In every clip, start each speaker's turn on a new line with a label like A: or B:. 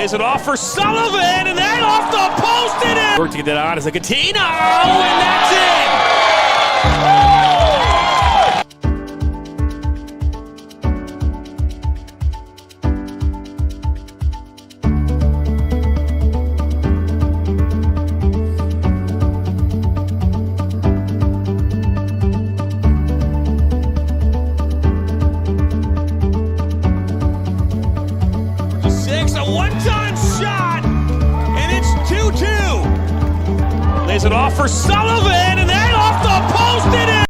A: Lays it off for Sullivan, and then off the post it is! Work to get that on as a Catino, and that's it! A one-time shot, and it's 2-2. Lays it off for Sullivan, and then off the post it is!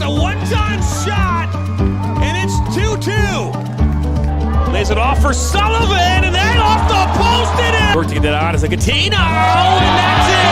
A: A one-time shot, and it's 2-2. Lays it off for Sullivan, and then off the post it is! Work to get that on as a Catino, and that's it!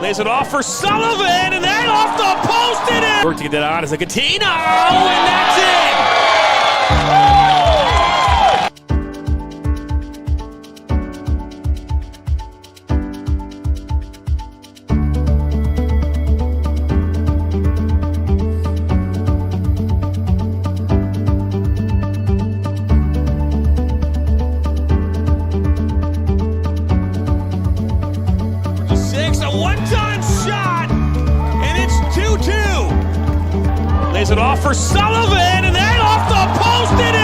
A: Lays it off for Sullivan, and then off the post it is! Work to get that on as a Catino, and that's it! One-time shot, and it's 2-2. Lays it off for Sullivan, and then off the post it is!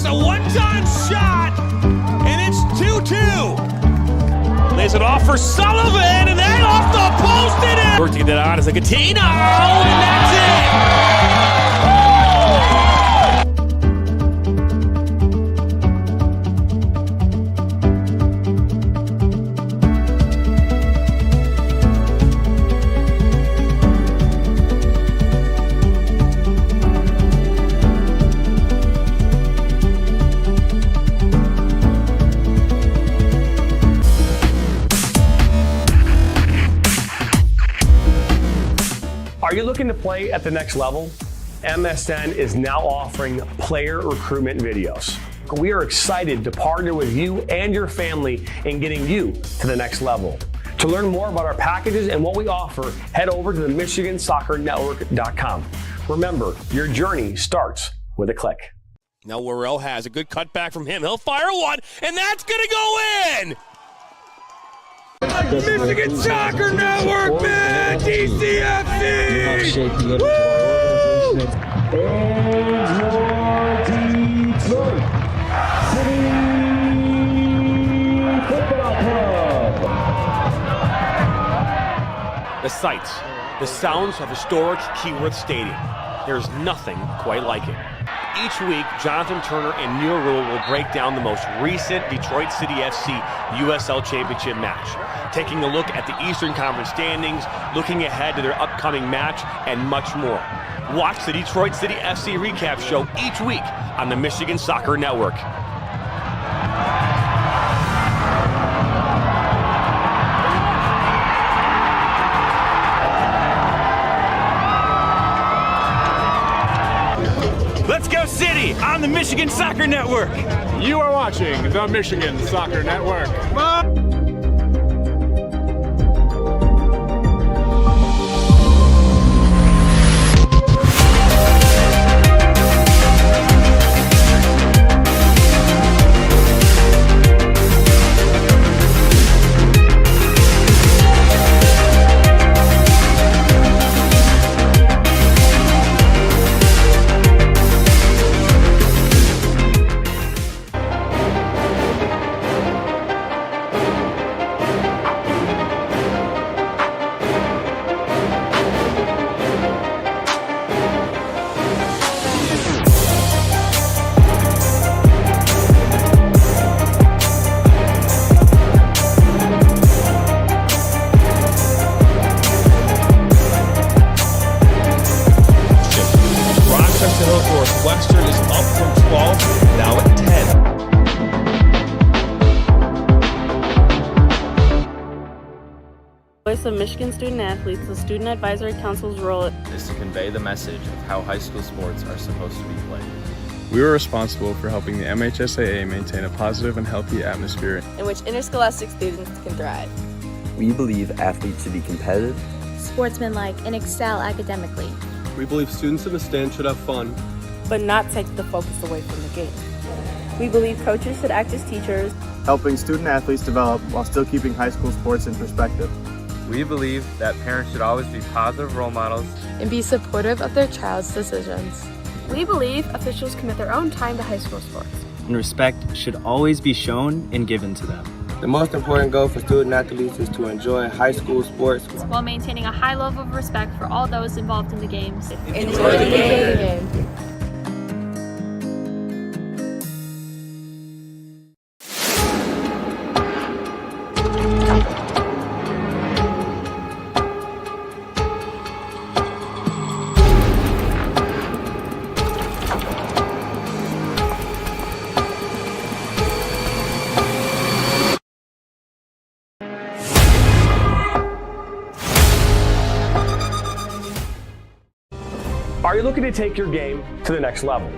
A: A one-time shot, and it's 2-2. Lays it off for Sullivan, and then off the post it is! Work to get that on as a Catino, and that's it!
B: Are you looking to play at the next level? MSN is now offering player recruitment videos. We are excited to partner with you and your family in getting you to the next level. To learn more about our packages and what we offer, head over to the MichiganSoccerNetwork.com. Remember, your journey starts with a click.
A: Now Worrell has a good cutback from him. He'll fire one, and that's going to go in! Michigan Soccer Network, man! DCFC! Woo!
C: Detroit City Football Club.
A: The sights, the sounds of historic Keyworth Stadium. There's nothing quite like it. Each week, Jonathan Turner and Neil Rule will break down the most recent Detroit City FC USL Championship match, taking a look at the Eastern Conference standings, looking ahead to their upcoming match, and much more. Watch the Detroit City FC recap show each week on the Michigan Soccer Network.
D: City on the Michigan Soccer Network.
E: You are watching the Michigan Soccer Network.
F: Northwestern is up from 12, now at 10.
G: Voice of Michigan Student Athletes, the Student Advisory Council's role
H: is to convey the message of how high school sports are supposed to be played.
I: We were responsible for helping the MHSAA maintain a positive and healthy atmosphere
J: in which interscholastic students can thrive.
K: We believe athletes should be competitive,
L: sportsmanlike, and excel academically.
M: We believe students in the stand should have fun,
G: but not take the focus away from the game. We believe coaches should act as teachers,
N: helping student athletes develop while still keeping high school sports in perspective.
H: We believe that parents should always be positive role models
J: and be supportive of their child's decisions.
L: We believe officials commit their own time to high school sports.
O: And respect should always be shown and given to them.
P: The most important goal for student athletes is to enjoy high school sports
L: while maintaining a high level of respect for all those involved in the games.
J: Enjoy the game.
B: Are you looking to take your game to the next level?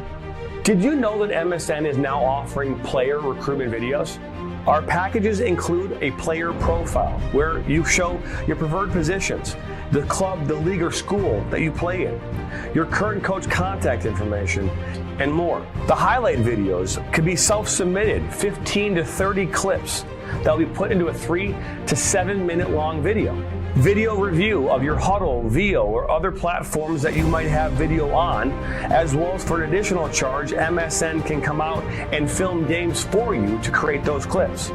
B: Did you know that MSN is now offering player recruitment videos? Our packages include a player profile where you show your preferred positions, the club, the league, or school that you play in, your current coach contact information, and more. The highlight videos could be self-submitted, 15 to 30 clips that will be put into a 3 to 7 minute long video. Video review of your Huddle, VO, or other platforms that you might have video on, as well as for an additional charge, MSN can come out and film games for you to create those clips.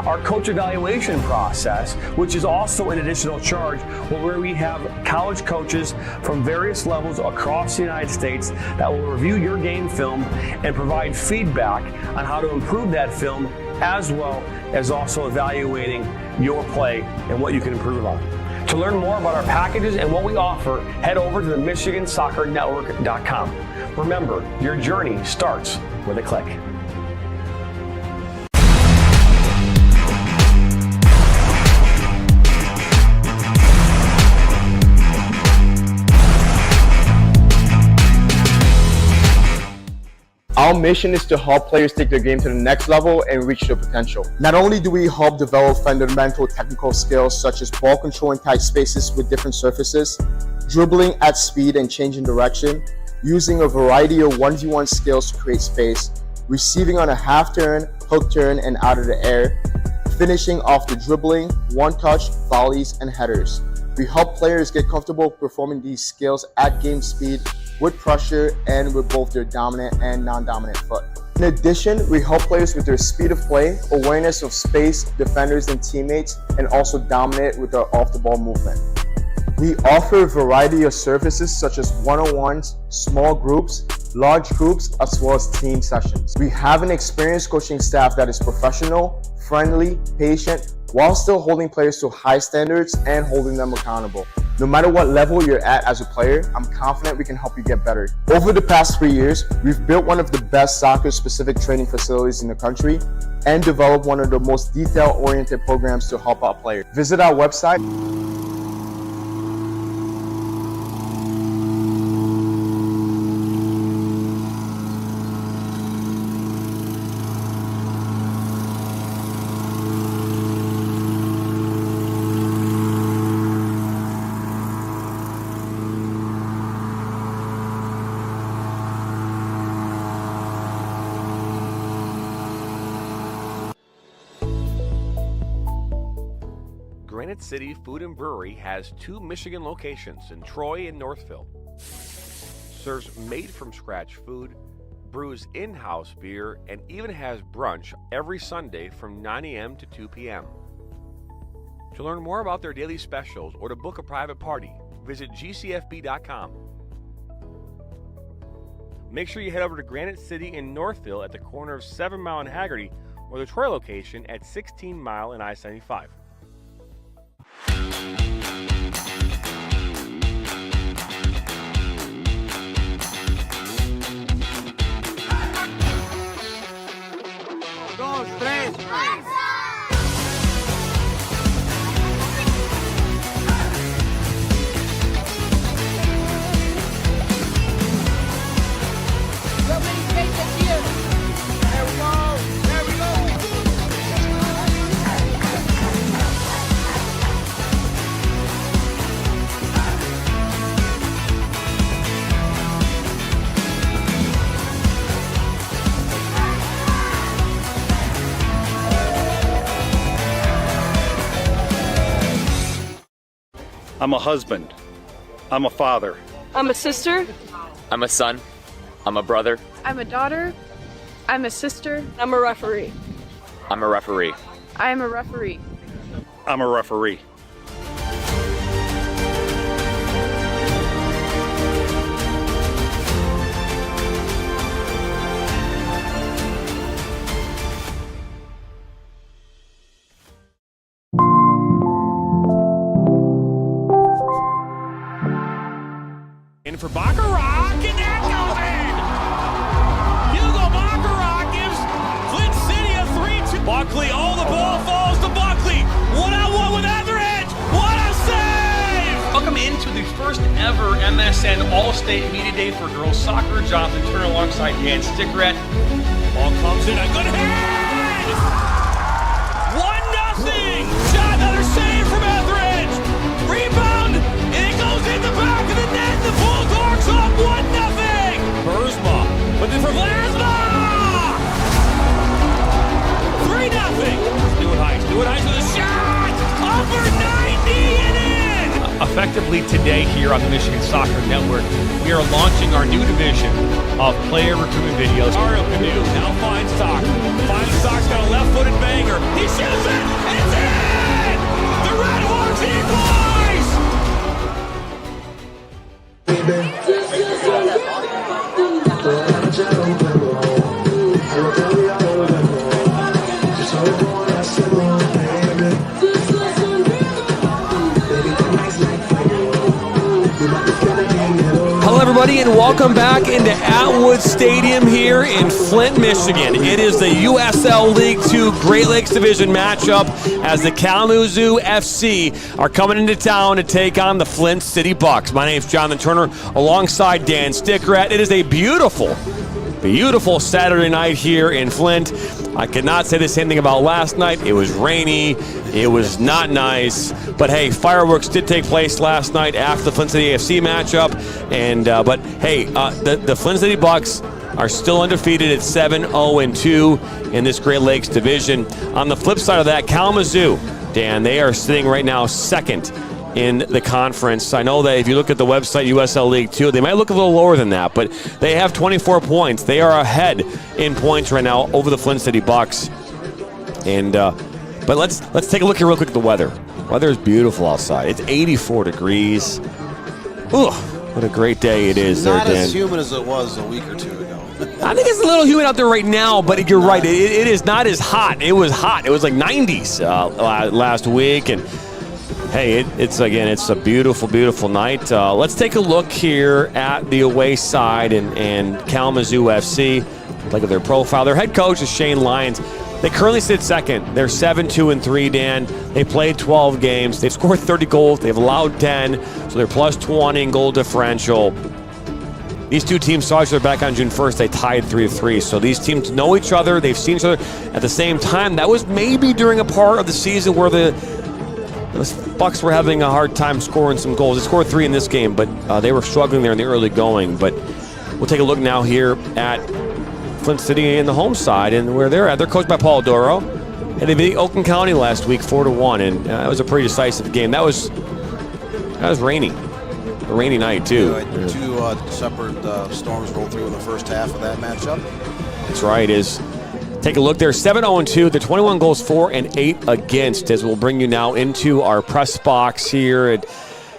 B: Our coach evaluation process, which is also an additional charge, where we have college coaches from various levels across the United States that will review your game film and provide feedback on how to improve that film, as well as also evaluating your play and what you can improve on. To learn more about our packages and what we offer, head over to the MichiganSoccerNetwork.com. Remember, your journey starts with a click.
N: Our mission is to help players take their game to the next level and reach their potential. Not only do we help develop fundamental technical skills such as ball control in tight spaces with different surfaces, dribbling at speed and changing direction, using a variety of 1v1 skills to create space, receiving on a half turn, hook turn, and out of the air, finishing off the dribbling, one-touch, volleys, and headers. We help players get comfortable performing these skills at game speed, with pressure, and with both their dominant and non-dominant foot. In addition, we help players with their speed of play, awareness of space, defenders and teammates, and also dominate with their off-the-ball movement. We offer a variety of services such as one-on-ones, small groups, large groups, as well as team sessions. We have an experienced coaching staff that is professional, friendly, patient, while still holding players to high standards and holding them accountable. No matter what level you're at as a player, I'm confident we can help you get better. Over the past 3 years, we've built one of the best soccer-specific training facilities in the country and developed one of the most detail-oriented programs to help out players. Visit our website.
A: Granite City Food and Brewery has 2 Michigan locations in Troy and Northville. Serves made-from-scratch food, brews in-house beer, and even has brunch every Sunday from 9 a.m. to 2 p.m. To learn more about their daily specials or to book a private party, visit gcfb.com. Make sure you head over to Granite City in Northville at the corner of 7 Mile and Haggerty, or the Troy location at 16 Mile and I-75.
Q: I'm a husband. I'm a father.
J: I'm a sister.
H: I'm a son. I'm a brother.
J: I'm a daughter. I'm a sister. I'm a referee.
H: I'm a referee.
J: I am a referee.
Q: I'm a referee.
A: In for Baccarat, and that goes in! Hugo Baccarat gives Flint City a 3-2. Buckley, the ball falls to Buckley. 1-on-1 with Etheridge. What a save!
F: Welcome into the first ever MSN All-State Media Day for girls soccer. Jonathan Turner alongside Dan Stickrat.
A: Ball comes in, a good hit! 1-0! Shot, another save from Etheridge! Rebound, and it goes in the back of the net. The Bulldogs up 1-0! Burzma, but then for Vlasma! 3-0! Stewart Heights with a shot! Upper 90 and in! Effectively today here on the Michigan Soccer Network, we are launching our new division of player recruitment videos. Mario Canoe now finds Stock. Stock's got a left-footed banger. He shoots it, and it's in! The Red Hawks equalize!
B: Hello, everybody, and welcome back into Atwood Stadium here in Flint, Michigan. It is the USL League II Great Lakes Division matchup as the Kalamazoo FC are coming into town to take on the Flint City Bucks. My name's Jonathan Turner alongside Dan Stickrat. It is a beautiful Saturday night here in Flint. I could not say the same thing about last night. It was rainy. It was not nice. But hey, fireworks did take place last night after the Flint City AFC matchup. But hey, the Flint City Bucks are still undefeated at 7-0-2 in this Great Lakes division. On the flip side of that, Kalamazoo, Dan, they are sitting right now second in the conference. I know that if you look at the website USL League 2, they might look a little lower than that, but they have 24 points. They are ahead in points right now over the Flint City Bucks. But let's take a look here real quick at the weather. Weather is beautiful outside. It's 84 degrees. Ooh, what a great day it is there, Dan.
R: Not as humid as it was a week or two ago.
B: I think it's a little humid out there right now, but you're right. It is not as hot. It was hot. It was like 90s last week, and hey, it's a beautiful, beautiful night. Let's take a look here at the away side and Kalamazoo FC. Look at their profile. Their head coach is Shane Lyons. They currently sit second. They're 7-2-3, Dan. They played 12 games. They've scored 30 goals. They've allowed 10, so they're plus 20 in goal differential. These two teams saw each other back on June 1st. They tied 3-3. So these teams know each other. They've seen each other at the same time. That was maybe during a part of the season where the Bucks were having a hard time scoring some goals. They scored 3 in this game, but they were struggling there in the early going. But we'll take a look now here at Flint City in the home side and where they're at. They're coached by Paul Doro.
A: And they beat Oakland County last week 4-1, and that was a pretty decisive game. That was rainy. A rainy night, too.
R: Yeah, two separate storms rolled through in the first half of that matchup.
A: That's right. Take a look there. 7-0-2. They're 21 goals for and 8 against, as we'll bring you now into our press box here at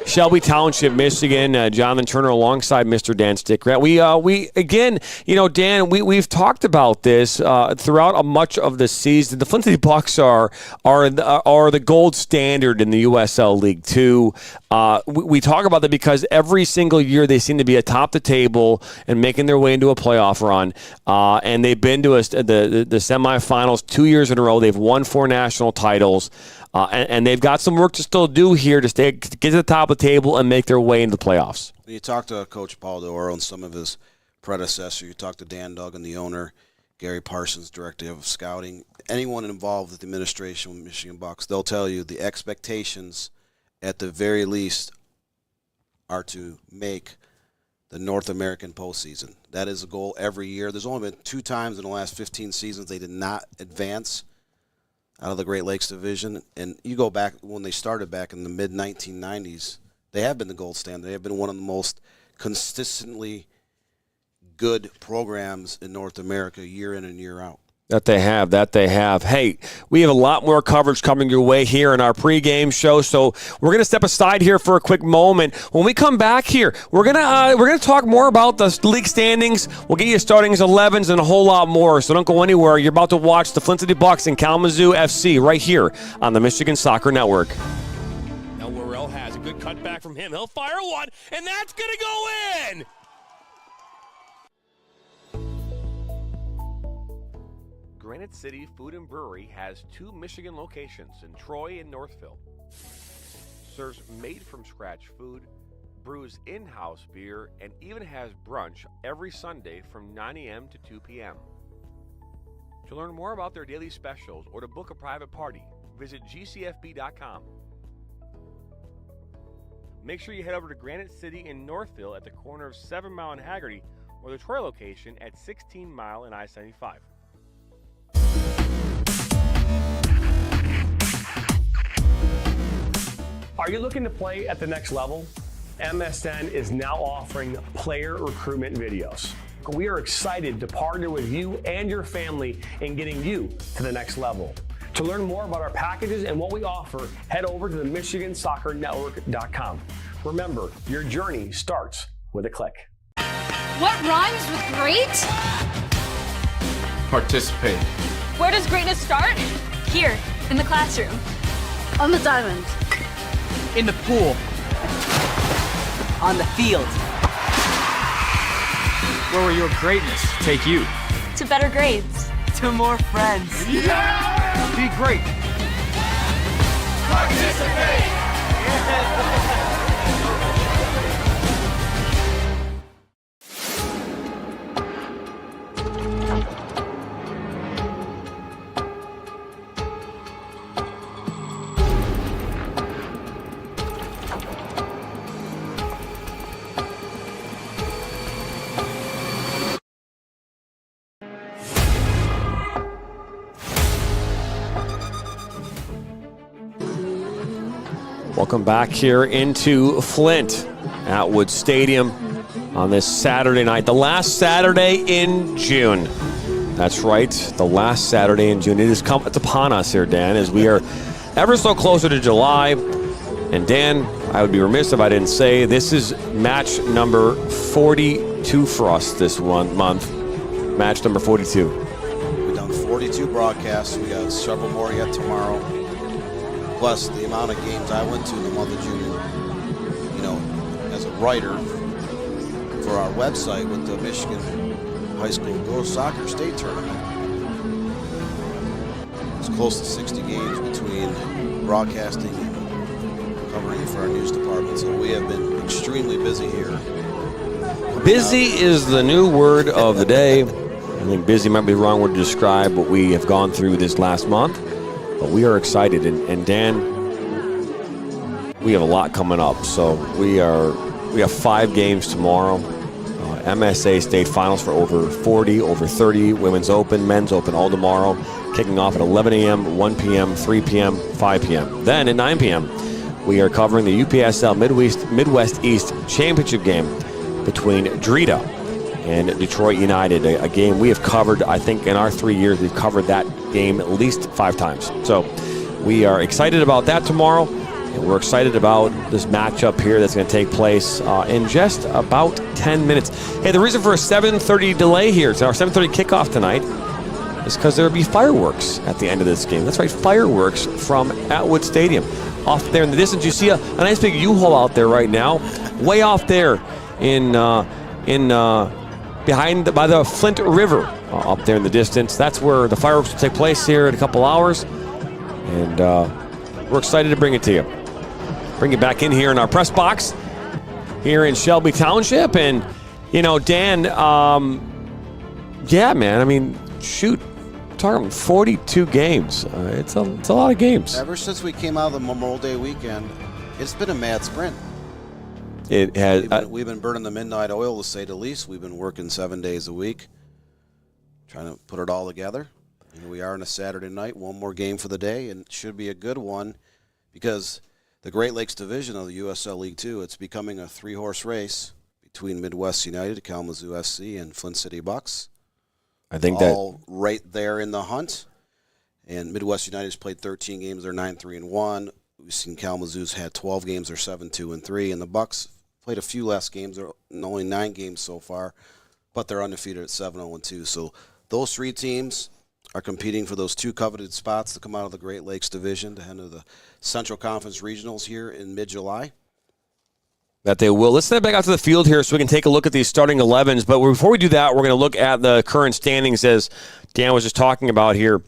A: Shelby Township, Michigan. Jonathan Turner alongside Mr. Dan Stickrat. We again, Dan, we've talked about this throughout much of the season. The Flint City Bucks are the gold standard in the USL League 2. We talk about that because every single year they seem to be atop the table and making their way into a playoff run. And they've been to the semifinals 2 years in a row. They've won 4 national titles. And they've got some work to still do here to get to the top of the table and make their way into the playoffs.
R: You talk to Coach Paul DeOro and some of his predecessors. You talk to Dan Duggan, the owner, Gary Parsons, director of scouting, anyone involved with the administration with Michigan Bucks, they'll tell you the expectations at the very least are to make the North American postseason. That is a goal every year. There's only been 2 times in the last 15 seasons they did not advance out of the Great Lakes Division. And you go back when they started back in the mid-1990s, they have been the gold standard. They have been one of the most consistently good programs in North America year in and year out.
A: That they have. Hey, we have a lot more coverage coming your way here in our pregame show, so we're going to step aside here for a quick moment. When we come back here, we're gonna talk more about the league standings. We'll get you startings, 11s, and a whole lot more, so don't go anywhere. You're about to watch the Flint City Bucks and Kalamazoo FC right here on the Michigan Soccer Network. Now Worrell has a good cutback from him. He'll fire one, and that's going to go in! Granite City Food and Brewery has 2 Michigan locations in Troy and Northville. Serves made-from-scratch food, brews in-house beer, and even has brunch every Sunday from 9 a.m. to 2 p.m. To learn more about their daily specials or to book a private party, visit gcfb.com. Make sure you head over to Granite City in Northville at the corner of 7 Mile and Haggerty, or the Troy location at 16 Mile and I-75.
B: Are you looking to play at the next level? MSN is now offering player recruitment videos. We are excited to partner with you and your family in getting you to the next level. To learn more about our packages and what we offer, head over to the MichiganSoccerNetwork.com. Remember, your journey starts with a click.
J: What rhymes with great?
E: Participate.
J: Where does greatness start?
L: Here, in the classroom.
G: On the diamond.
D: In the pool.
S: On the field.
D: Where will your greatness take you?
L: To better grades.
S: To more friends.
D: Yeah! Be great.
C: Participate!
A: Welcome back here into Flint at Wood Stadium on this Saturday night, the last Saturday in June. That's right, the last Saturday in June. It's upon us here, Dan, as we are ever so closer to July. And Dan, I would be remiss if I didn't say this is match number 42 for us this month. Match number 42.
R: We've done 42 broadcasts. We got several more yet tomorrow. Plus the amount of games I went to in the month of June, as a writer for our website with the Michigan High School Girls Soccer State Tournament. It's close to 60 games between broadcasting and covering it for our news department. So we have been extremely busy here.
A: Busy is the new word of the day. I think busy might be the wrong word to describe what we have gone through this last month. But we are excited, and Dan, we have a lot coming up. So we have 5 games tomorrow. MSA state finals for over 40, over 30, women's open, men's open all tomorrow. kicking off at 11 a.m., 1 p.m., 3 p.m., 5 p.m. Then at 9 p.m., we are covering the UPSL Midwest East Championship game between Drita and Detroit United, a game we have covered. I think in our 3 years, we've covered that game at least 5 times. So we are excited about that tomorrow, and we're excited about this matchup here that's going to take place in just about 10 minutes. Hey, the reason for a 7:30 delay here, it's our 7:30 kickoff tonight, is because there will be fireworks at the end of this game. That's right, fireworks from Atwood Stadium. Off there in the distance, you see a nice big U-Haul out there right now, way off there behind by the Flint River, up there in the distance. That's where the fireworks will take place here in a couple hours, and we're excited to bring it to you. Bring it back in here in our press box here in Shelby Township, and you know, Dan, yeah, man, I mean, shoot, talking 42 games. It's a lot of games.
R: Ever since we came out of the Memorial Day weekend, it's been a mad sprint.
A: It has.
R: We've been burning the midnight oil, to say the least. We've been working 7 days a week, trying to put it all together. Here we are on a Saturday night, one more game for the day, and it should be a good one because the Great Lakes Division of the USL League 2, it's becoming a 3-horse race between Midwest United, Kalamazoo SC, and Flint City Bucks.
A: I think
R: all right there in the hunt. And Midwest United's played 13 games, they're 9-3-1. We've seen Kalamazoo's had 12 games, they're 7-2-3, and the Bucks played a few less games, they're only 9 games so far, but they're undefeated at 7-0-2. So those 3 teams are competing for those 2 coveted spots to come out of the Great Lakes Division to enter the Central Conference Regionals here in mid-July.
A: That they will. Let's step back out to the field here so we can take a look at these starting 11s. But before we do that, we're going to look at the current standings as Dan was just talking about here.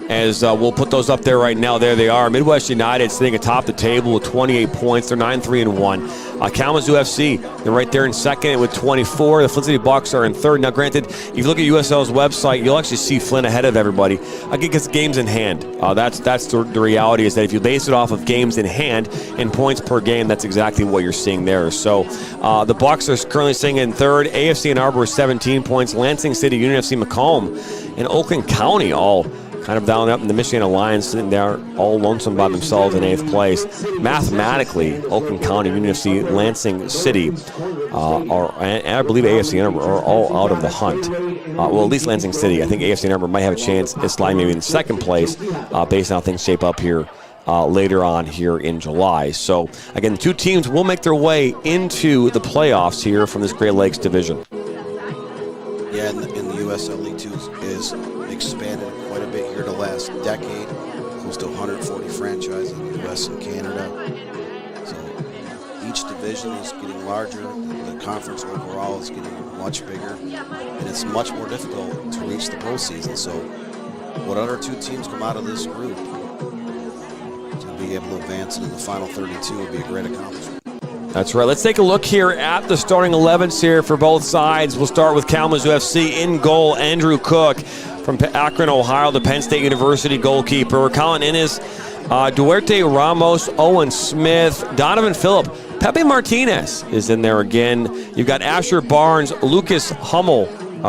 A: As we'll put those up there right now. There they are. Midwest United sitting atop the table with 28 points. They're 9-3-1. Kalamazoo FC, they're right there in second with 24. The Flint City Bucks are in third. Now, granted, if you look at USL's website, you'll actually see Flint ahead of everybody. I think it's games in hand. That's the reality, is that if you base it off of games in hand and points per game, that's exactly what you're seeing there. So the Bucks are currently sitting in third. AFC Ann Arbor is 17 points. Lansing City, Union FC Macomb, and Oakland County all kind of down up in the Michigan Alliance, sitting there all lonesome by themselves in 8th place. Mathematically, Oakland County, Union FC, Lansing City, and I believe AFC Ann Arbor are all out of the hunt. Well, at least Lansing City. I think AFC Ann Arbor might have a chance at sliding maybe in 2nd place based on how things shape up here later on here in July. So, again, the 2 teams will make their way into the playoffs here from this Great Lakes Division.
R: Yeah, and the USL League 2 is expanded quite a bit here the last decade, close to 140 franchises in the U.S. and Canada. So each division is getting larger. The conference overall is getting much bigger, and it's much more difficult to reach the postseason. So what other 2 teams come out of this group to be able to advance into the final 32 would be a great accomplishment.
A: That's right. Let's take a look here at the starting 11s here for both sides. We'll start with Kalamazoo FC. In goal, Andrew Cook from Akron, Ohio, the Penn State University goalkeeper. Colin Innes, Duarte Ramos, Owen Smith, Donovan Phillip, Pepe Martinez is in there again. You've got Asher Barnes, Lucas Hummel.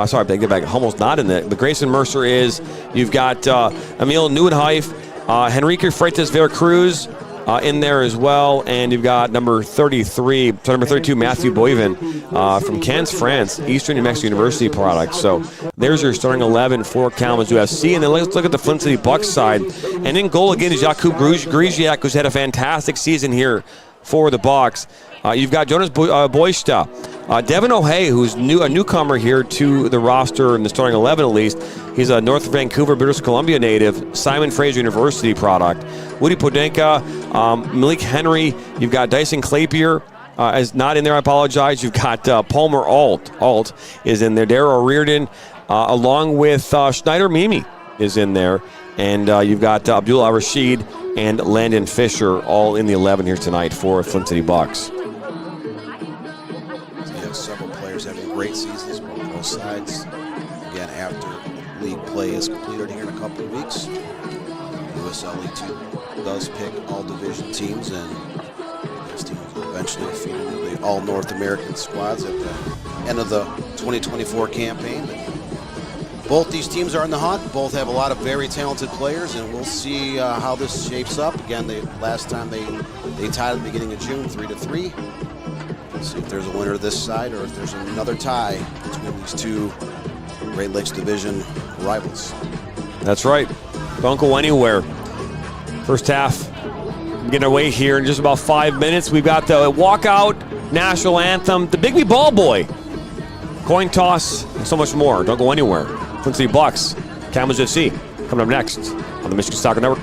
A: Sorry, I get back. Hummel's not in there, but Grayson Mercer is. You've got Emil Neuenheif, Henrique Freitas Veracruz, in there as well, and you've got number 32, Matthew Boivin from Cannes, France, Eastern New Mexico University product. So there's your starting 11 for Kalamazoo FC. And then let's look at the Flint City Bucks side. And in goal again is Jakub Griziak, who's had a fantastic season here for the Bucks. You've got Jonas Boista, Devin O'Hay, who's a newcomer here to the roster in the starting 11 at least. He's a North Vancouver, British Columbia native, Simon Fraser University product. Woody Podenka, Malik Henry. You've got Dyson Clapier, is not in there, I apologize. You've got Palmer Alt is in there. Darryl Reardon, along with Schneider Mimi is in there. And you've got Abdul Al-Rashid and Landon Fisher all in the 11 here tonight for Flint City Bucks.
R: Several players having great seasons on both sides. Again, after league play is completed here in a couple of weeks, USL League 2 does pick all division teams, and those teams will eventually feed into the all North American squads at the end of the 2024 campaign. both these teams are in the hunt. Both have a lot of very talented players, and we'll see how this shapes up. Again, last time they tied at the beginning of June, 3-3. We'll see if there's a winner this side or if there's another tie between these two Great Lakes Division rivals.
A: That's right. Don't go anywhere. First half, getting away here in just about 5 minutes. We've got the walkout, national anthem, the Big B Ball Boy, coin toss, and so much more. Don't go anywhere. Flint City Bucks, Kalamazoo FC, coming up next on the Michigan Soccer Network.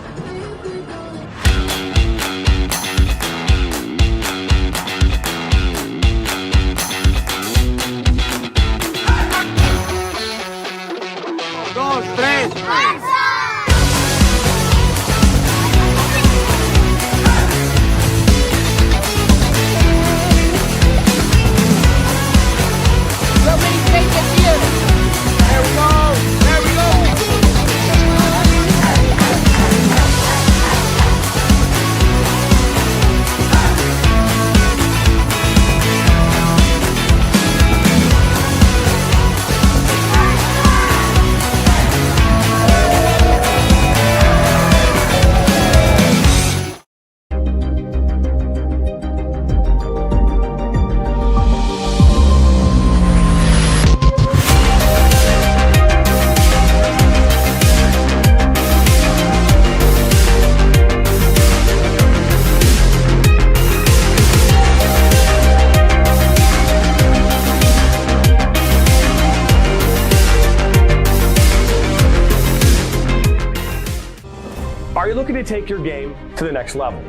B: Are you looking to take your game to the next level?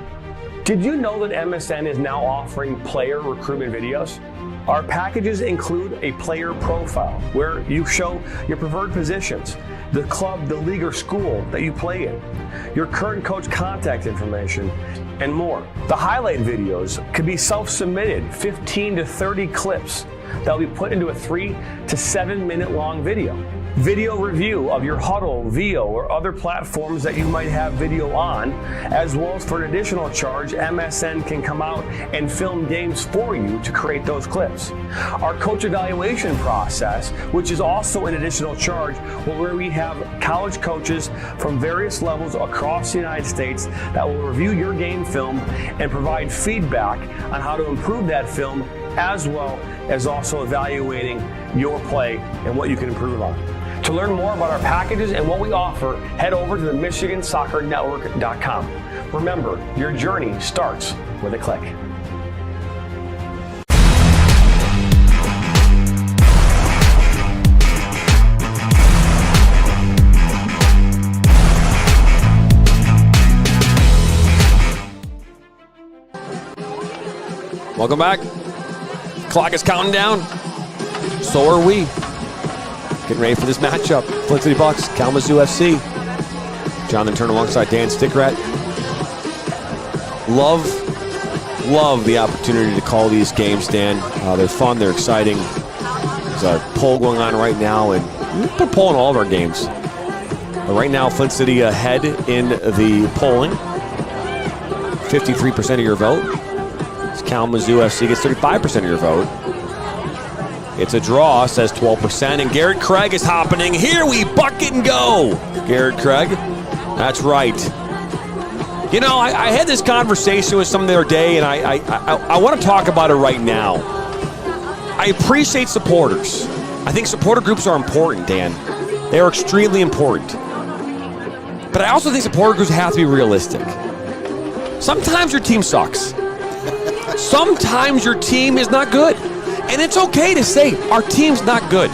B: Did you know that MSN is now offering player recruitment videos? Our packages include a player profile where you show your preferred positions, the club, the league, or school that you play in, your current coach contact information, and more. The highlight videos could be self-submitted, 15 to 30 clips that will be put into a 3 to 7 minute long video. Video review of your Huddle, VO, or other platforms that you might have video on, as well as for an additional charge, MSN can come out and film games for you to create those clips. Our coach evaluation process, which is also an additional charge, where we have college coaches from various levels across the United States that will review your game film and provide feedback on how to improve that film, as well as also evaluating your play and what you can improve on. To learn more about our packages and what we offer, head over to the MichiganSoccerNetwork.com. Remember, your journey starts with a click.
A: Welcome back. Clock is counting down. So are we. Getting ready for this matchup. Flint City Bucks, Kalamazoo FC. Jonathan Turner alongside Dan Stickrat. Love the opportunity to call these games, Dan. They're fun, they're exciting. There's a poll going on right now, and we put a poll in all of our games. But right now, Flint City ahead in the polling. 53% of your vote. Kalamazoo FC gets 35% of your vote. It's a draw, says 12%, and Garrett Craig is happening. Here we bucket and go. Garrett Craig, that's right. You know, I had this conversation with someone the other day, and I want to talk about it right now. I appreciate supporters. I think supporter groups are important, Dan. They are extremely important. But I also think supporter groups have to be realistic. Sometimes your team sucks. Sometimes your team is not good. And it's okay to say, our team's not good.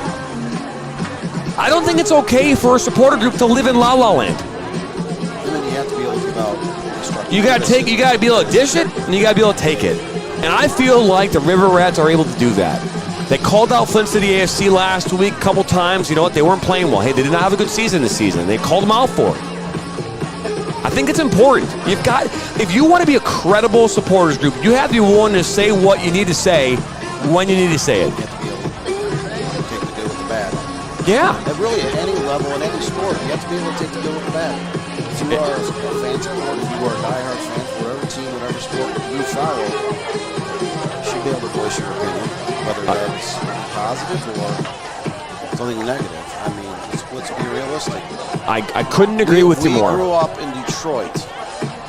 A: I don't think it's okay for a supporter group to live in La La Land.
R: And then you have to be able to give out.
A: You gotta be able to dish it, and you gotta be able to take it. And I feel like the River Rats are able to do that. They called out Flint City AFC last week a couple times. You know what? They weren't playing well. Hey, they did not have a good season this season. They called them out for it. I think it's important. If you want to be a credible supporters group, you have to be willing to say what you need to say when you need to say it.
R: You have to be able to take the good with the bad.
A: Yeah.
R: And really, at any level, in any sport, you have to be able to take the good with the bad. If you are a fan support, if you are a diehard fan for whatever team, whatever sport you follow, you should be able to voice your opinion, whether that's positive or something negative. I mean, it's let's be realistic.
A: I couldn't agree with you more.
R: We grew up in Detroit.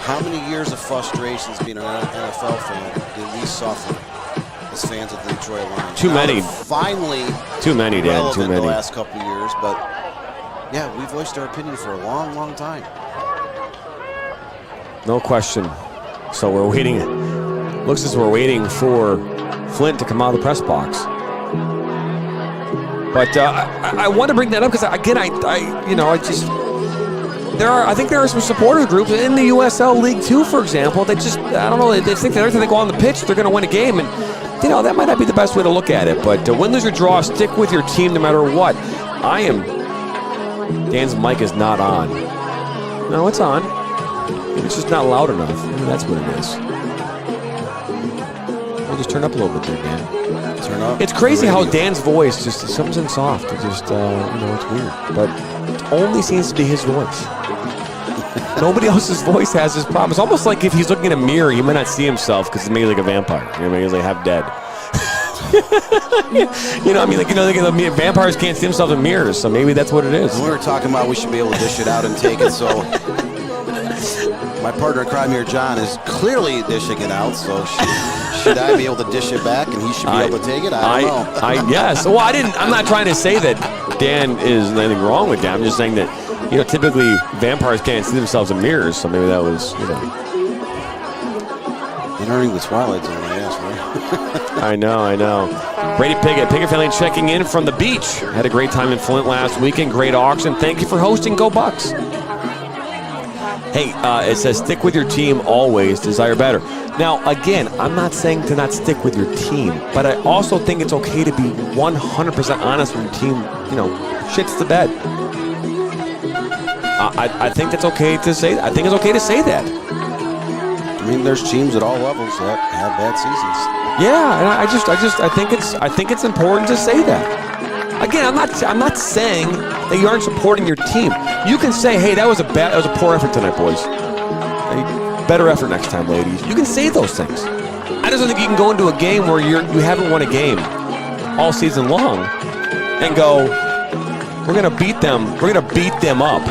R: How many years of frustrations being an NFL fan did we suffer as fans of the Detroit Lions?
A: Too many.
R: Finally,
A: too many, Dan. Too many.
R: The last couple of years, but yeah, we voiced our opinion for a long, long time.
A: No question. So we're waiting. Looks as we're waiting for Flint to come out of the press box. But I want to bring that up because again, I think there are some supporter groups in the USL League too, for example. They just, I don't know, they think that every time they go on the pitch, they're going to win a game, and that might not be the best way to look at it. But win, lose, or draw, stick with your team no matter what. Dan's mic is not on. No, it's on. It's just not loud enough. Maybe that's what it is. I'll just turn up a little bit there, Dan.
R: Turn up.
A: It's crazy how Dan's voice just comes in soft. It just, it's weird. But it only seems to be his voice. Nobody else's voice has this problem. It's almost like if he's looking in a mirror, he might not see himself because he's maybe like a vampire. He's like half dead. Vampires can't see themselves in mirrors, so maybe that's what it is.
R: We were talking about we should be able to dish it out and take it, so my partner in crime here, John, is clearly dishing it out, so should I be able to dish it back and he should be able to take it? I don't know.
A: Yes. Well, I'm not trying to say that Dan is anything wrong with Dan. I'm just saying that, typically vampires can't see themselves in mirrors, so maybe that was,
R: Entering the Twilight Zone, I guess, right?
A: I know. Brady Piggott family checking in from the beach. Had a great time in Flint last weekend. Great auction. Thank you for hosting. Go Bucks. Hey, it says stick with your team always, desire better. Now, again, I'm not saying to not stick with your team, but I also think it's okay to be 100% honest when your team, shits the bed. I think that's okay to say. I think it's okay to say that.
R: I mean, there's teams at all levels that have bad seasons.
A: Yeah, and I think it's important to say that. Again, I'm not saying that you aren't supporting your team. You can say, hey, that was a poor effort tonight, boys. Better effort next time, ladies. You can say those things. I just don't think you can go into a game where you haven't won a game all season long and go, we're gonna beat them up.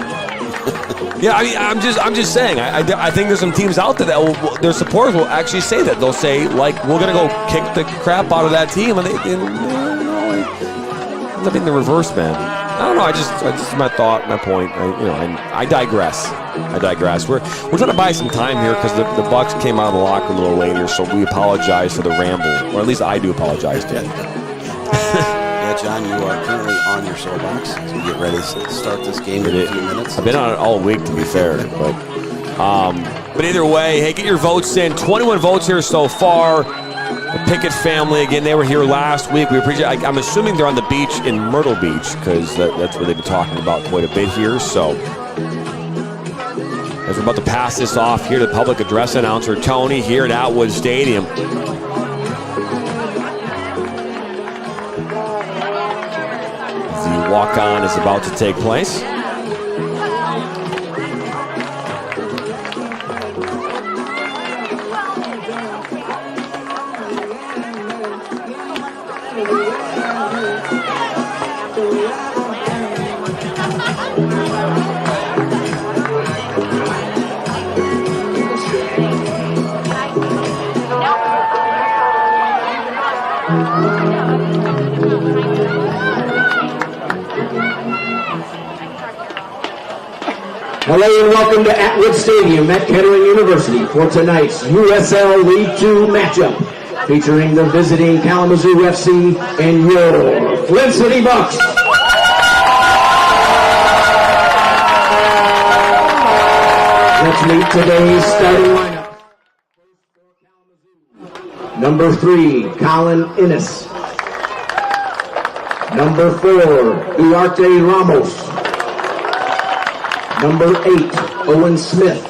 A: Yeah, I'm just saying. I think there's some teams out there that their supporters will actually say that. They'll say, like, we're gonna go kick the crap out of that team, and I'm being the reverse, man. I don't know. I just my thought, my point. I digress. We're trying to buy some time here because the Bucks came out of the locker room a little later, so we apologize for the ramble, or at least I do apologize to you.
R: John, you are currently on your soapbox as we get ready to start this game in a few minutes.
A: I've been on it all week, to be fair, but either way, hey, get your votes in. 21 votes here so far. The Pickett family, again, they were here last week. We appreciate. I'm assuming they're on the beach in Myrtle Beach because that's where they've been talking about quite a bit here. So, as we're about to pass this off here to the public address announcer Tony here at Atwood Stadium. Walk-on is about to take place.
C: Hello and welcome to Atwood Stadium at Kettering University for tonight's USL League 2 matchup featuring the visiting Kalamazoo FC and your Flint City Bucks. Let's meet today's starting lineup. Number 3, Colin Innes. Number 4, Duarte Ramos. Number 8, Owen Smith.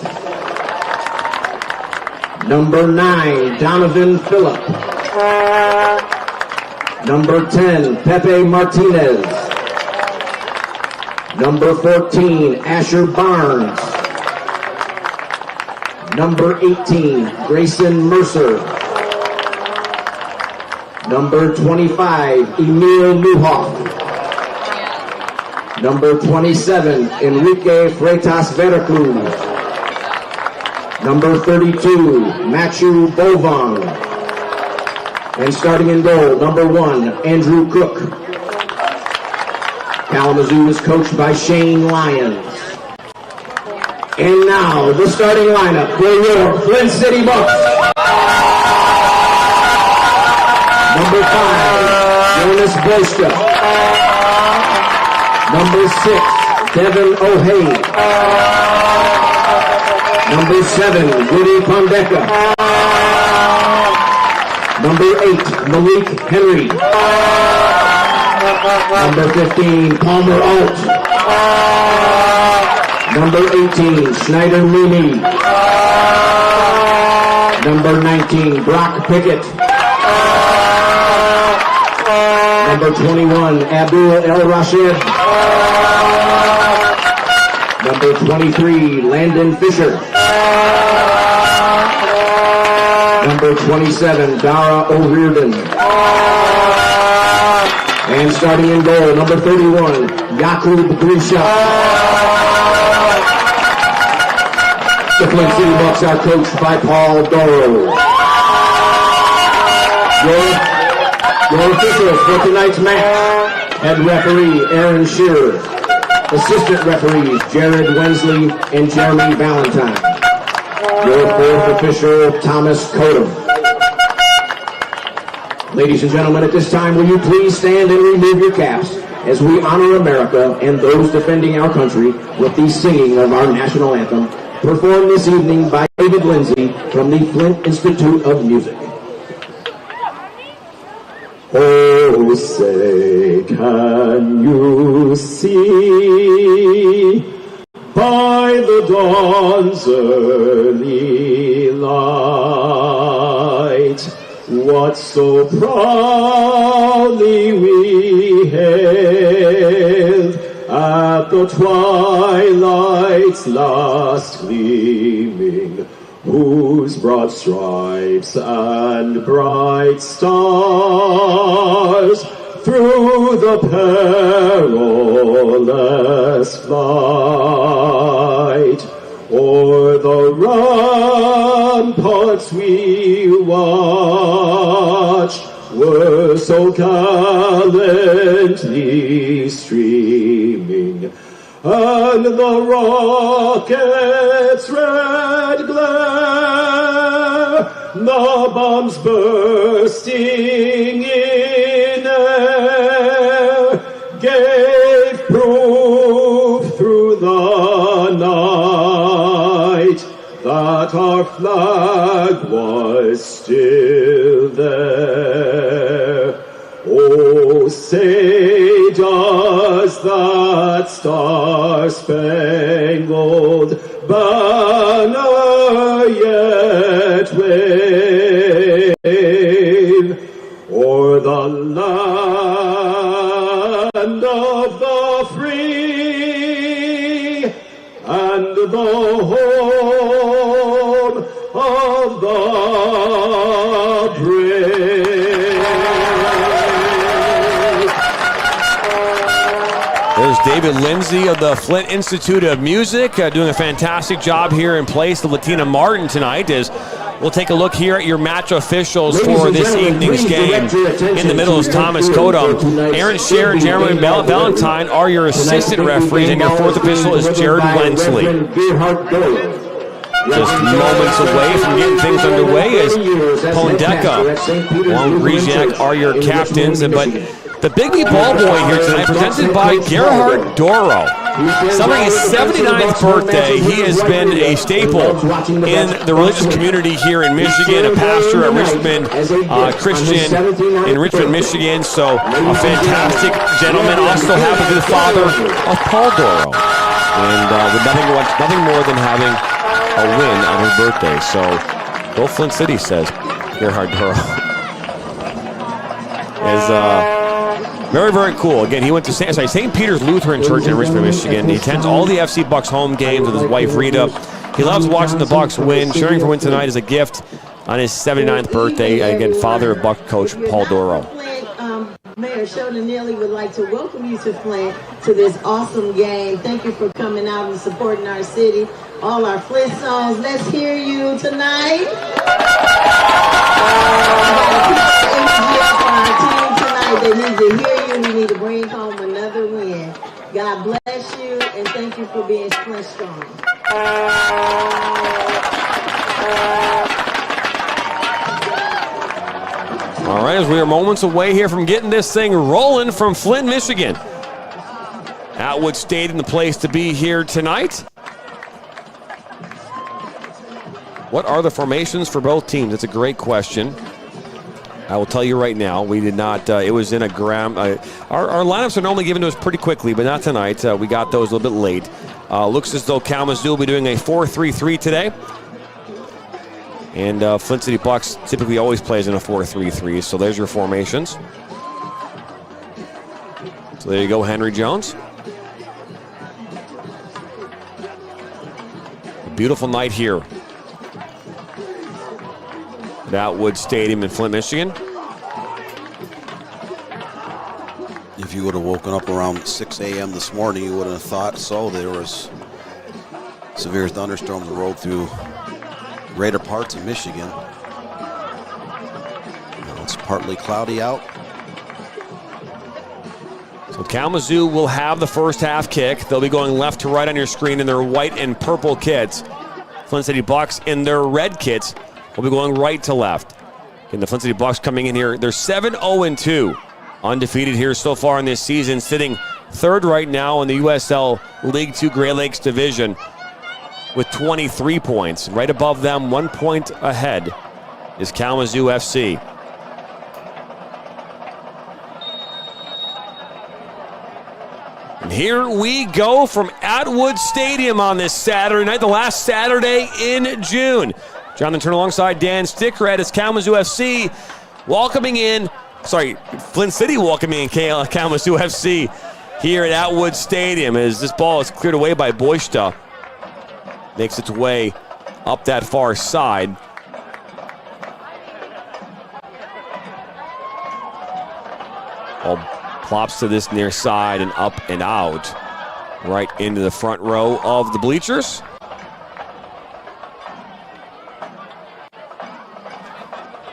C: Number 9, Donovan Phillip. Number 10, Pepe Martinez. Number 14, Asher Barnes. Number 18, Grayson Mercer. Number 25, Emil Newhoff. Number 27, Enrique Freitas Veracruz. Number 32, Matthew Bovang. And starting in goal, number 1, Andrew Cook. Kalamazoo is coached by Shane Lyons. And now, the starting lineup for your Flint City Bucks. Number 5, Jonas Boyska. Number 6, Devin O'Hay. Number 7, Woody Pondeka. Number 8, Malik Henry. Number 15, Palmer Alt. Number 18, Schneider Mimi. Number 19, Brock Pickett. Number 21, Abdul El Rashid. Number 23, Landon Fisher. Number 27, Dara O'Riordan. And starting in goal, number 31, Yakub Grisha. The Flint City Bucks are coached by Paul Doro. Your officials for tonight's match: head referee Aaron Shearer, assistant referees Jared Wensley and Jeremy Valentine. Your fourth official, Thomas Kodum. Ladies and gentlemen, at this time, will you please stand and remove your caps as we honor America and those defending our country with the singing of our national anthem, performed this evening by David Lindsay from the Flint Institute of Music. Oh, say, can you see by the dawn's early light what so proudly we hailed at the twilight's last gleaming, whose broad stripes and bright stars through the perilous flight o'er the ramparts we watched were so gallantly streaming, and the rocket's red glare, the bombs bursting in air, gave proof through the night that our flag was still there. Oh, say does that star-spangled banner yet wave o'er the land of the free and the home of the brave?
A: There's David Lindsay of the Flint Institute of Music doing a fantastic job here in place of Latina Martin tonight. As we'll take a look here at your match officials for this evening's game. In the middle is Thomas Kodum. Aaron Scherer and Jeremy Valentine are your assistant referees, and your fourth official is Jared Wensley. Just moments away from getting things underway as Pondeka and Griziak are your captains. But the Big B ball boy here tonight, presented by Gerhard Doro. Celebrating his 79th birthday, he has been a staple in the religious community here in Michigan, a pastor at Richmond Christian in Richmond, Michigan. So a fantastic gentleman. Also happens to be the father of Paul Doro. And with nothing more than having a win on his birthday. So go Flint City, says Gerhard Doro. Very, very cool. Again, he went to St. Peter's Lutheran Church in Richmond, Michigan. He attends all the FC Bucks home games with his wife, Rita. He loves watching the Bucks win. Cheering for win tonight is a gift on his 79th birthday. Again, father of Buck coach Paul Doro.
T: Mayor Sheldon Neely would like to welcome you to Flint to this awesome game. Thank you for coming out and supporting our city. All our Flint songs, let's hear you tonight. They need to hear you. We need to bring home another win. God bless you, and thank you for being Flint strong.
A: All right, as we are moments away here from getting this thing rolling from Flint, Michigan. Atwood Stadium, the place to be here tonight. What are the formations for both teams? That's a great question. I will tell you right now, we did not, it was in a gram. Our lineups are normally given to us pretty quickly, but not tonight. We got those a little bit late. Looks as though Kalamazoo will be doing a 4-3-3 today. And Flint City Bucks typically always plays in a 4-3-3, so there's your formations. So there you go, Henry Jones. A beautiful night here at Atwood Stadium in Flint, Michigan.
R: If you would have woken up around 6 a.m. this morning, you wouldn't have thought so. There was severe thunderstorms that rolled through greater parts of Michigan. Now it's partly cloudy out.
A: So Kalamazoo will have the first half kick. They'll be going left to right on your screen in their white and purple kits. Flint City Bucks in their red kits will be going right to left. And the Flint City Bucks coming in here, they're 7-0-2. Undefeated here so far in this season, sitting third right now in the USL League 2 Great Lakes Division with 23 points. Right above them, 1 point ahead, is Kalamazoo FC. And here we go from Atwood Stadium on this Saturday night, the last Saturday in June. Jonathan Turner alongside Dan Stickred as Kalamazoo FC Flint City welcoming in Kalamazoo FC here at Atwood Stadium as this ball is cleared away by Boysta. Makes its way up that far side. Ball plops to this near side and up and out. Right into the front row of the bleachers.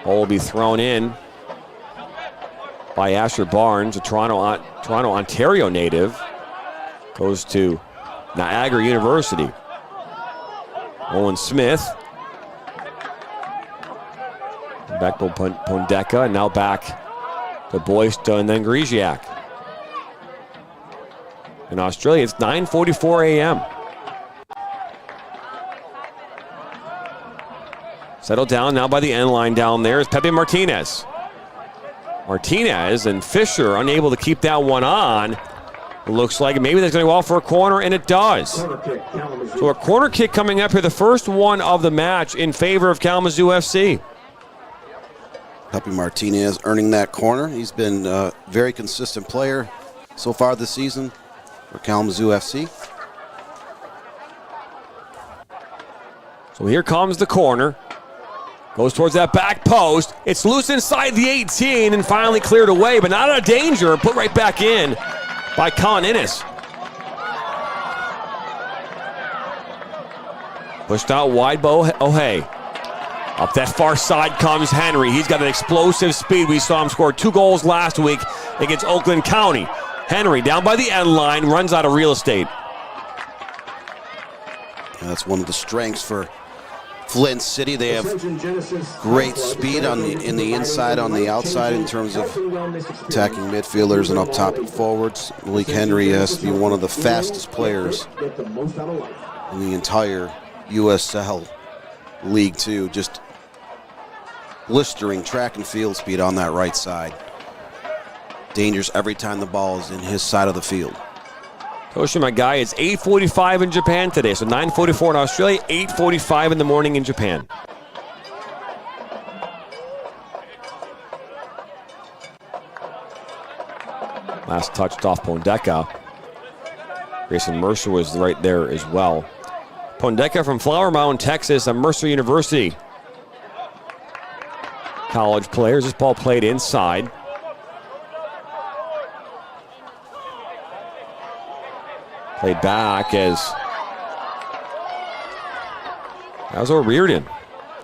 A: Ball will be thrown in by Asher Barnes, a Toronto, Ontario native. Goes to Niagara University. Owen Smith. Back to Pondeka, and now back to Boysta and then Griziak. In Australia, it's 9:44 a.m. Settled down now by the end line down there is Pepe Martinez. Martinez and Fisher unable to keep that one on. It looks like maybe that's going to go out for a corner, and it does. So a corner kick coming up here, the first one of the match in favor of Kalamazoo FC.
R: Pepe Martinez earning that corner. He's been a very consistent player so far this season for Kalamazoo FC.
A: So here comes the corner. Goes towards that back post. It's loose inside the 18 and finally cleared away, but not out of danger. Put right back in by Colin Innes. Pushed out wide by O'Hay. Up that far side comes Henry. He's got an explosive speed. We saw him score 2 goals last week against Oakland County. Henry down by the end line, runs out of real estate.
R: That's one of the strengths for Flint City. They have great speed in the inside, on the outside in terms of attacking midfielders and up top and forwards. Malik Henry has to be one of the fastest players in the entire USL League 2. Just blistering track and field speed on that right side. Dangerous every time the ball is in his side of the field.
A: Tosha, my guy, it's 8:45 in Japan today, so 9:44 in Australia, 8:45 in the morning in Japan. Last touched off Pondeka. Grayson Mercer was right there as well. Pondeka from Flower Mound, Texas, a Mercer University college players. This ball played inside. Played back as that was O'Riordan.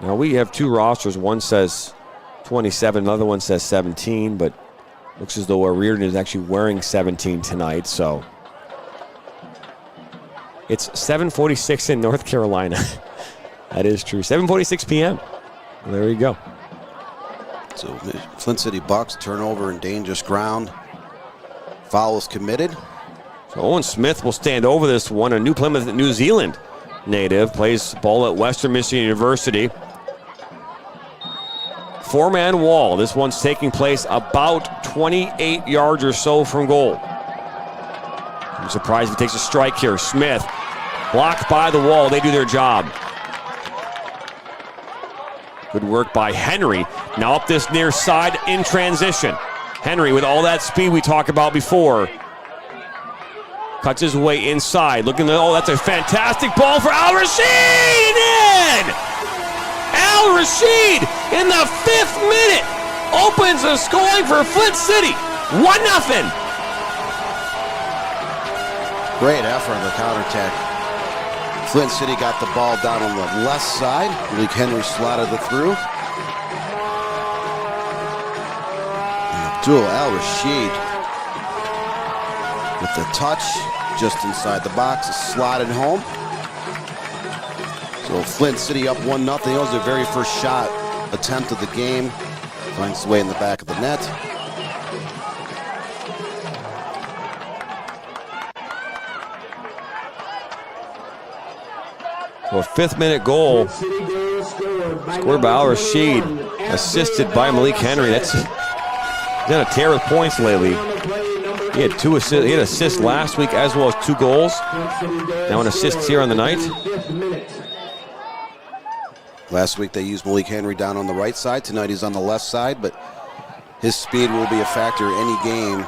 A: Now we have two rosters. One says 27, another one says 17, but looks as though O'Riordan is actually wearing 17 tonight, so. It's 7:46 in North Carolina. That is true. 7:46 p.m. Well, there you go.
R: So Flint City Bucks turnover in dangerous ground. Foul is committed.
A: So Owen Smith will stand over this one. A New Plymouth, New Zealand native, plays ball at Western Michigan University. Four-man wall. This one's taking place about 28 yards or so from goal. I'm surprised if he takes a strike here. Smith blocked by the wall. They do their job. Good work by Henry. Now up this near side in transition. Henry with all that speed we talked about before. Cuts his way inside. Looking, oh, that's a fantastic ball for Al Rashid! In! Al Rashid in the 5th minute opens the scoring for Flint City. 1-0.
R: Great effort on the counterattack. Flint City got the ball down on the left side. Malik Henry slotted it through. And Abdul Al Rashid with the touch just inside the box, is slotted home. So Flint City up 1-0. That was their very first shot attempt of the game. Finds his way in the back of the net.
A: So a 5th minute goal scored by Al Rashid, assisted by Malik Henry. He's done a tear with points lately. He had 2 assists. He had assists last week as well as 2 goals. Now an assist here on the night.
R: Last week they used Malik Henry down on the right side. Tonight he's on the left side, but his speed will be a factor in any game,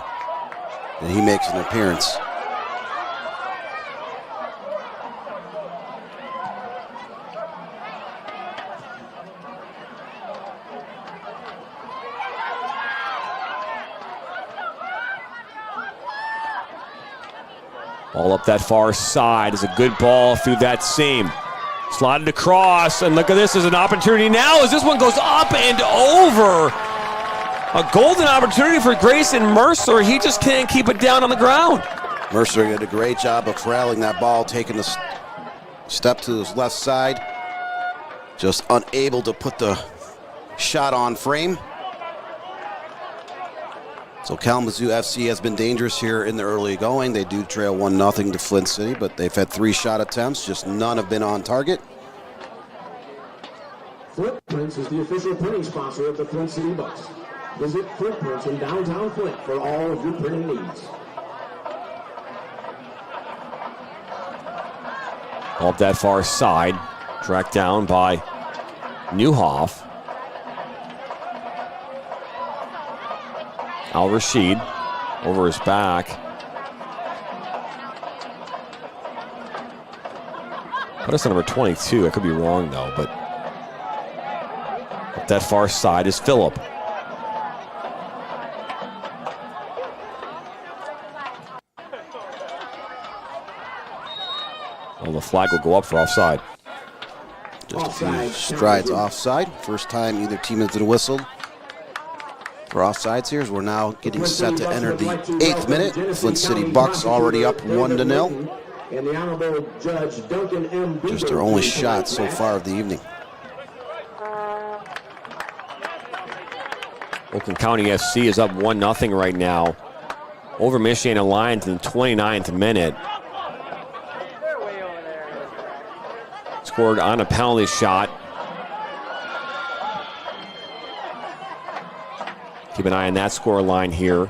R: and he makes an appearance.
A: Ball up that far side is a good ball through that seam. Slotted across, and look at this as an opportunity now as this one goes up and over. A golden opportunity for Grayson Mercer. He just can't keep it down on the ground.
R: Mercer did a great job of corralling that ball, taking a step to his left side. Just unable to put the shot on frame. So Kalamazoo FC has been dangerous here in the early going. They do trail 1-0 to Flint City, but they've had 3 shot attempts. Just none have been on target.
C: Flint Prints is the official printing sponsor of the Flint City Bucks. Visit Flint Prints in downtown Flint for all of your printing needs.
A: Up that far side, tracked down by Newhoff. Al Rashid over his back. Put us on number 22. I could be wrong though, but up that far side is Phillip. Well, the flag will go up for offside.
R: Just a few strides offside. First time either team has been whistled for offsides here, as we're now getting set to enter the 8th minute. Flint City Bucks already up 1-0.
C: And the Honorable Judge Duncan M.
R: Just their only shot so far of the evening.
A: Oakland County FC is up 1-0 right now over Michiana Lions in the 29th minute. Scored on a penalty shot. Keep an eye on that score line here.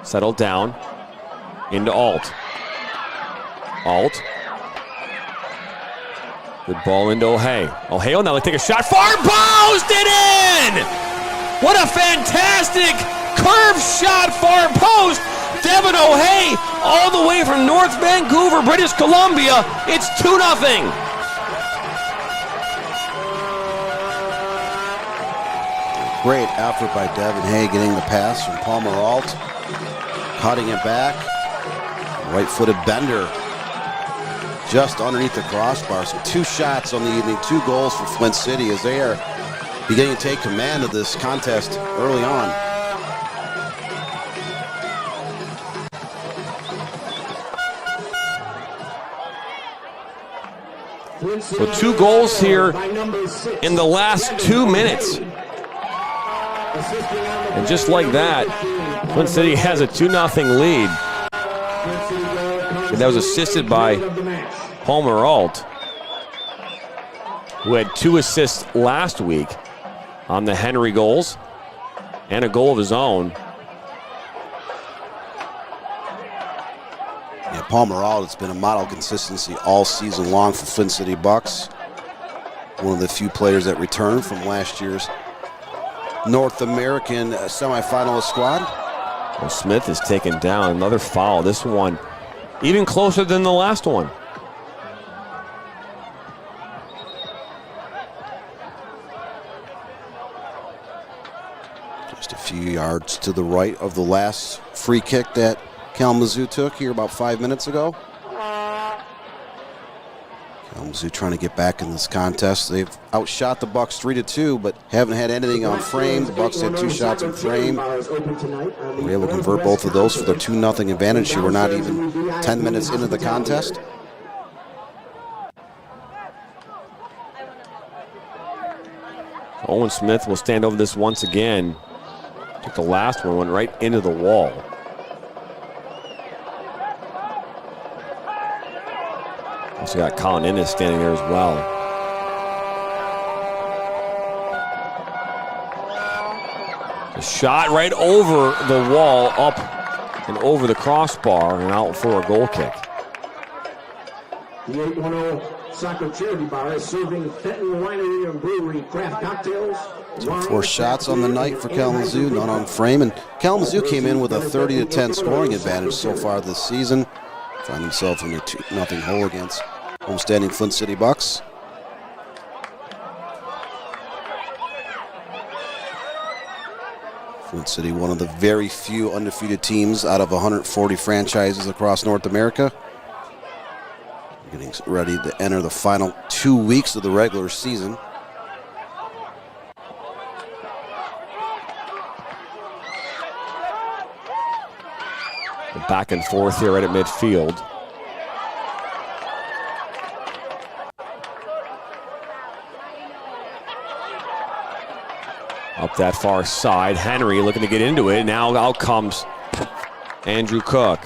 A: Settled down into Alt. Alt. Good ball into O'Hay. O'Hay will now take a shot. Far post it in! What a fantastic curve shot, far post. Devin O'Hay all the way from North Vancouver, British Columbia. It's 2-0.
R: Great effort by Devin Hay getting the pass from Palmer Alt. Cutting it back. Right-footed bender. Just underneath the crossbar. So 2 shots on the evening, 2 goals for Flint City as they are beginning to take command of this contest early on.
B: So 2 goals here in the last 2 minutes. And just like that, Flint City has a 2-0 lead. And that was assisted by Palmer Alt, who had 2 assists last week on the Henry goals and a goal of his own.
R: Yeah, Palmer Alt has been a model consistency all season long for Flint City Bucks. One of the few players that returned from last year's North American semifinalist squad.
B: Well, Smith is taken down. Another foul. This one even closer than the last one.
R: Just a few yards to the right of the last free kick that Kalamazoo took here about 5 minutes ago. Kalamazoo trying to get back in this contest. They've outshot the Bucks 3-2, but haven't had anything on frame. The Bucks had 2 shots on frame. They were able to convert both of those for their 2-0 advantage. Here we're not even 10 minutes into the contest.
B: Owen Smith will stand over this once again. Took the last one, went right into the wall. Also got Colin Innes standing there as well. A shot right over the wall, up and over the crossbar, and out for a goal kick.
C: The 810 Soccer Charity Bar is serving Fenton Winery and Brewery craft cocktails.
R: So 4 shots on the night for Kalamazoo, none on frame. And Kalamazoo came in with a 30-10 scoring advantage so far this season. Find themselves in a 2-0 hole against homestanding Flint City Bucks. Flint City, one of the very few undefeated teams out of 140 franchises across North America. Getting ready to enter the final 2 weeks of the regular season.
B: Back and forth here right at midfield. Up that far side, Henry looking to get into it. Now out comes Andrew Cook.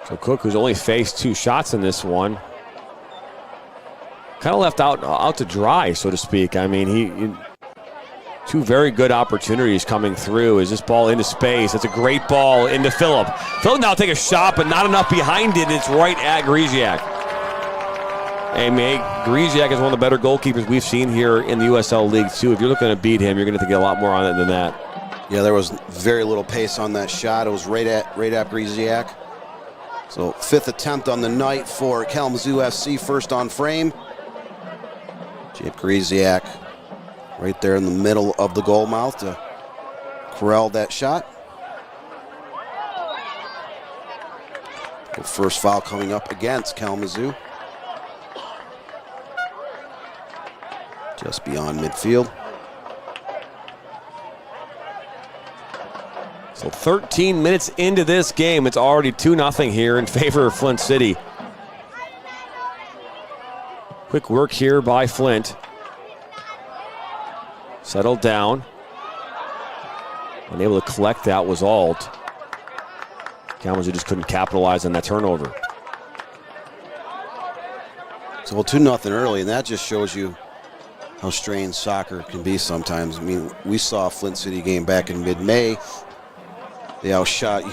B: So Cook, who's only faced 2 shots in this one, kind of left out to dry, so to speak. I mean, he 2 very good opportunities coming through. Is this ball into space? It's a great ball into Phillip. Phillip now take a shot, but not enough behind it. It's right at Griziak. And Griziak is one of the better goalkeepers we've seen here in the USL League too. If you're looking to beat him, you're going to have to get a lot more on it than that.
R: Yeah, there was very little pace on that shot. It was right at Griziak. So 5th attempt on the night for Kalamazoo FC, first on frame. Jake Griziak right there in the middle of the goal mouth to corral that shot. The first foul coming up against Kalamazoo. Just beyond midfield.
B: So 13 minutes into this game, it's already 2-0 here in favor of Flint City. Quick work here by Flint. Settled down. Unable to collect that was Alt. Kalamazoo just couldn't capitalize on that turnover.
R: So 2-0 early, and that just shows you how strange soccer can be sometimes. I mean, we saw a Flint City game back in mid-May. They outshot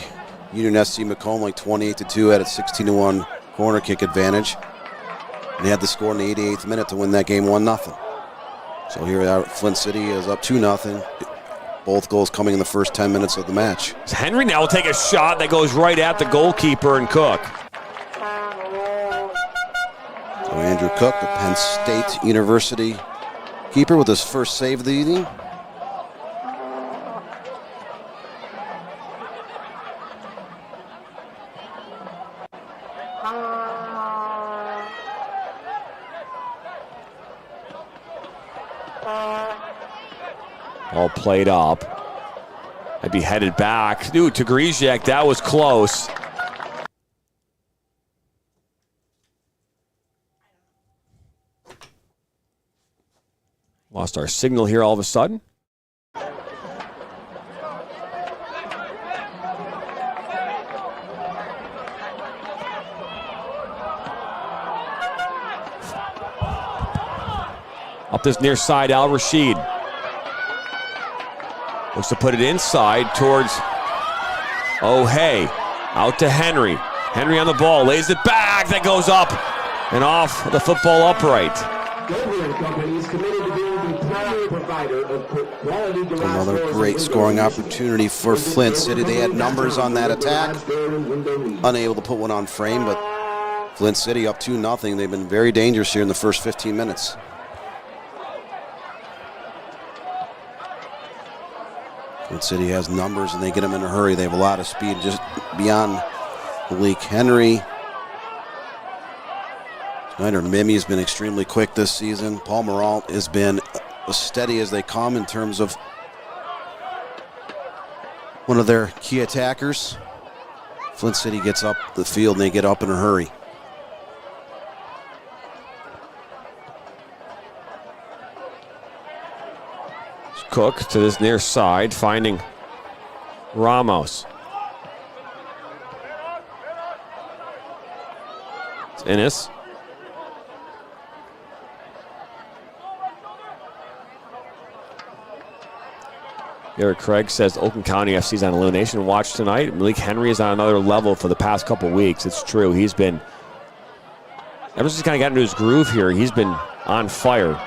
R: Union SC Macomb like 28-2, had a 16-1 corner kick advantage. And they had to score in the 88th minute to win that game 1-0. So here we are, Flint City is up 2-0. Both goals coming in the first 10 minutes of the match.
B: Henry now will take a shot that goes right at the goalkeeper and Cook.
R: So Andrew Cook, the Penn State University keeper, with his first save of the evening.
A: All played up. I'd be headed back. Dude, to Griziak, that was close. Lost our signal here all of a sudden. Up this near side, Al Rashid. Looks to put it inside towards O'Hay. Out to Henry. Henry on the ball, lays it back. That goes up and off the football upright.
R: Another great scoring opportunity for Flint City. They had numbers on that attack. Unable to put one on frame, but Flint City up 2-0. They've been very dangerous here in the first 15 minutes. Flint City has numbers and they get them in a hurry. They have a lot of speed just beyond Malik Henry. Schneider Mimi has been extremely quick this season. Paul Moralt has been as steady as they come in terms of one of their key attackers. Flint City gets up the field and they get up in a hurry.
A: Cook to this near side, finding Ramos. It's Ennis. Garrett Craig says Oakland County FC's on elimination watch tonight. Malik Henry is on another level for the past couple weeks. It's true. He's been, ever since he kind of got into his groove here, he's been on fire.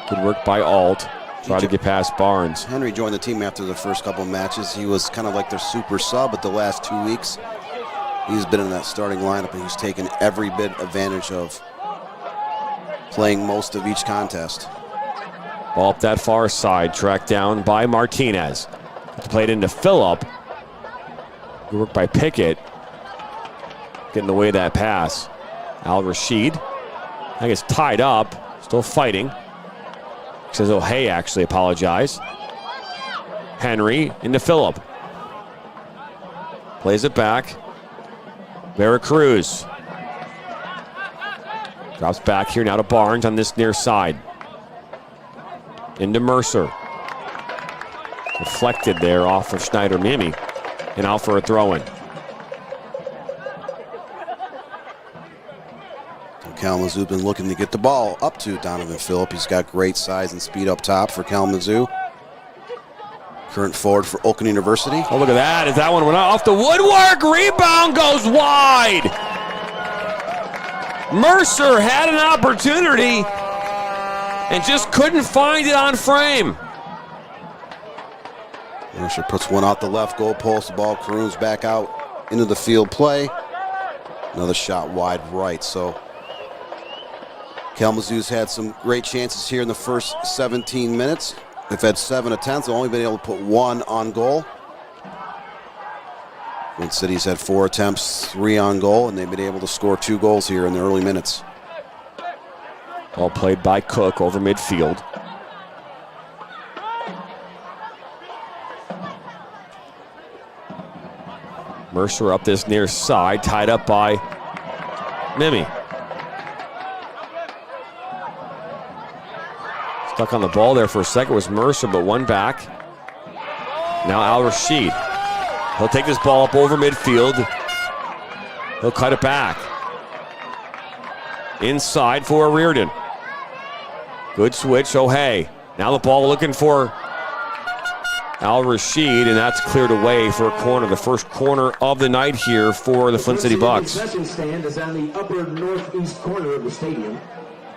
A: Good work by Alt. Try to get past Barnes.
R: Henry joined the team after the first couple of matches. He was kind of like their super sub, but the last 2 weeks, he's been in that starting lineup and he's taken every bit advantage of playing most of each contest.
A: Ball up that far side, tracked down by Martinez. Played into Phillip. Good work by Pickett. Getting away that pass. Al Rashid. I think it's tied up. Still fighting. Says O'Hay actually apologized. Henry into Phillip. Plays it back. Veracruz. Drops back here now to Barnes on this near side. Into Mercer. Deflected there off of Schneider Mimi. And out for a throw-in.
R: Kalamazoo been looking to get the ball up to Donovan Phillip. He's got great size and speed up top for Kalamazoo. Current forward for Oakland University.
A: Oh, look at that. As that one went off the woodwork. Rebound goes wide. Mercer had an opportunity and just couldn't find it on frame.
R: Mercer puts one out the left goal post. The ball caroons back out into the field play. Another shot wide right. So Kalamazoo's had some great chances here in the first 17 minutes. They've had 7 attempts. They've only been able to put 1 on goal. Flint City's had 4 attempts, 3 on goal, and they've been able to score 2 goals here in the early minutes.
A: Ball played by Cook over midfield. Mercer up this near side, tied up by Mimi. Stuck on the ball there for a second was Mercer, but one back. Now Al Rashid. He'll take this ball up over midfield. He'll cut it back. Inside for Reardon. Good switch, O'Hay. Now the ball looking for Al Rashid, and that's cleared away for a corner. The first corner of the night here for the Flint City Bucks.
C: The concession stand is on the upper northeast corner of the stadium.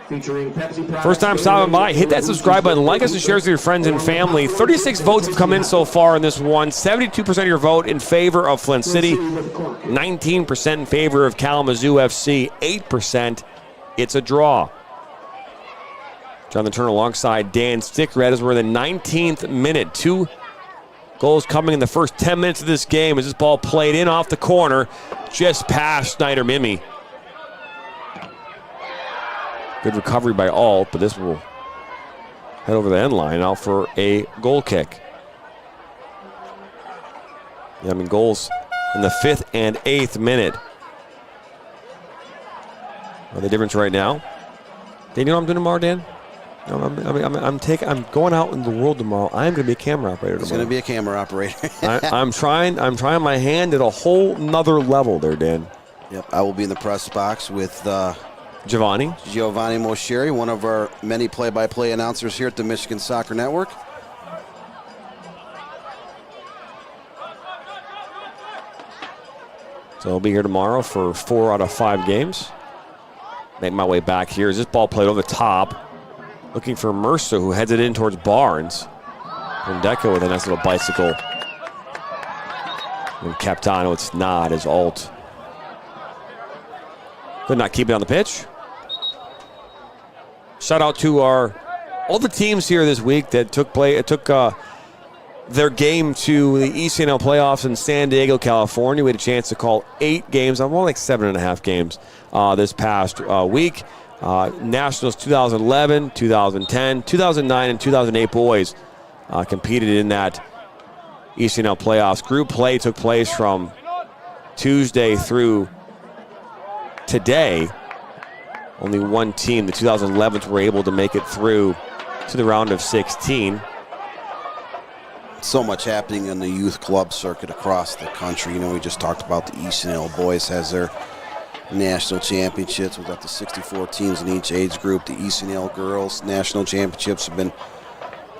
C: Featuring Pepsi products.
A: First time stopping by, hit that subscribe button, like us and share with your friends and family. 36 votes have come in so far in this one. 72% of your vote in favor of Flint City, 19% in favor of Kalamazoo FC, 8% it's a draw. Jonathan Turner alongside Dan Stickred as we're in the 19th minute. 2 goals coming in the first 10 minutes of this game as this ball played in off the corner, just past Snyder Mimi. Good recovery by Alt, but this will head over the end line now for a goal kick. Yeah, I mean, goals in the 5th and 8th minute. Are the difference right now? Dan, you know what I'm doing tomorrow, Dan? I'm going out in the world tomorrow. I'm going to be a camera operator tomorrow.
R: He's going to be a camera operator.
A: I'm trying my hand at a whole nother level there, Dan.
R: Yep, I will be in the press box with
A: Giovanni
R: Moscheri, one of our many play-by-play announcers here at the Michigan Soccer Network.
A: So I'll be here tomorrow for 4 out of 5 games. Make my way back here. As this ball played over the top, looking for Mercer, who heads it in towards Barnes. And Deco with a nice little bicycle. And Capitano, it's not, as Alt could not keep it on the pitch. Shout out to all the teams here this week that took their game to the ECNL playoffs in San Diego, California. We had a chance to call 8 games, more like 7.5 games this past week. Nationals 2011, 2010, 2009, and 2008 boys competed in that ECNL playoffs. Group play took place from Tuesday through today. Only one team, the 2011s, were able to make it through to the round of 16.
R: So much happening in the youth club circuit across the country. You know, we just talked about the ECNL boys has their national championships. We've got the 64 teams in each age group. The ECNL girls national championships have been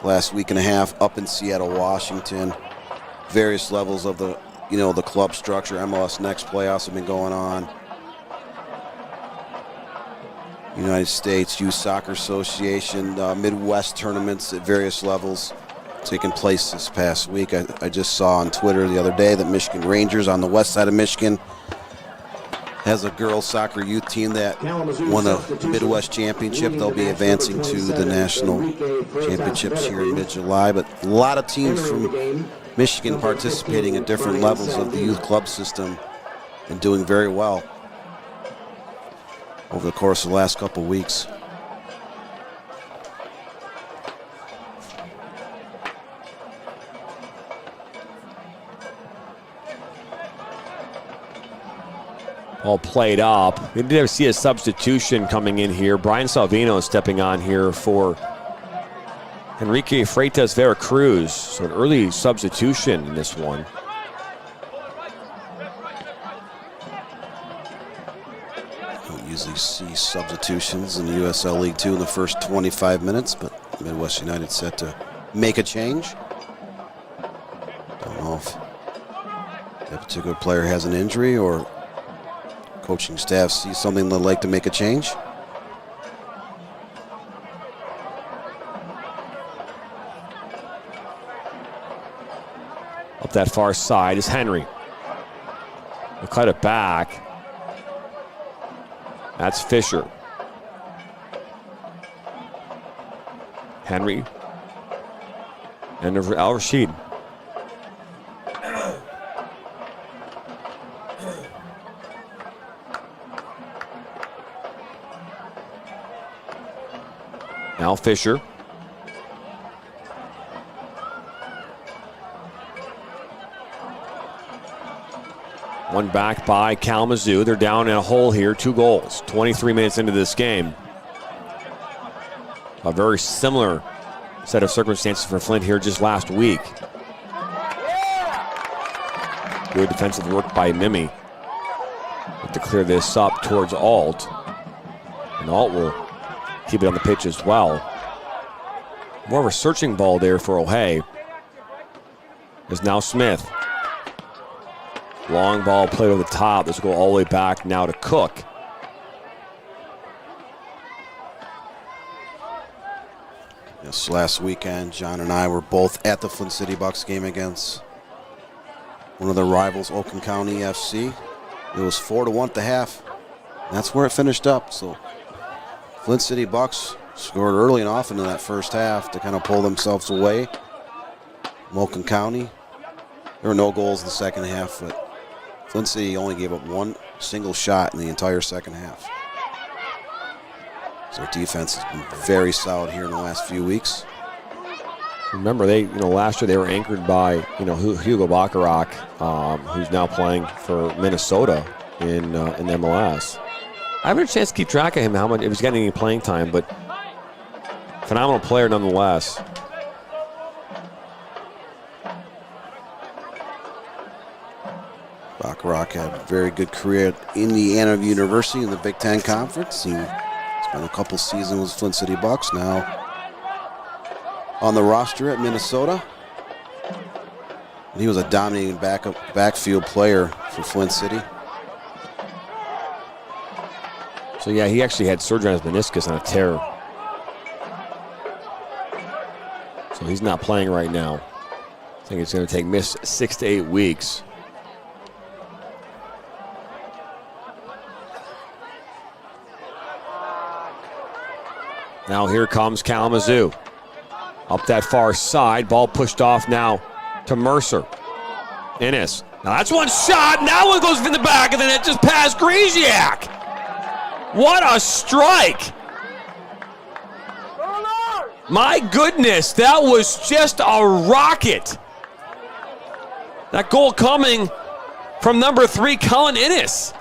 R: last week and a half up in Seattle, Washington. Various levels of the club structure. MLS Next playoffs have been going on. United States Youth Soccer Association Midwest tournaments at various levels taking place this past week. I just saw on Twitter the other day that Michigan Rangers on the west side of Michigan has a girls soccer youth team that won a Midwest championship. They'll be advancing to the national championships here in mid-July. But a lot of teams from Michigan participating at different levels of the youth club system and doing very well over the course of the last couple of weeks.
A: All played up. We did see a substitution coming in here. Brian Salvino stepping on here for Enrique Freitas Veracruz. So an early substitution in this one.
R: Usually see substitutions in the USL League 2 in the first 25 minutes, but Midwest United set to make a change. Don't know if that particular player has an injury or coaching staff sees something they'd like to make a change.
A: Up that far side is Henry. We'll cut it back. That's Fisher. Henry. And Al Rashid. Al Fisher. One back by Kalamazoo. They're down in a hole here, 2 goals, 23 minutes into this game. A very similar set of circumstances for Flint here just last week. Good defensive work by Mimi to clear this up towards Alt. And Alt will keep it on the pitch as well. More of a searching ball there for O'Hay. Is now Smith. Long ball played over the top. This will go all the way back now to Cook.
R: Yes, last weekend, John and I were both at the Flint City Bucks game against one of their rivals, Oakland County FC. It was 4-1 at the half. That's where it finished up. So Flint City Bucks scored early and often in that first half to kind of pull themselves away from Oakland County. There were no goals in the second half, but Flint City only gave up one single shot in the entire second half. So their defense has been very solid here in the last few weeks.
A: Remember, last year they were anchored by, Hugo Bacharach, who's now playing for Minnesota in MLS. I haven't had a chance to keep track of him, how much if he's getting any playing time, but phenomenal player nonetheless.
R: Bacharach had a very good career at Indiana University in the Big Ten Conference. He spent a couple seasons with Flint City Bucks, now on the roster at Minnesota. And he was a dominating backfield player for Flint City.
A: So yeah, he actually had surgery on his meniscus on a tear. So he's not playing right now. I think it's going to take 6 to 8 weeks. Now here comes Kalamazoo. Up that far side, ball pushed off now to Mercer. Innes. Now that's one shot, and that one goes in the back, and then it just passed Grisiak. What a strike! My goodness, that was just a rocket. That goal coming from number 3, Cullen Innes.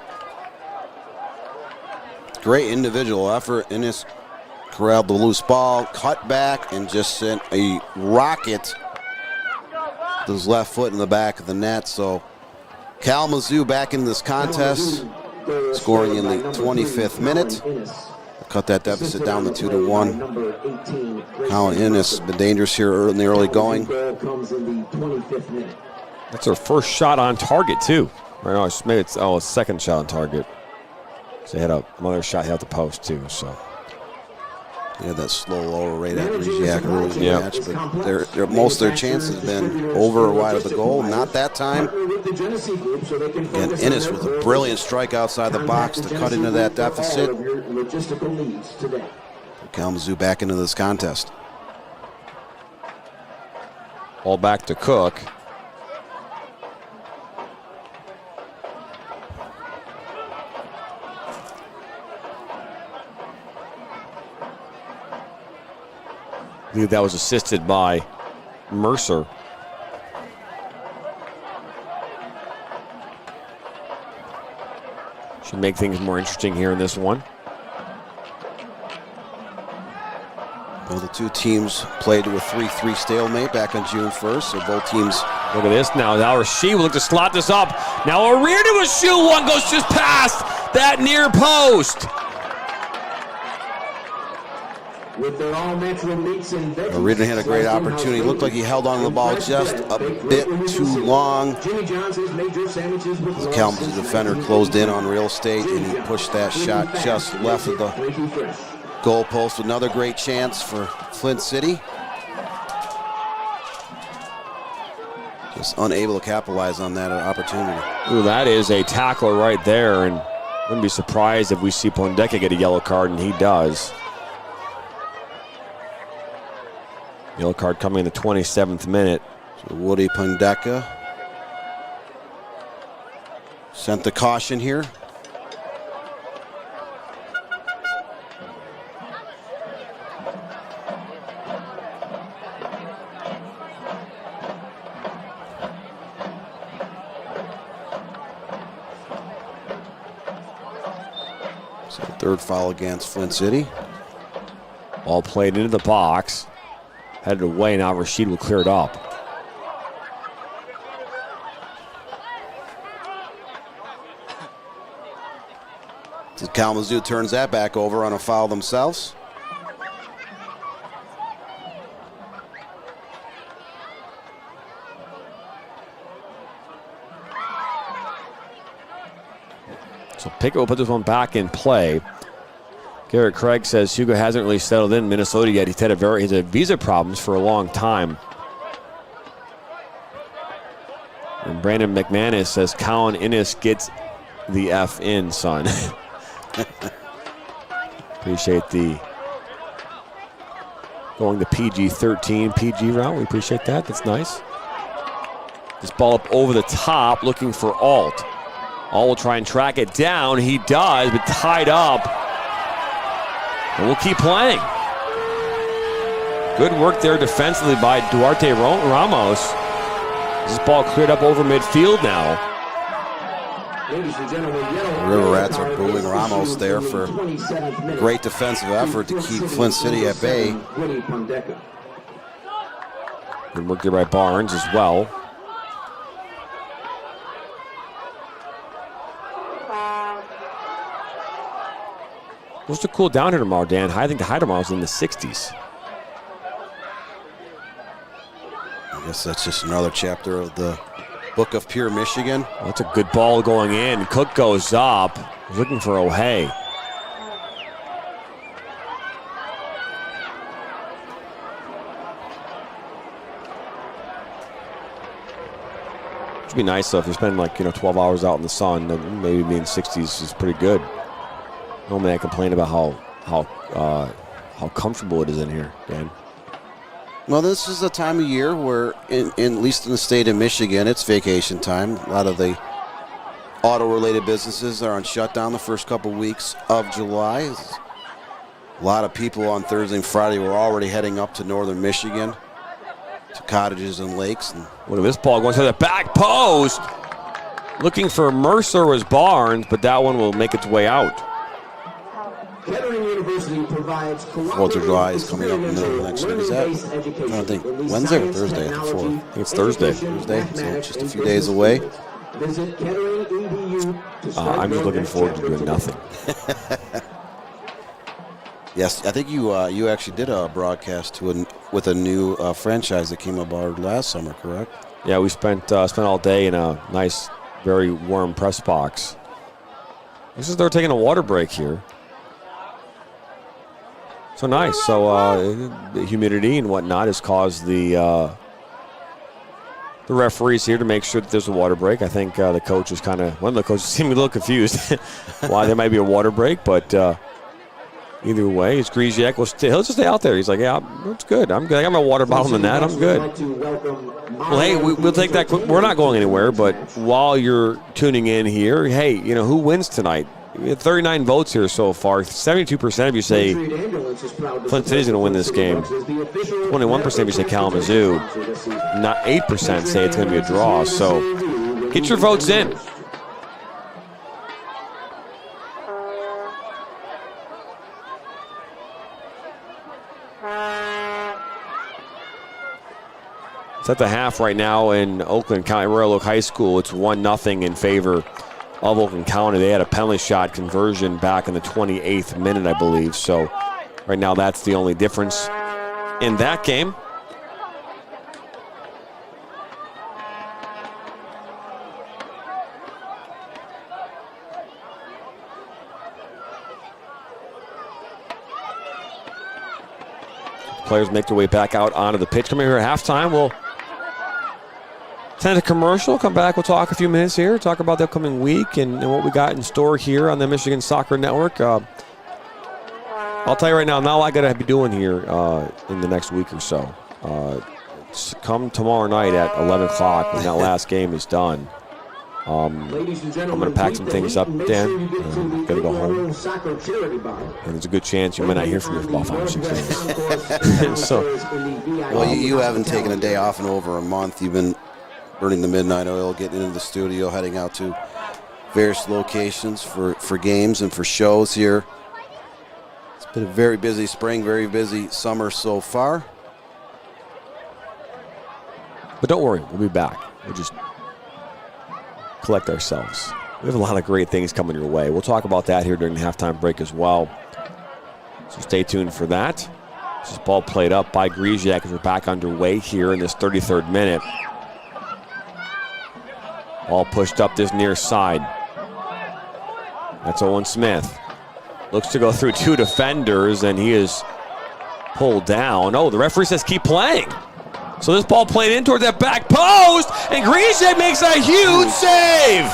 R: Great individual effort. Innes corralled the loose ball, cut back, and just sent a rocket with his left foot in the back of the net. So Kalamazoo back in this contest, scoring in the 25th minute. Cut that deficit down to 2-1. Colin Innes has been dangerous here in the early going.
A: That's her first shot on target, too. Maybe it's a second shot on target. They had another shot hit out the post, too. So.
R: They had that slow lower rate at Grisiak early in the match, but most of their chances have been over or wide of the goal. Not that time. And Innes with a brilliant strike outside the box to cut into that deficit. Kalamazoo back into this contest.
A: Ball back to Cook. I believe that was assisted by Mercer. Should make things more interesting here in this one.
R: Well, the two teams played to a 3-3 stalemate back on June 1st, so both teams.
A: Look at this now. Now Rashid will look to slot this up. Now a rear to a shoe. One goes just past that near post.
R: Reardon had a great opportunity. Looked like he held on to the ball just a bit too long. The Kalamazoo defender closed in on real estate, and he pushed that shot just left of the goal post. Another great chance for Flint City. Just unable to capitalize on that opportunity.
A: Ooh, that is a tackler right there, and wouldn't be surprised if we see Pondeka get a yellow card, and he does. Yellow card coming in the 27th minute.
R: So Woody Pondeka sent the caution here. So third foul against Flint City.
A: Ball played into the box. Headed away, now Rashid will clear it up.
R: So Kalamazoo turns that back over on a foul themselves.
A: So Pickett will put this one back in play. Garrett Craig says Hugo hasn't really settled in Minnesota yet. He's had visa problems for a long time. And Brandon McManus says Colin Innes gets the F in, son. Appreciate the going the PG-13 PG route. We appreciate that. That's nice. This ball up over the top, looking for Alt. Alt will try and track it down. He does, but tied up. And we'll keep playing. Good work there defensively by Duarte Ramos. This ball cleared up over midfield now.
R: The River Rats are booing Ramos there for great defensive effort to keep Flint City at bay.
A: Good work there by Barnes as well. Supposed to cool down here tomorrow, Dan. I think the high tomorrow is in the 60s.
R: I guess that's just another chapter of the Book of Pure Michigan.
A: That's a good ball going in. Cook goes up, looking for O'Hay. It'd be nice though if you spend 12 hours out in the sun. Then maybe being 60s is pretty good. Normally I complain about how comfortable it is in here, Dan.
R: Well, this is a time of year where, at least in the state of Michigan, it's vacation time. A lot of the auto-related businesses are on shutdown the first couple weeks of July. A lot of people on Thursday and Friday were already heading up to northern Michigan, to cottages and lakes. And
A: look at this ball going to the back post. Looking for Mercer was Barnes, but that one will make its way out.
C: Kettering University provides
R: 4th of July is coming up in the middle of next week. Is that? I'm trying to think. Wednesday or Thursday? I think
A: it's Thursday.
R: Thursday, so just a few days away.
A: I'm just looking forward to doing nothing.
R: Yes, I think you actually did a broadcast with a new franchise that came about last summer, correct?
A: Yeah, we spent all day in a nice, very warm press box. This is they're taking a water break here. So nice. So the humidity and whatnot has caused the referees here to make sure that there's a water break. I think the coach is one of the coaches seemed a little confused why there might be a water break, but either way, it's Griziak. He'll just stay out there. He's like, yeah, it's good. I'm good. I got my water bottle in the net. I'm good. Well, hey, we'll take that. We're not going anywhere, but while you're tuning in here, hey, who wins tonight? We had 39 votes here so far. 72% of you say Flint City's going to win this game. 21% of you say Kalamazoo. Not 8% say it's going to be a draw. So get your votes in. It's at the half right now in Oakland County Royal Oak High School. It's 1-0 in favor of Oakland County. They had a penalty shot conversion back in the 28th minute, I believe. So right now that's the only difference in that game. Players make their way back out onto the pitch. Coming here at halftime, we'll send a commercial, come back, we'll talk a few minutes here, talk about the upcoming week and what we got in store here on the Michigan Soccer Network. I'll tell you right now, not a lot I got to be doing here in the next week or so. Come tomorrow night at 11 o'clock when that last game is done. I'm going to pack some things up, Dan. Got to go home. And there's a good chance you might not hear from me for about 5 or 6 days.
R: Well, you haven't taken a day off in over a month. You've been burning the midnight oil, getting into the studio, heading out to various locations for games and for shows here. It's been a very busy spring, very busy summer so far.
A: But don't worry, we'll be back. We'll just collect ourselves. We have a lot of great things coming your way. We'll talk about that here during the halftime break as well. So stay tuned for that. This ball played up by Griziak as we're back underway here in this 33rd minute. Ball pushed up this near side. That's Owen Smith. Looks to go through 2 defenders, and he is pulled down. Oh, the referee says keep playing. So this ball played in towards that back post, and Grzesiak makes a huge save.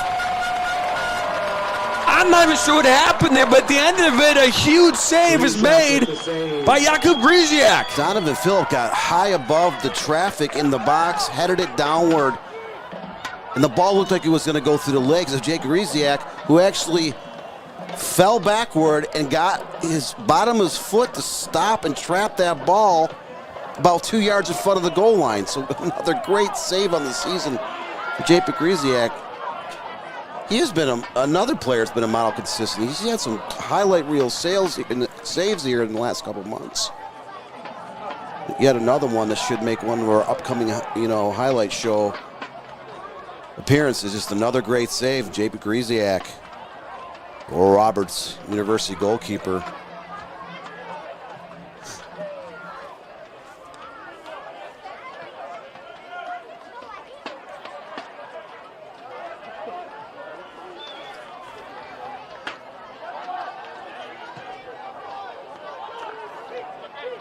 A: I'm not even sure what happened there, but at the end of it, a huge save is made by Jakub Grzesiak.
R: Donovan Phillip got high above the traffic in the box, headed it downward, and the ball looked like it was going to go through the legs of Jake Grzesiak, who actually fell backward and got his bottom of his foot to stop and trap that ball about 2 yards in front of the goal line. So another great save on the season for Jake Grzesiak. He has been another player that's been a model consistent. He's had some highlight reel saves here in the last couple of months. Yet another one that should make one of our upcoming, highlight show appearances. Just another great save, Jake Grzesiak, Oral Roberts University goalkeeper.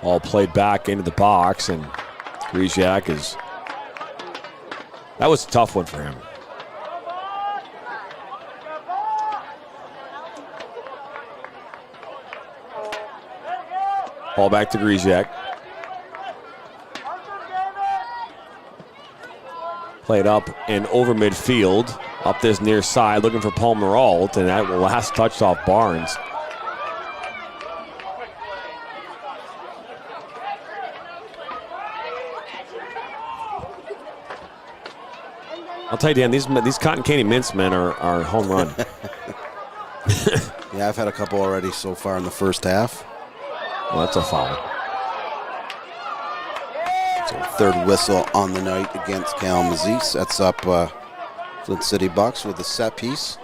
A: All played back into the box, and Grzesiak that was a tough one for him. Ball back to Grzesiak. Played up and over midfield, up this near side, looking for Palmer Alt, and that last touch off Barnes. I'll tell you, Dan, these Cotton Candy Mints men are home run.
R: Yeah, I've had a couple already so far in the first half.
A: Well, that's a foul.
R: So third whistle on the night against Kalamazoo. Sets up Flint City Bucks with a set piece.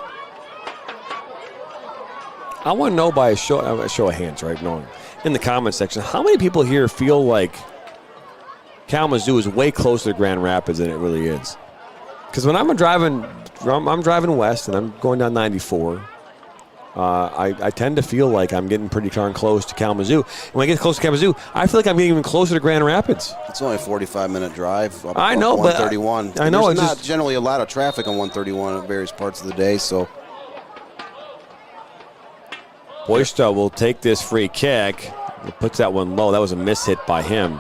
A: I want to know by a show of hands, right? No, in the comment section, how many people here feel like Kalamazoo is way closer to Grand Rapids than it really is? Because when I'm driving west and I'm going down 94, I tend to feel like I'm getting pretty darn close to Kalamazoo. And when I get close to Kalamazoo, I feel like I'm getting even closer to Grand Rapids.
R: It's only a 45-minute drive.
A: I know, but
R: 131.
A: I know
R: there's
A: it's
R: not generally a lot of traffic on 131 at various parts of the day. So
A: Boysta will take this free kick. He puts that one low. That was a miss hit by him.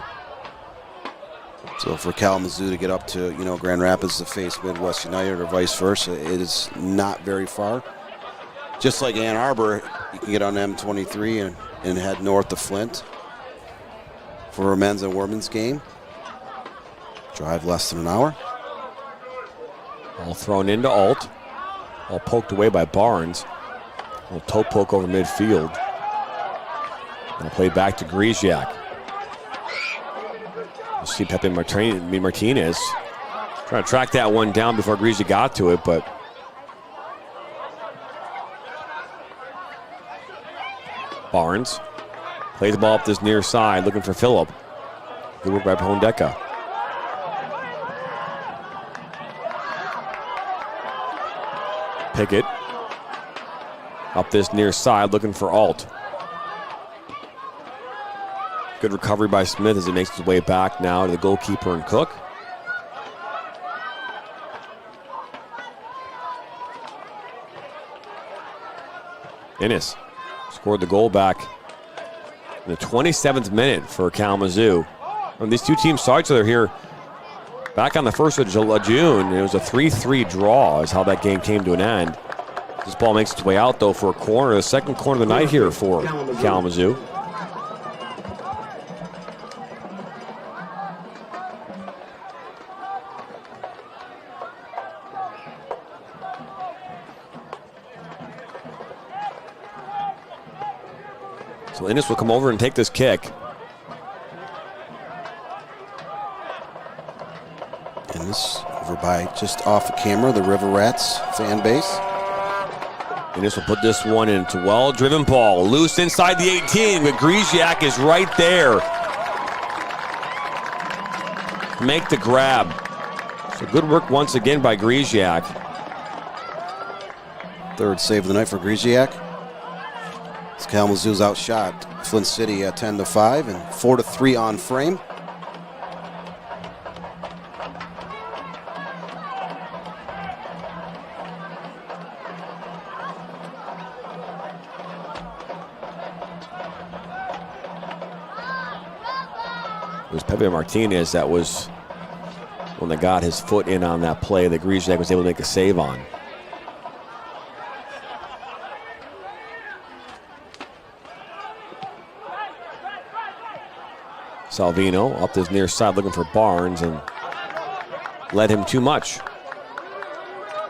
R: So for Kalamazoo to get up to, Grand Rapids to face Midwest United or vice versa, it is not very far. Just like Ann Arbor, you can get on M23 and head north to Flint for a men's and women's game. Drive less than an hour.
A: All thrown into Alt. All poked away by Barnes. A little toe poke over midfield. Now played back to Grzesiak. You see Pepe Martinez trying to track that one down before Grzesiak got to it, but Barnes plays the ball up this near side, looking for Phillip. Good work by Pondeka. Pickett up this near side, looking for Alt. Good recovery by Smith as he makes his way back now to the goalkeeper and Cook. Innes scored the goal back in the 27th minute for Kalamazoo. When these two teams saw each other here back on the 1st of June, it was a 3-3 draw is how that game came to an end. This ball makes its way out, though, for a corner. The second corner of the night here for Kalamazoo. So Innes will come over and take this kick.
R: Innes over by just off the camera, the River Rats fan base.
A: Innes will put this one in. It's a well-driven ball. Loose inside the 18, but Grzesiak is right there. Make the grab. So good work once again by Grzesiak.
R: Third save of the night for Grzesiak. As Kalamazoo's outshot Flint City at 10-5 and 4-3 on frame.
A: It was Pepe Martinez that was one that got his foot in on that play that Grisek was able to make a save on. Salvino up this near side looking for Barnes and led him too much.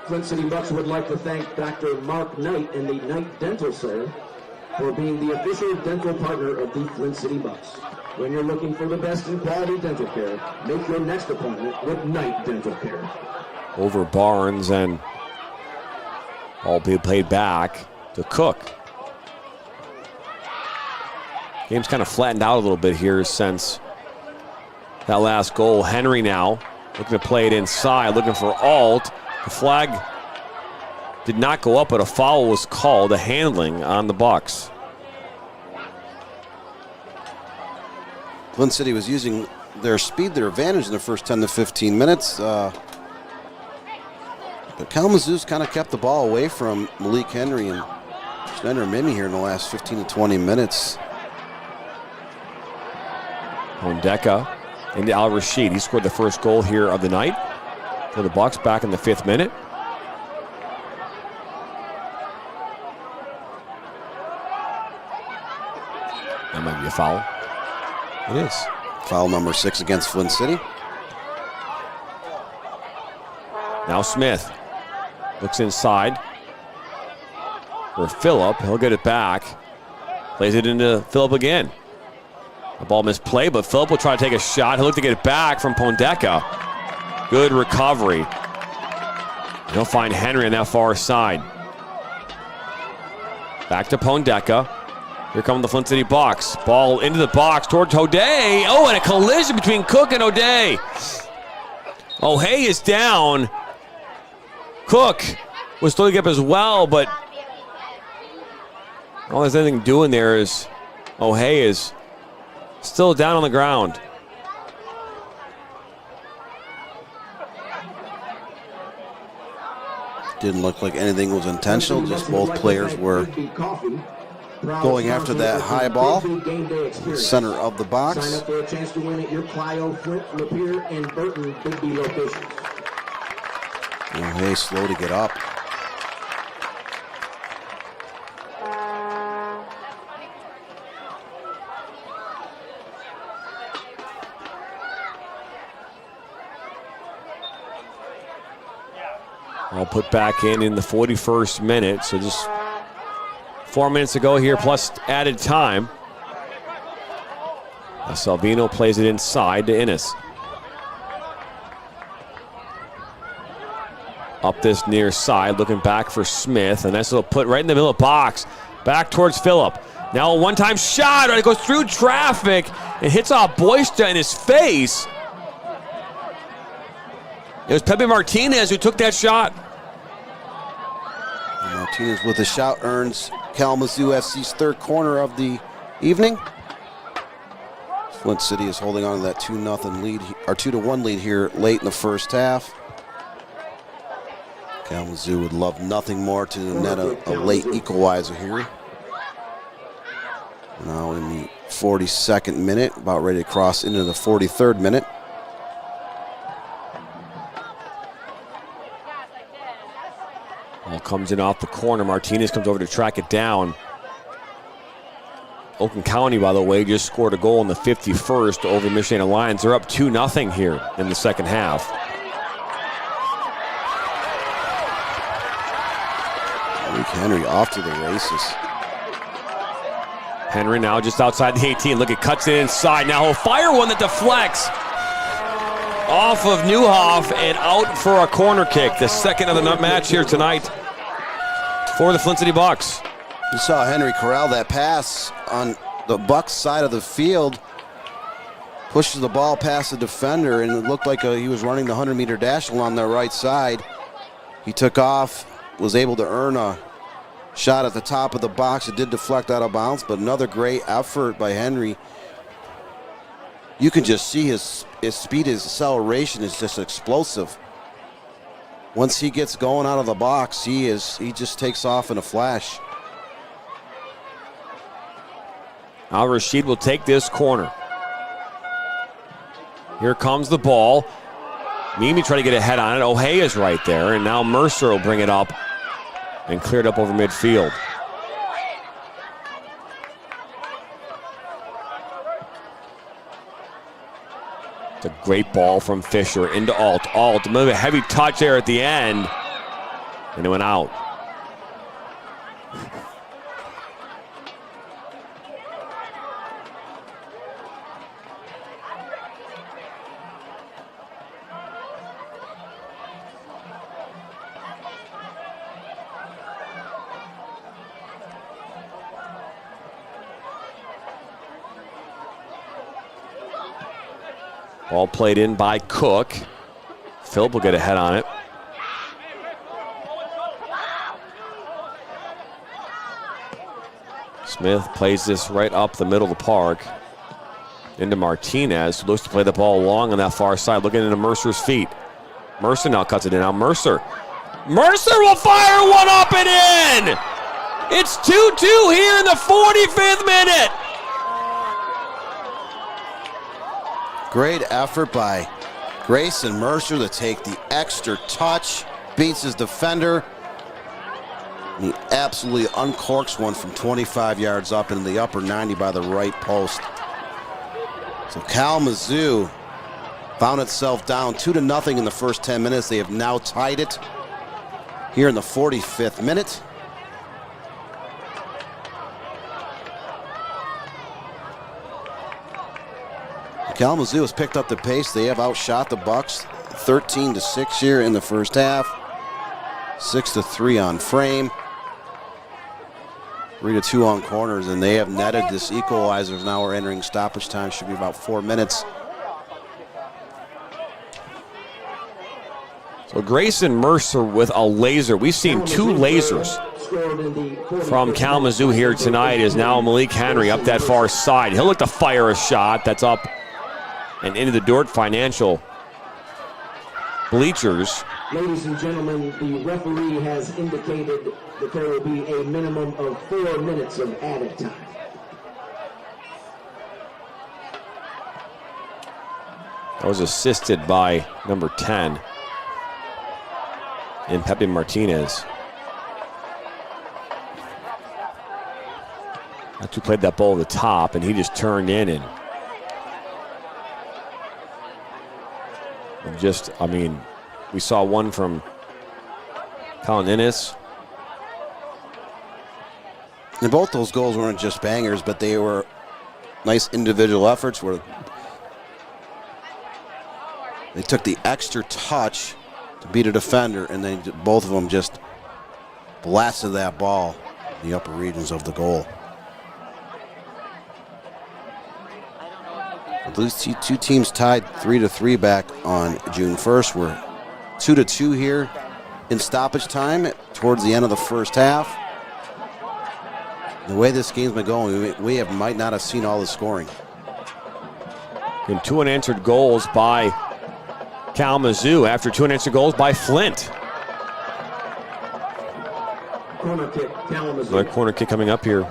C: Flint City Bucks would like to thank Dr. Mark Knight and the Knight Dental Center for being the official dental partner of the Flint City Bucks. When you're looking for the best in quality dental care, make your next appointment with Knight Dental Care.
A: Over Barnes, and all be played back to Cook. Game's kind of flattened out a little bit here since that last goal. Henry now looking to play it inside, looking for Alt. The flag did not go up, but a foul was called, a handling on the Bucks.
R: Flint City was using their speed, their advantage in the first 10 to 15 minutes. But Kalamazoo's kind of kept the ball away from Malik Henry and Schneider Mimi here in the last 15 to 20 minutes.
A: Hondeka into Al Rashid. He scored the first goal here of the night for the Bucks back in the 5th minute. That might be a foul. It is.
R: Foul number 6 against Flint City.
A: Now Smith looks inside for Phillip. He'll get it back. Plays it into Phillip again. The ball misplay, but Phillip will try to take a shot. He'll look to get it back from Pondeka. Good recovery. He'll find Henry on that far side. Back to Pondeka. Here come the Flint City Bucks. Ball into the box towards O'Day. Oh, and a collision between Cook and O'Day. O'Hay is down. Cook was still up as well, but all there's anything doing there is O'Hay is still down on the ground.
R: Didn't look like anything was intentional, just both players were going after that high ball in the center of the box.
C: Sign up for a chance to win at your Clio, Flint, Lapeer, and Burton Bigby locations.
R: O'Hay slow to get up.
A: I'll put back in the 41st minute, so just 4 minutes to go here plus added time. Salvino plays it inside to Innes. Up this near side, looking back for Smith, and that's a put right in the middle of the box. Back towards Phillip. Now a one-time shot, right? It goes through traffic and hits off Boysta in his face. It was Pepe Martinez who took that shot.
R: And Martinez with a shot earns Kalamazoo FC's 3rd corner of the evening. Flint City is holding on to that 2-0 lead, or 2-1 lead here late in the first half. Kalamazoo would love nothing more to net a late equalizer here. Now in the 42nd minute, about ready to cross into the 43rd minute.
A: Ball comes in off the corner. Martinez comes over to track it down. Oakland County, by the way, just scored a goal in the 51st over Michigan Alliance. They're up 2-0 here in the second half.
R: Malik Henry off to the races.
A: Henry now just outside the 18. Look, it cuts it inside. Now he'll fire one that deflects off of Newhoff and out for a corner kick. The second of the match here tonight for the Flint City Bucks.
R: You saw Henry corral that pass on the Bucks side of the field. Pushes the ball past the defender, and it looked like he was running the 100-meter dash along the right side. He took off, was able to earn a shot at the top of the box. It did deflect out of bounds, but another great effort by Henry. You can just see his speed, his acceleration is just explosive. Once he gets going out of the box, he just takes off in a flash.
A: Al-Rashid will take this corner. Here comes the ball. Mimi trying to get a head on it. O'Hay is right there, and now Mercer will bring it up and clear it up over midfield. It's a great ball from Fisher into Alt. Alt, a heavy touch there at the end, and it went out. Ball played in by Cook. Philip will get a head on it. Smith plays this right up the middle of the park. Into Martinez, who looks to play the ball long on that far side, looking into Mercer's feet. Mercer now cuts it in. Now Mercer will fire one up and in! It's 2-2 here in the 45th minute.
R: Great effort by Grayson Mercer to take the extra touch. Beats his defender. And he absolutely uncorks one from 25 yards up into the upper 90 by the right post. So Kalamazoo found itself down 2-0 in the first 10 minutes. They have now tied it here in the 45th minute. Kalamazoo has picked up the pace. They have outshot the Bucks 13-6 here in the first half. 6-3 on frame. 3-2 on corners, and they have netted this equalizer. Now we're entering stoppage time. Should be about 4 minutes.
A: So Grayson Mercer with a laser. We've seen 2 lasers from Kalamazoo here tonight. Is now Malik Henry up that far side. He'll look to fire a shot that's up and into the Dort Financial bleachers.
C: Ladies and gentlemen, the referee has indicated that there will be a minimum of 4 minutes of added time.
A: That was assisted by number 10 in Pepe Martinez. That's who played that ball at the top, and he just turned in and just, I mean, we saw one from Colin Innes.
R: And both those goals weren't just bangers, but they were nice individual efforts where they took the extra touch to beat a defender, and then both of them just blasted that ball in the upper regions of the goal. These two teams tied 3-3 back on June 1st. We're 2-2 here in stoppage time towards the end of the first half. The way this game's been going, we might not have seen all the scoring.
A: And 2 unanswered goals by Kalamazoo after 2 unanswered goals by Flint.
C: Corner kick, Kalamazoo.
A: Another corner kick coming up here.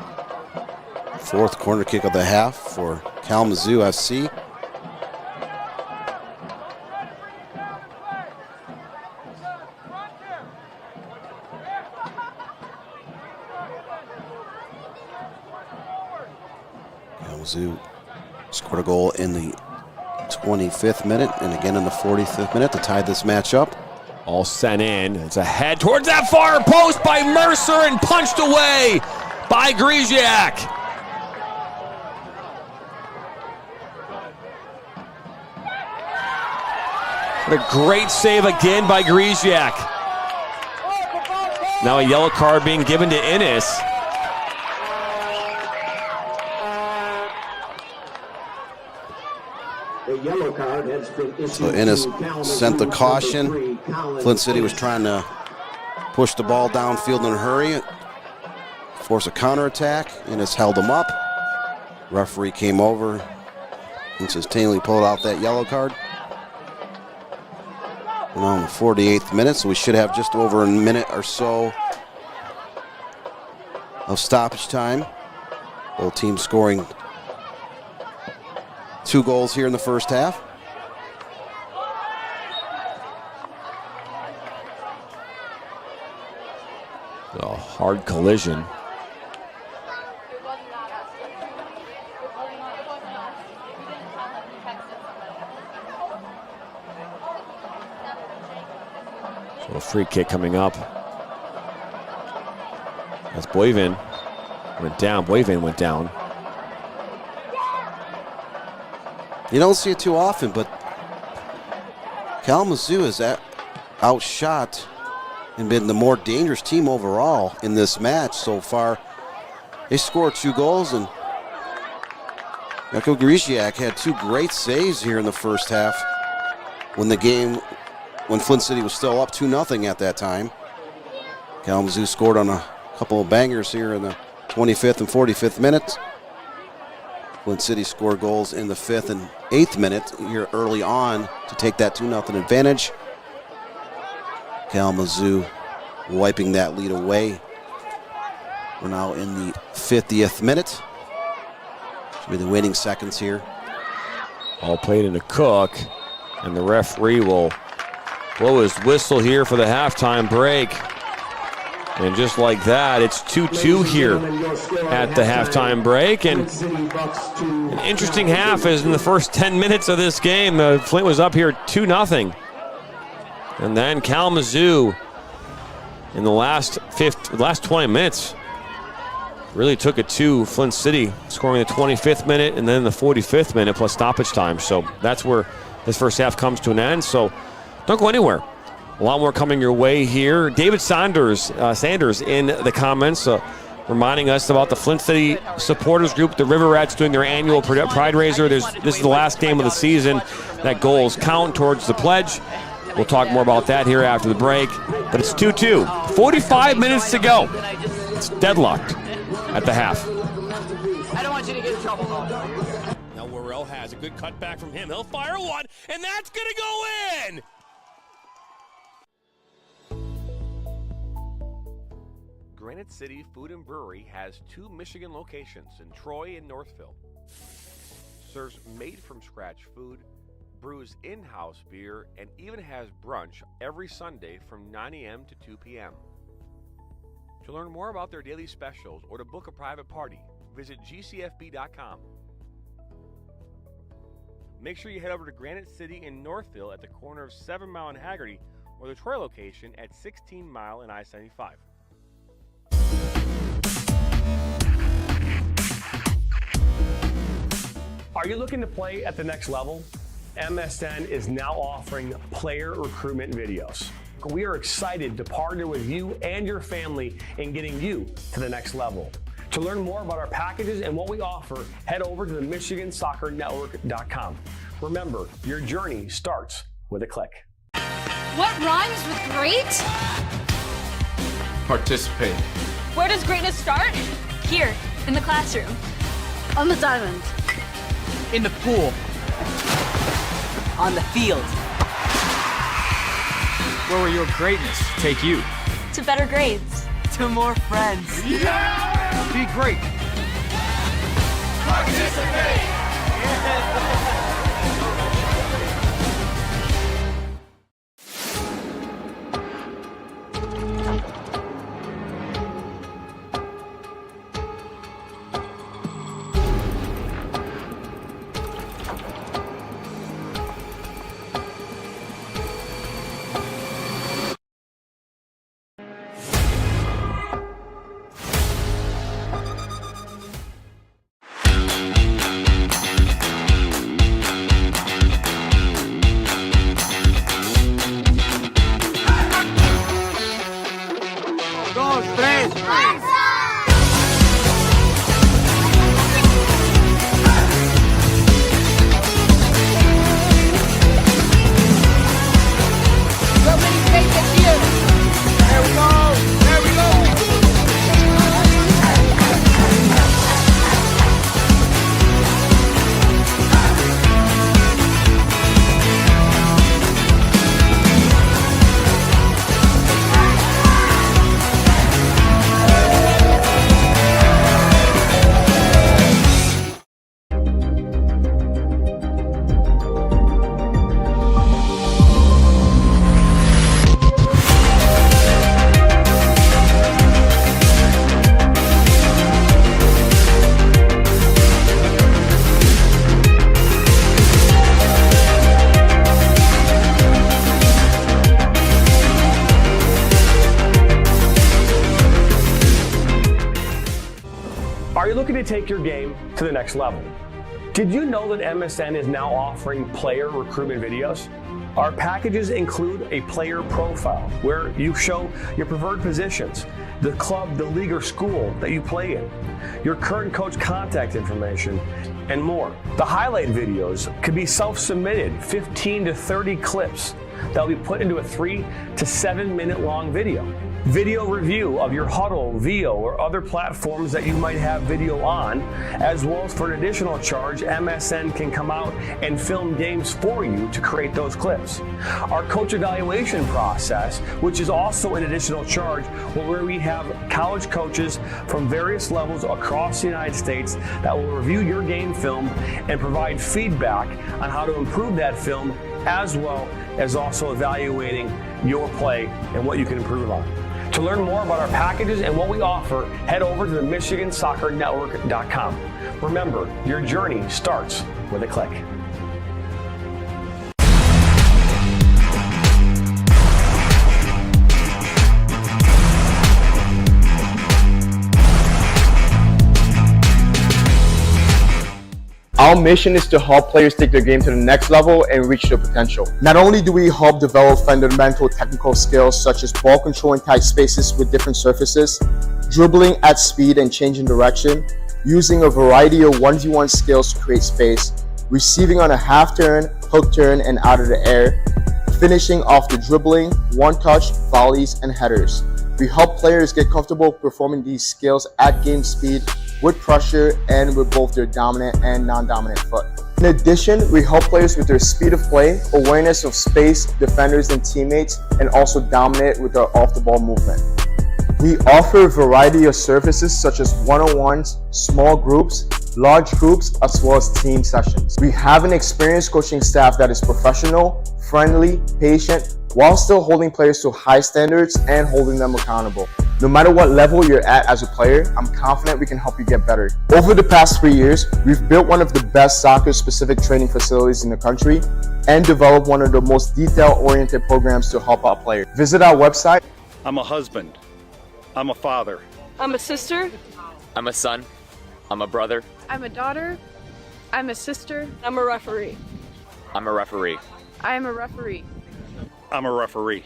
R: 4th corner kick of the half for Kalamazoo FC. Kalamazoo scored a goal in the 25th minute and again in the 45th minute to tie this match up.
A: All sent in. It's a head towards that far post by Mercer and punched away by Griziak. What a great save again by Griziak. Now a yellow card being given to Innes.
C: A yellow card has been issued.
R: So Innes sent the caution. Flint City was trying to push the ball downfield in a hurry. force a counterattack, and it's held them up. Referee came over and sustainably pulled out that yellow card. And on the 48th minute, so we should have just over a minute or so of stoppage time. Both teams scoring 2 goals here in the first half.
A: A hard collision. So a free kick coming up. That's Boivin. Went down. Boivin went down.
R: You don't see it too often, but Kalamazoo is outshot and been the more dangerous team overall in this match so far. They scored 2 goals, and Eko Grisiak had 2 great saves here in the first half when Flint City was still up 2-0 at that time. Kalamazoo scored on a couple of bangers here in the 25th and 45th minutes. Flint City scored goals in the 5th and 8th minute here early on to take that 2-0 advantage. Kalamazoo wiping that lead away. We're now in the 50th minute. Should be the waiting seconds here.
A: All played into Cook, and the referee will blow his whistle here for the halftime break. And just like that, it's 2-2 here at the halftime break. And an interesting half is in the first 10 minutes of this game. Flint was up here 2-0. And then Kalamazoo in the last 20 minutes really took it to Flint City, scoring the 25th minute and then the 45th minute plus stoppage time. So that's where this first half comes to an end. So don't go anywhere. A lot more coming your way here. David Sanders in the comments reminding us about the Flint City supporters group, the River Rats, doing their annual Pride Raiser. This is the last game of the season. That goals count towards the pledge. We'll talk more about that here after the break. But it's 2-2. 45 minutes to go. It's deadlocked at the half.
S: I don't want you to get in trouble.
A: Now Worrell has a good cutback from him. He'll fire one, and that's going to go in! Granite City Food and Brewery has 2 Michigan locations in Troy and Northville. Serves made-from-scratch food, brews in-house beer, and even has brunch every Sunday from 9 a.m. to 2 p.m. To learn more about their daily specials or to book a private party, visit gcfb.com. Make sure you head over to Granite City in Northville at the corner of 7 Mile and Haggerty, or the Troy location at 16 Mile and I-75.
B: Are you looking to play at the next level? MSN is now offering player recruitment videos. We are excited to partner with you and your family in getting you to the next level. To learn more about our packages and what we offer, head over to the MichiganSoccerNetwork.com. Remember, your journey starts with a click.
L: What rhymes with great?
D: Participate.
J: Where does greatness start?
L: Here, in the classroom.
J: On the diamond.
D: In the pool.
S: On the field.
D: Where will your greatness take you?
L: To better grades.
S: To more friends.
D: Yeah! Be great.
S: Participate!
B: to take your game to the next level. Did you know that MSN is now offering player recruitment videos? Our packages include a player profile where you show your preferred positions, the club, the league, or school that you play in, your current coach contact information, and more. The highlight videos could be self-submitted, 15 to 30 clips that will be put into a 3 to 7 minute long video. Video review of your Huddle, VO, or other platforms that you might have video on, as well as for an additional charge, MSN can come out and film games for you to create those clips. Our coach evaluation process, which is also an additional charge, where we have college coaches from various levels across the United States that will review your game film and provide feedback on how to improve that film, as well as also evaluating your play and what you can improve on. To learn more about our packages and what we offer, head over to the MichiganSoccerNetwork.com. Remember, your journey starts with a click.
N: Our mission is to help players take their game to the next level and reach their potential. Not only do we help develop fundamental technical skills such as ball control in tight spaces with different surfaces, dribbling at speed and changing direction, using a variety of 1v1 skills to create space, receiving on a half turn, hook turn, and out of the air, finishing off the dribbling, one-touch, volleys, and headers. We help players get comfortable performing these skills at game speed, with pressure, and with both their dominant and non-dominant foot. In addition, we help players with their speed of play, awareness of space, defenders and teammates, and also dominate with our off-the-ball movement. We offer a variety of services such as one-on-ones, small groups, large groups, as well as team sessions. We have an experienced coaching staff that is professional, friendly, patient, while still holding players to high standards and holding them accountable. No matter what level you're at as a player, I'm confident we can help you get better. Over the past 3 years, we've built one of the best soccer-specific training facilities in the country and developed one of the most detail-oriented programs to help out players. Visit our website.
Q: I'm a husband. I'm a father.
J: I'm a sister.
H: I'm a son. I'm a brother.
J: I'm a daughter. I'm a sister. I'm a referee.
H: I'm a referee.
J: I am a referee.
Q: I'm a referee.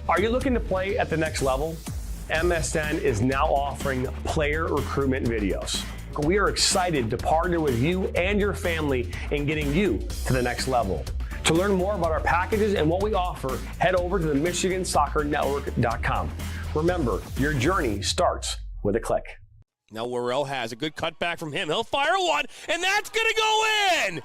B: Are you looking to play at the next level? MSN is now offering player recruitment videos. We are excited to partner with you and your family in getting you to the next level. To learn more about our packages and what we offer, head over to the MichiganSoccerNetwork.com. Remember, your journey starts with a click.
A: Now Worrell has a good cutback from him. He'll fire one, and that's going to go in!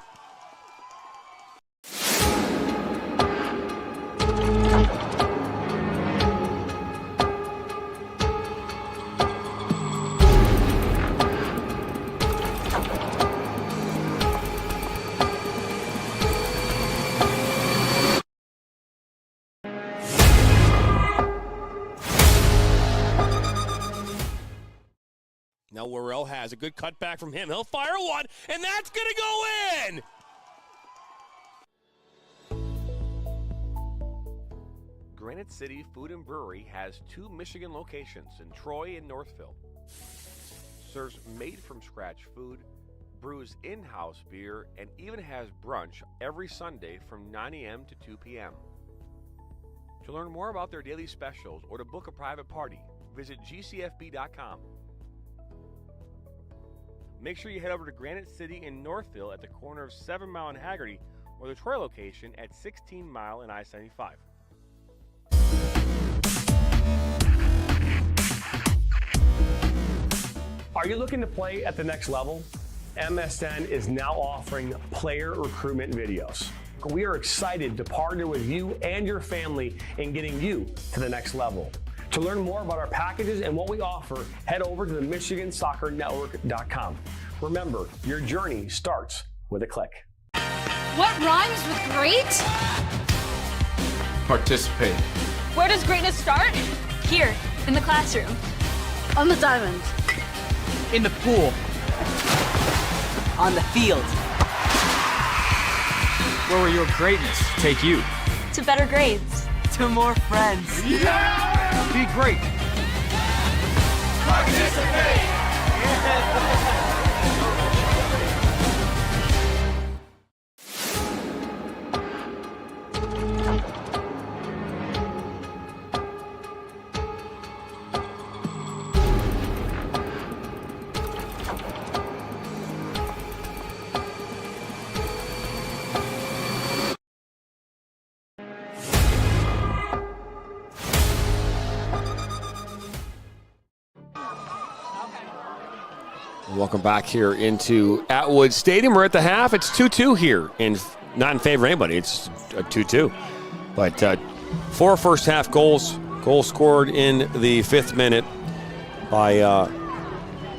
A: Now Worrell has a good cutback from him. He'll fire one, and that's going to go in! Granite City Food and Brewery has 2 Michigan locations in Troy and Northville. Serves made-from-scratch food, brews in-house beer, and even has brunch every Sunday from 9 a.m. to 2 p.m. To learn more about their daily specials or to book a private party, visit gcfb.com. Make sure you head over to Granite City in Northville at the corner of 7 Mile and Haggerty, or the Troy location at 16 Mile and I-75.
B: Are you looking to play at the next level? MSN is now offering player recruitment videos. We are excited to partner with you and your family in getting you to the next level. To learn more about our packages and what we offer, head over to the MichiganSoccerNetwork.com. Remember, your journey starts with a click.
L: What rhymes with great?
D: Participate.
L: Where does greatness start? Here. In the classroom.
J: On the diamond.
D: In the pool.
S: On the field.
D: Where will your greatness take you?
L: To better grades.
S: To more friends.
D: Yeah! Be great.
S: Participate!
A: Welcome back here into Atwood Stadium. We're at the half. It's 2-2 here, and not in favor of anybody. It's a 2-2. But 4 first-half goals. Goal scored in the 5th minute by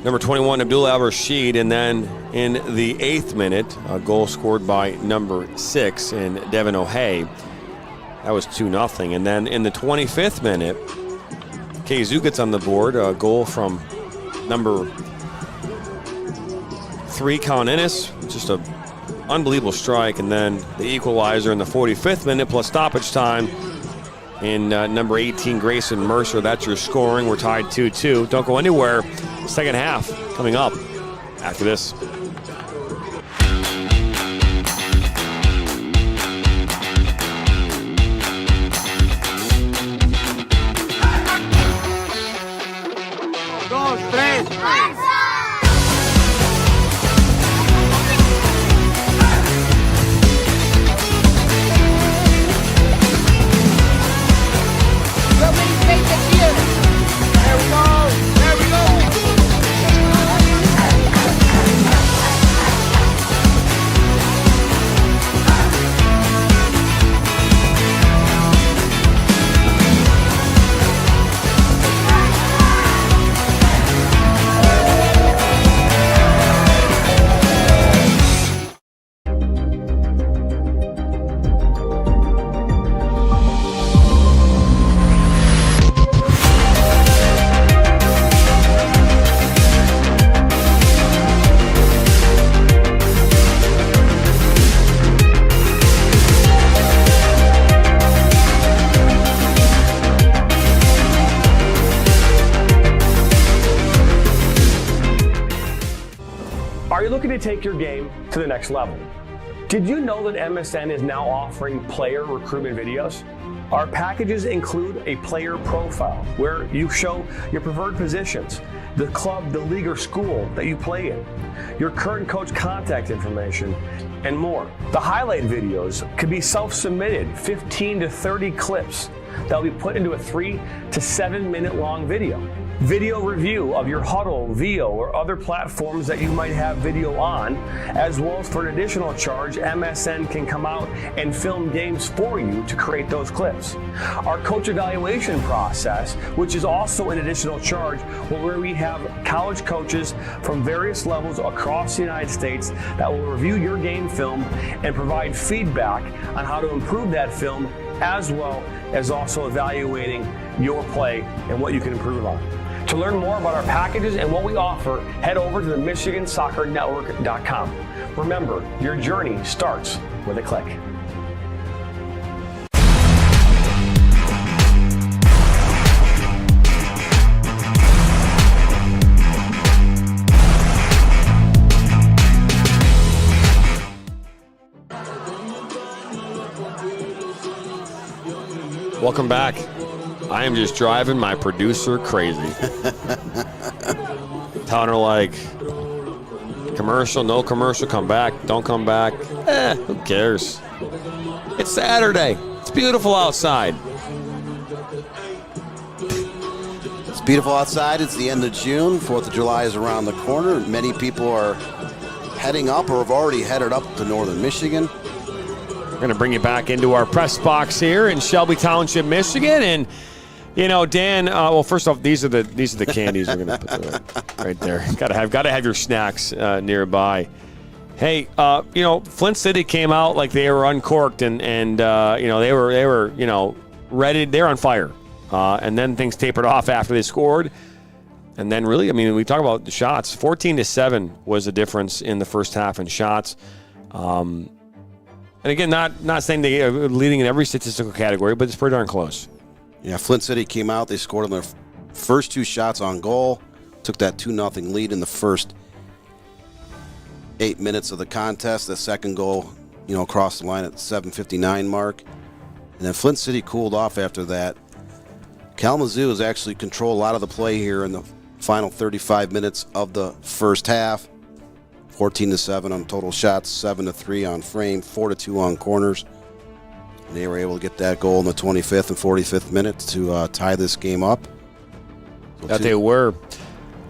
A: number 21, Abdul Al-Rashid, and then in the 8th minute, a goal scored by number 6 in Devin O'Hay. That was 2-0. And then in the 25th minute, KALAMAZOO gets on the board. A goal from number 3, Colin Ennis, just an unbelievable strike, and then the equalizer in the 45th minute plus stoppage time in number 18, Grayson Mercer. That's your scoring. We're tied 2-2. Don't go anywhere. Second half coming up after this.
S: Dos, tres.
B: Are you looking to take your game to the next level? Did you know that MSN is now offering player recruitment videos? Our packages include a player profile where you show your preferred positions, the club, the league, or school that you play in, your current coach contact information, and more. The highlight videos could be self-submitted, 15 to 30 clips that will be put into a 3 to 7 minute long video. Video review of your Huddle, VO, or other platforms that you might have video on, as well as for an additional charge, MSN can come out and film games for you to create those clips. Our coach evaluation process, which is also an additional charge, where we have college coaches from various levels across the United States that will review your game film and provide feedback on how to improve that film, as well as also evaluating your play and what you can improve on. To learn more about our packages and what we offer, head over to the MichiganSoccerNetwork.com. Remember, your journey starts with a click.
A: Welcome back. I am just driving my producer crazy. Telling her, like, commercial, no commercial, come back, don't come back. Who cares? It's Saturday. It's beautiful outside.
R: It's beautiful outside. It's the end of June. 4th of July is around the corner. Many people are heading up or have already headed up to northern Michigan.
A: We're going to bring you back into our press box here in Shelby Township, Michigan. And, you know, Dan, well, first off, these are the candies we're going to put right there. Got to have your snacks nearby. Hey, you know, Flint City came out like they were uncorked and you know, they were ready. They're on fire. And then things tapered off after they scored. And then really, I mean, we talk about the shots. 14-7 was the difference in the first half in shots. And again, not saying they are leading in every statistical category, but it's pretty darn close.
R: Yeah, Flint City came out. They scored on their first 2 shots on goal. Took that 2-0 lead in the first 8 minutes of the contest. The second goal, across the line at the 7:59 mark. And then Flint City cooled off after that. Kalamazoo has actually controlled a lot of the play here in the final 35 minutes of the first half. 14-7 on total shots, 7-3 on frame, 4-2 on corners. And they were able to get that goal in the 25th and 45th minute to tie this game up.
A: They were.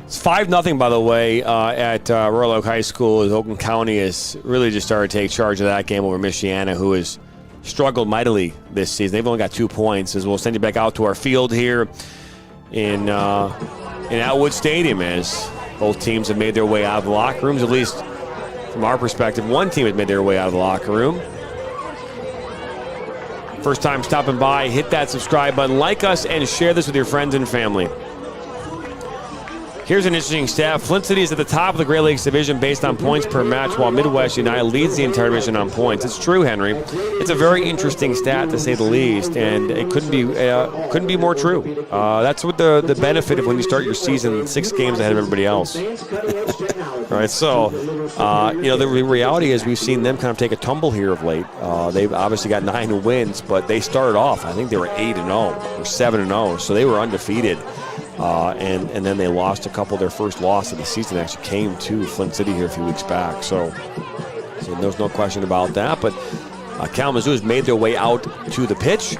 A: It's 5-0, by the way, at Royal Oak High School, as Oakland County has really just started to take charge of that game over Michiana, who has struggled mightily this season. They've only got 2 points. As we'll send you back out to our field here in Atwood Stadium, as both teams have made their way out of the locker rooms. At least from our perspective, one team has made their way out of the locker room. First time stopping by, hit that subscribe button, like us, and share this with your friends and family. Here's an interesting stat. Flint City is at the top of the Great Lakes Division based on points per match, while Midwest United leads the entire division on points. It's true, Henry. It's a very interesting stat, to say the least, and it couldn't be more true. That's what the benefit of when you start your season 6 games ahead of everybody else. All right, so the reality is we've seen them kind of take a tumble here of late. They've obviously got 9 wins, but they started off, I think they were 8-0 or 7-0, so they were undefeated. And then they lost a couple. Their first loss of the season actually came to Flint City here a few weeks back. So there's no question about that. But Kalamazoo has made their way out to the pitch.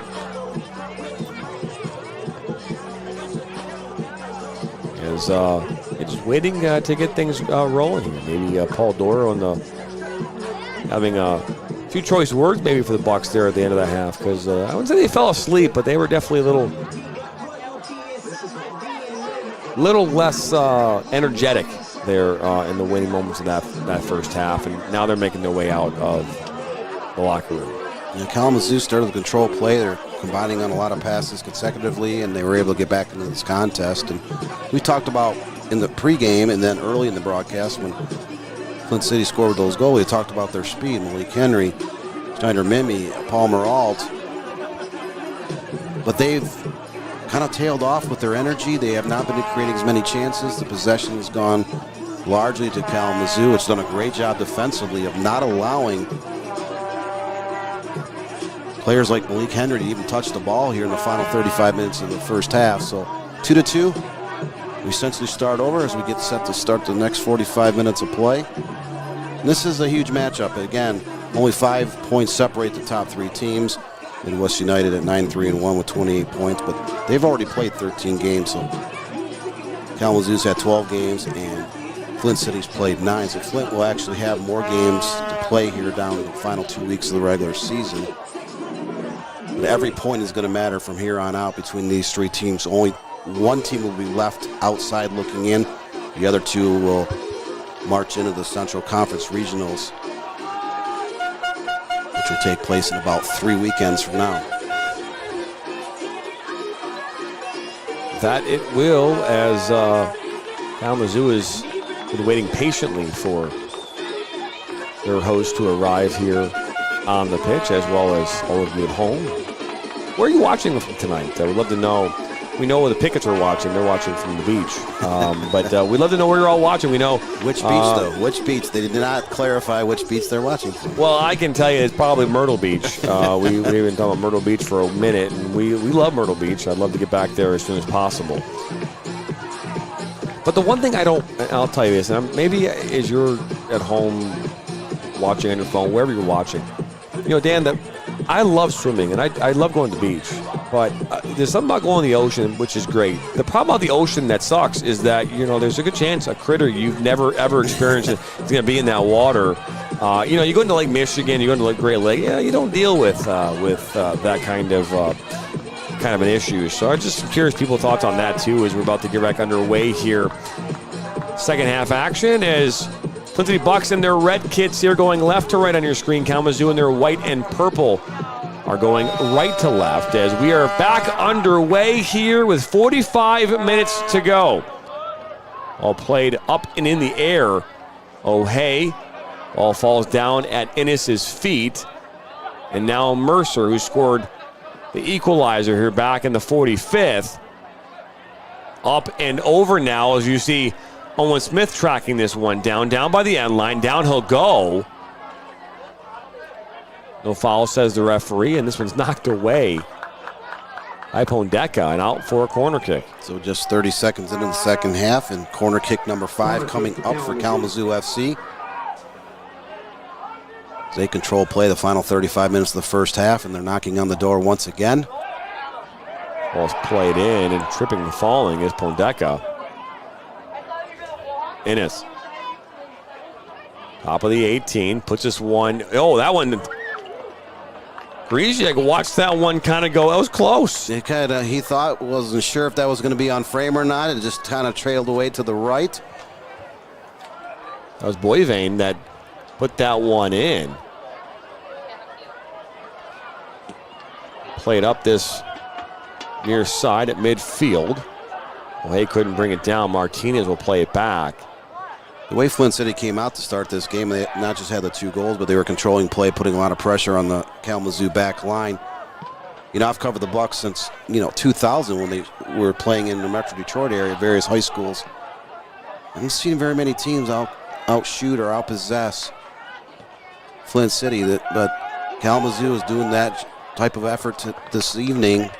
A: As they're just waiting to get things rolling here. Maybe Paul Doro having a few choice words maybe for the Bucks there at the end of the half, because I wouldn't say they fell asleep, but they were definitely a little less energetic there in the waning moments of that first half, and now they're making their way out of the locker room.
R: Kalamazoo started to control play. They're combining on a lot of passes consecutively, and they were able to get back into this contest. And we talked about in the pregame and then early in the broadcast when Flint City scored those goals, we talked about their speed. Malik Henry, Schneider Mimi, Palmer Alt. But they've kind of tailed off with their energy. They have not been creating as many chances. The possession has gone largely to Kalamazoo. It's done a great job defensively of not allowing players like Malik Henry to even touch the ball here in the final 35 minutes of the first half. So 2-2. We essentially start over as we get set to start the next 45 minutes of play. And this is a huge matchup. Again, only 5 points separate the top 3 teams. Midwest United at 9-3-1 with 28 points, but they've already played 13 games. So Kalamazoo's had 12 games, and Flint City's played 9. So Flint will actually have more games to play here down in the final 2 weeks of the regular season. But every point is going to matter from here on out between these 3 teams. Only one team will be left outside looking in. The other 2 will march into the Central Conference Regionals, which will take place in about 3 weekends from now.
A: That it will, as Kalamazoo has been waiting patiently for their host to arrive here on the pitch, as well as all of you at home. Where are you watching from tonight? We'd love to know. We know where the Pickets are watching. They're watching from the beach. But we'd love to know where you're all watching. We know.
R: Which beach, though? Which beach? They did not clarify which beach they're watching from.
A: Well, I can tell you it's probably Myrtle Beach. We've been talking about Myrtle Beach for a minute, and we love Myrtle Beach. I'd love to get back there as soon as possible. But the one thing I'll tell you this, and maybe as you're at home watching on your phone, wherever you're watching, Dan, that I love swimming, and I love going to the beach. But there's something about going to the ocean, which is great. The problem about the ocean that sucks is that, there's a good chance a critter you've never, ever experienced is going to be in that water. You go into Lake Michigan, you go into Lake Great Lake, you don't deal with that kind of an issue. So I'm just curious people's thoughts on that, too, as we're about to get back underway here. Second half action as Flint City Bucks and their red kits here going left to right on your screen. Kalamazoo in their white and purple are going right to left as we are back underway here with 45 minutes to go. All played up and in the air. O'Hay, ball falls down at Innis's feet. And now Mercer, who scored the equalizer here back in the 45th. Up and over now as you see Owen Smith tracking this one down by the end line. Down he'll go. No foul, says the referee, and this one's knocked away by Pondeka and out for a corner kick.
R: So just 30 seconds into the second half, and corner kick number 5 coming up for Kalamazoo FC. They control play the final 35 minutes of the first half, and they're knocking on the door once again.
A: Ball's played in, and tripping and falling is Pondeka. Innis. Top of the 18, puts this one. Oh, that one. Griziak watched that one kind of go. That was close.
R: He wasn't sure if that was going to be on frame or not. It just kind of trailed away to the right.
A: That was Boivane that put that one in. Played up this near side at midfield. O'Hay couldn't bring it down. Martinez will play it back.
R: The way Flint City came out to start this game, they not just had the 2 goals, but they were controlling play, putting a lot of pressure on the Kalamazoo back line. You know, I've covered the Bucks since, 2000 when they were playing in the Metro Detroit area, various high schools. I haven't seen very many teams outshoot or outpossess Flint City, but Kalamazoo is doing that type of effort this evening.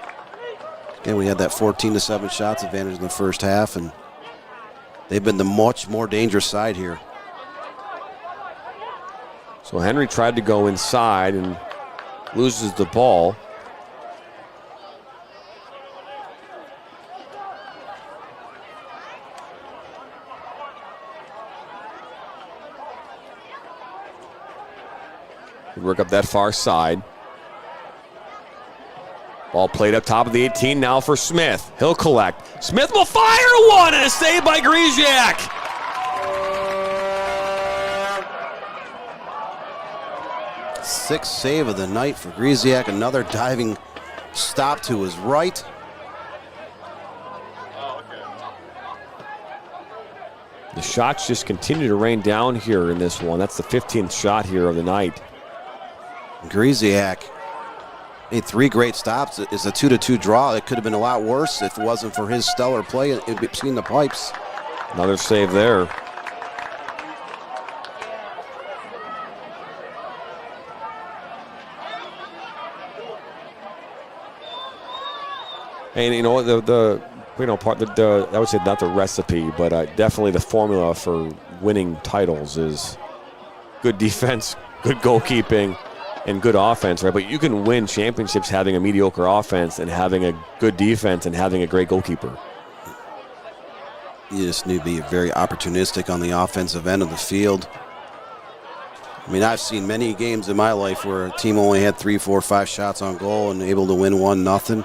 R: Again, we had that 14-7 shots advantage in the first half, and they've been the much more dangerous side here.
A: So Henry tried to go inside and loses the ball. Work up that far side. Ball played up top of the 18 now for Smith. He'll collect. Smith will fire one and a save by Griziak.
R: Sixth save of the night for Griziak. Another diving stop to his right.
A: The shots just continue to rain down here in this one. That's the 15th shot here of the night.
R: Griziak made 3 great stops. It's a 2-2 draw. It could have been a lot worse if it wasn't for his stellar play in between the pipes.
A: Another save there. And I would say not the recipe, but definitely the formula for winning titles is good defense, good goalkeeping, and good offense, right? But you can win championships having a mediocre offense and having a good defense and having a great goalkeeper.
R: You just need to be very opportunistic on the offensive end of the field. I mean, I've seen many games in my life where a team only had 3, 4, 5 shots on goal and able to win 1-0.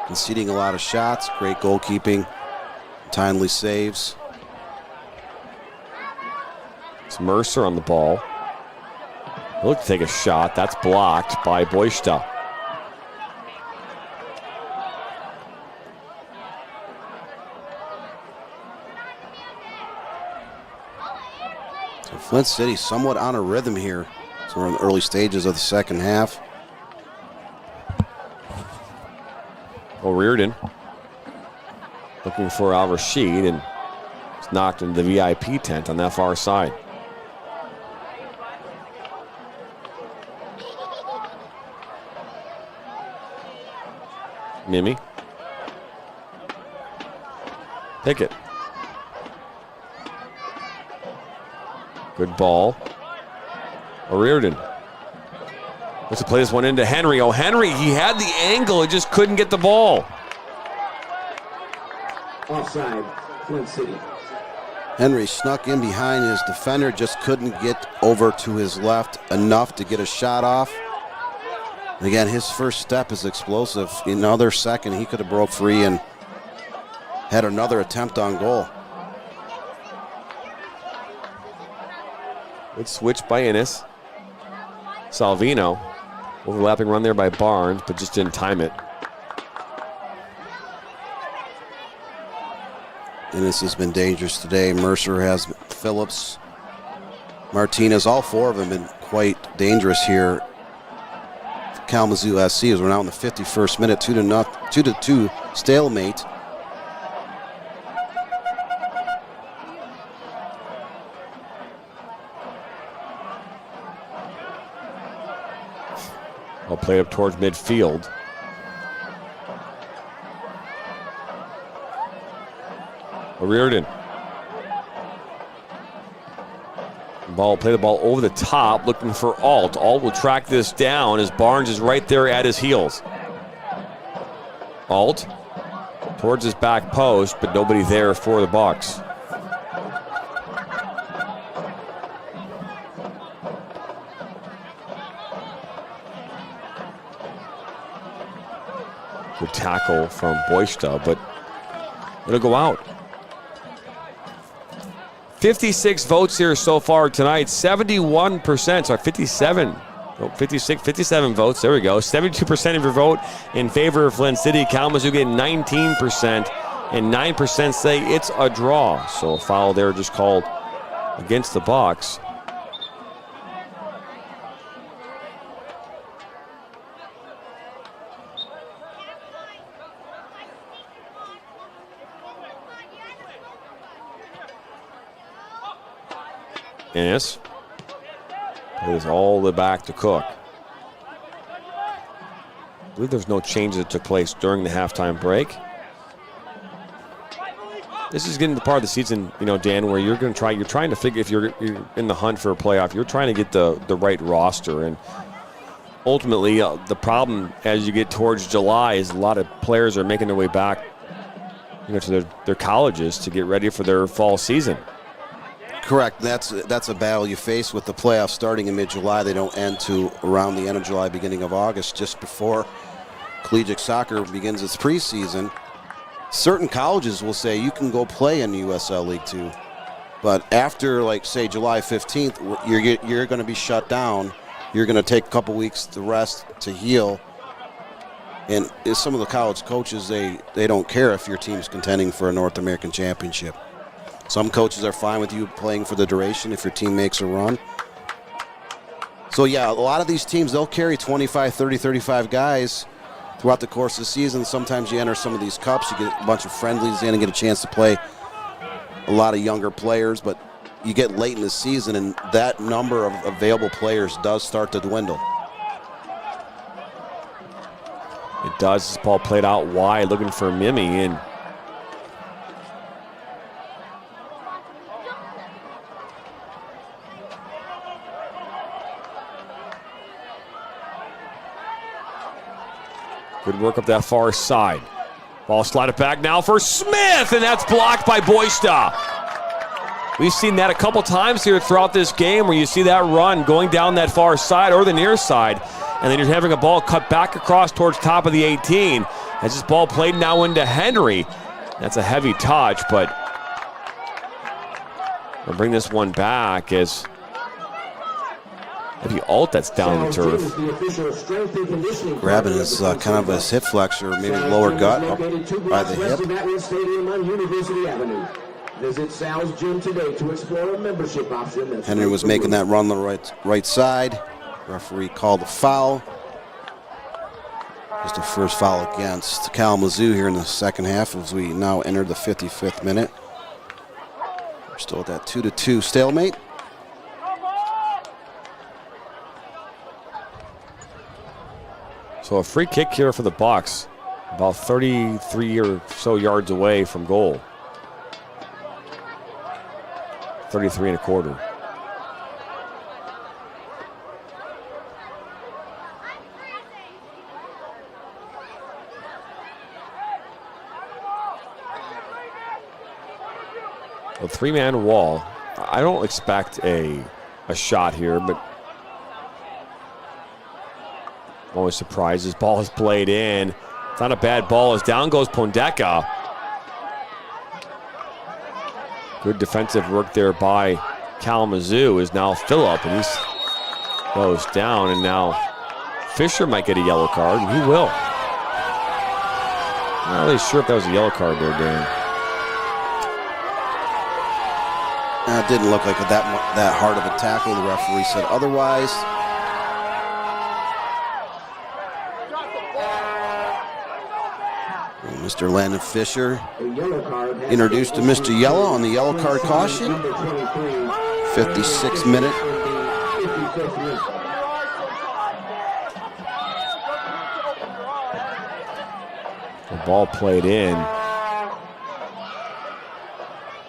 R: Conceding a lot of shots, great goalkeeping, timely saves.
A: It's Mercer on the ball. He'll look to take a shot. That's blocked by Boista.
R: So Flint City somewhat on a rhythm here. So we're in the early stages of the second half.
A: O'Riordan looking for Al Rashid, and it's knocked into the VIP tent on that far side. Mimi. Pickett. Good ball. O'Riordan. Let's play this one into Henry. Oh, Henry, he had the angle, he just couldn't get the ball.
C: Offside, Flint City.
R: Henry snuck in behind his defender, just couldn't get over to his left enough to get a shot off. Again, his first step is explosive. Another second, he could have broke free and had another attempt on goal.
A: Good switch by Innis. Salvino Overlapping run there by Barnes, but just didn't time it.
R: And this has been dangerous today. Mercer has Phillips, Martinez, all four of them been quite dangerous here. Kalamazoo SC as we're now in the 51st minute, 2-2 stalemate.
A: I'll play up towards midfield. Reardon. Play the ball over the top, looking for Alt. Alt will track this down as Barnes is right there at his heels. Alt towards his back post, but nobody there for the Bucks. Good tackle from Boysta, but it'll go out. 56 votes here so far tonight. 71%, sorry, 57. Oh, 57 votes. There we go. 72% of your vote in favor of Flint City. Kalamazoo getting 19%, and 9% say it's a draw. So a foul there just called against the Bucks. Ennis plays all the way back to Cook. I believe there's no changes that took place during the halftime break. This is getting the part of the season, you know, Dan, where you're trying to figure if you're in the hunt for a playoff, you're trying to get the right roster. And ultimately, the problem as you get towards July is a lot of players are making their way back, you know, to their colleges to get ready for their fall season.
R: Correct. That's a battle you face with the playoffs starting in mid-July. They don't end to around the end of July, beginning of August, just before collegiate soccer begins its preseason. Certain colleges will say you can go play in USL League 2, but after, like, say, July 15th, you're going to be shut down. You're going to take a couple weeks to rest, to heal. And some of the college coaches, they don't care if your team's contending for a North American championship. Some coaches are fine with you playing for the duration if your team makes a run. So, yeah, a lot of these teams, they'll carry 25, 30, 35 guys throughout the course of the season. Sometimes you enter some of these cups, you get a bunch of friendlies in and get a chance to play a lot of younger players, but you get late in the season and that number of available players does start to dwindle.
A: It does. This ball played out wide, looking for Mimi, and good work up that far side. Ball slided back now for Smith, and that's blocked by Boysta. We've seen that a couple times here throughout this game where you see that run going down that far side or the near side, and then you're having a ball cut back across towards top of the 18. As this ball played now into Henry. That's a heavy touch, but we'll bring this one back as maybe Alt that's down the turf.
R: Grabbing his kind of his hip flexor, maybe lower gut up by the hip.
C: Visit Sal's Gym today to explore a membership option.
R: Henry was making that run on the right side. Referee called a foul. Just the first foul against Kalamazoo here in the second half as we now enter the 55th minute. We're still at that 2-2 stalemate.
A: So a free kick here for the Bucks, about 33 or so yards away from goal. 33 and a quarter. A three-man wall. I don't expect a shot here, but I'm always surprised. This ball is played in. It's not a bad ball as down goes Pondeka. Good defensive work there by Kalamazoo is now Phillip, and he goes down, and now Fisher might get a yellow card, and he will. Not really sure if that was a yellow card there, Darren.
R: It didn't look like that hard of a tackle. The referee said otherwise. Mr. Landon Fisher introduced to Mr. Yellow on the yellow card caution. 56 minute.
A: The ball played in.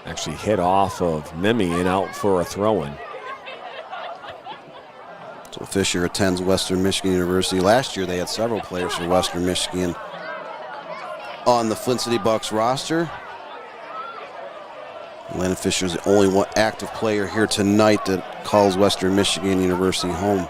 A: Actually hit off of Mimi and out for a throw-in.
R: So Fisher attends Western Michigan University. Last year they had several players from Western Michigan on the Flint City Bucks roster. Landon Fisher is the only one active player here tonight that calls Western Michigan University home.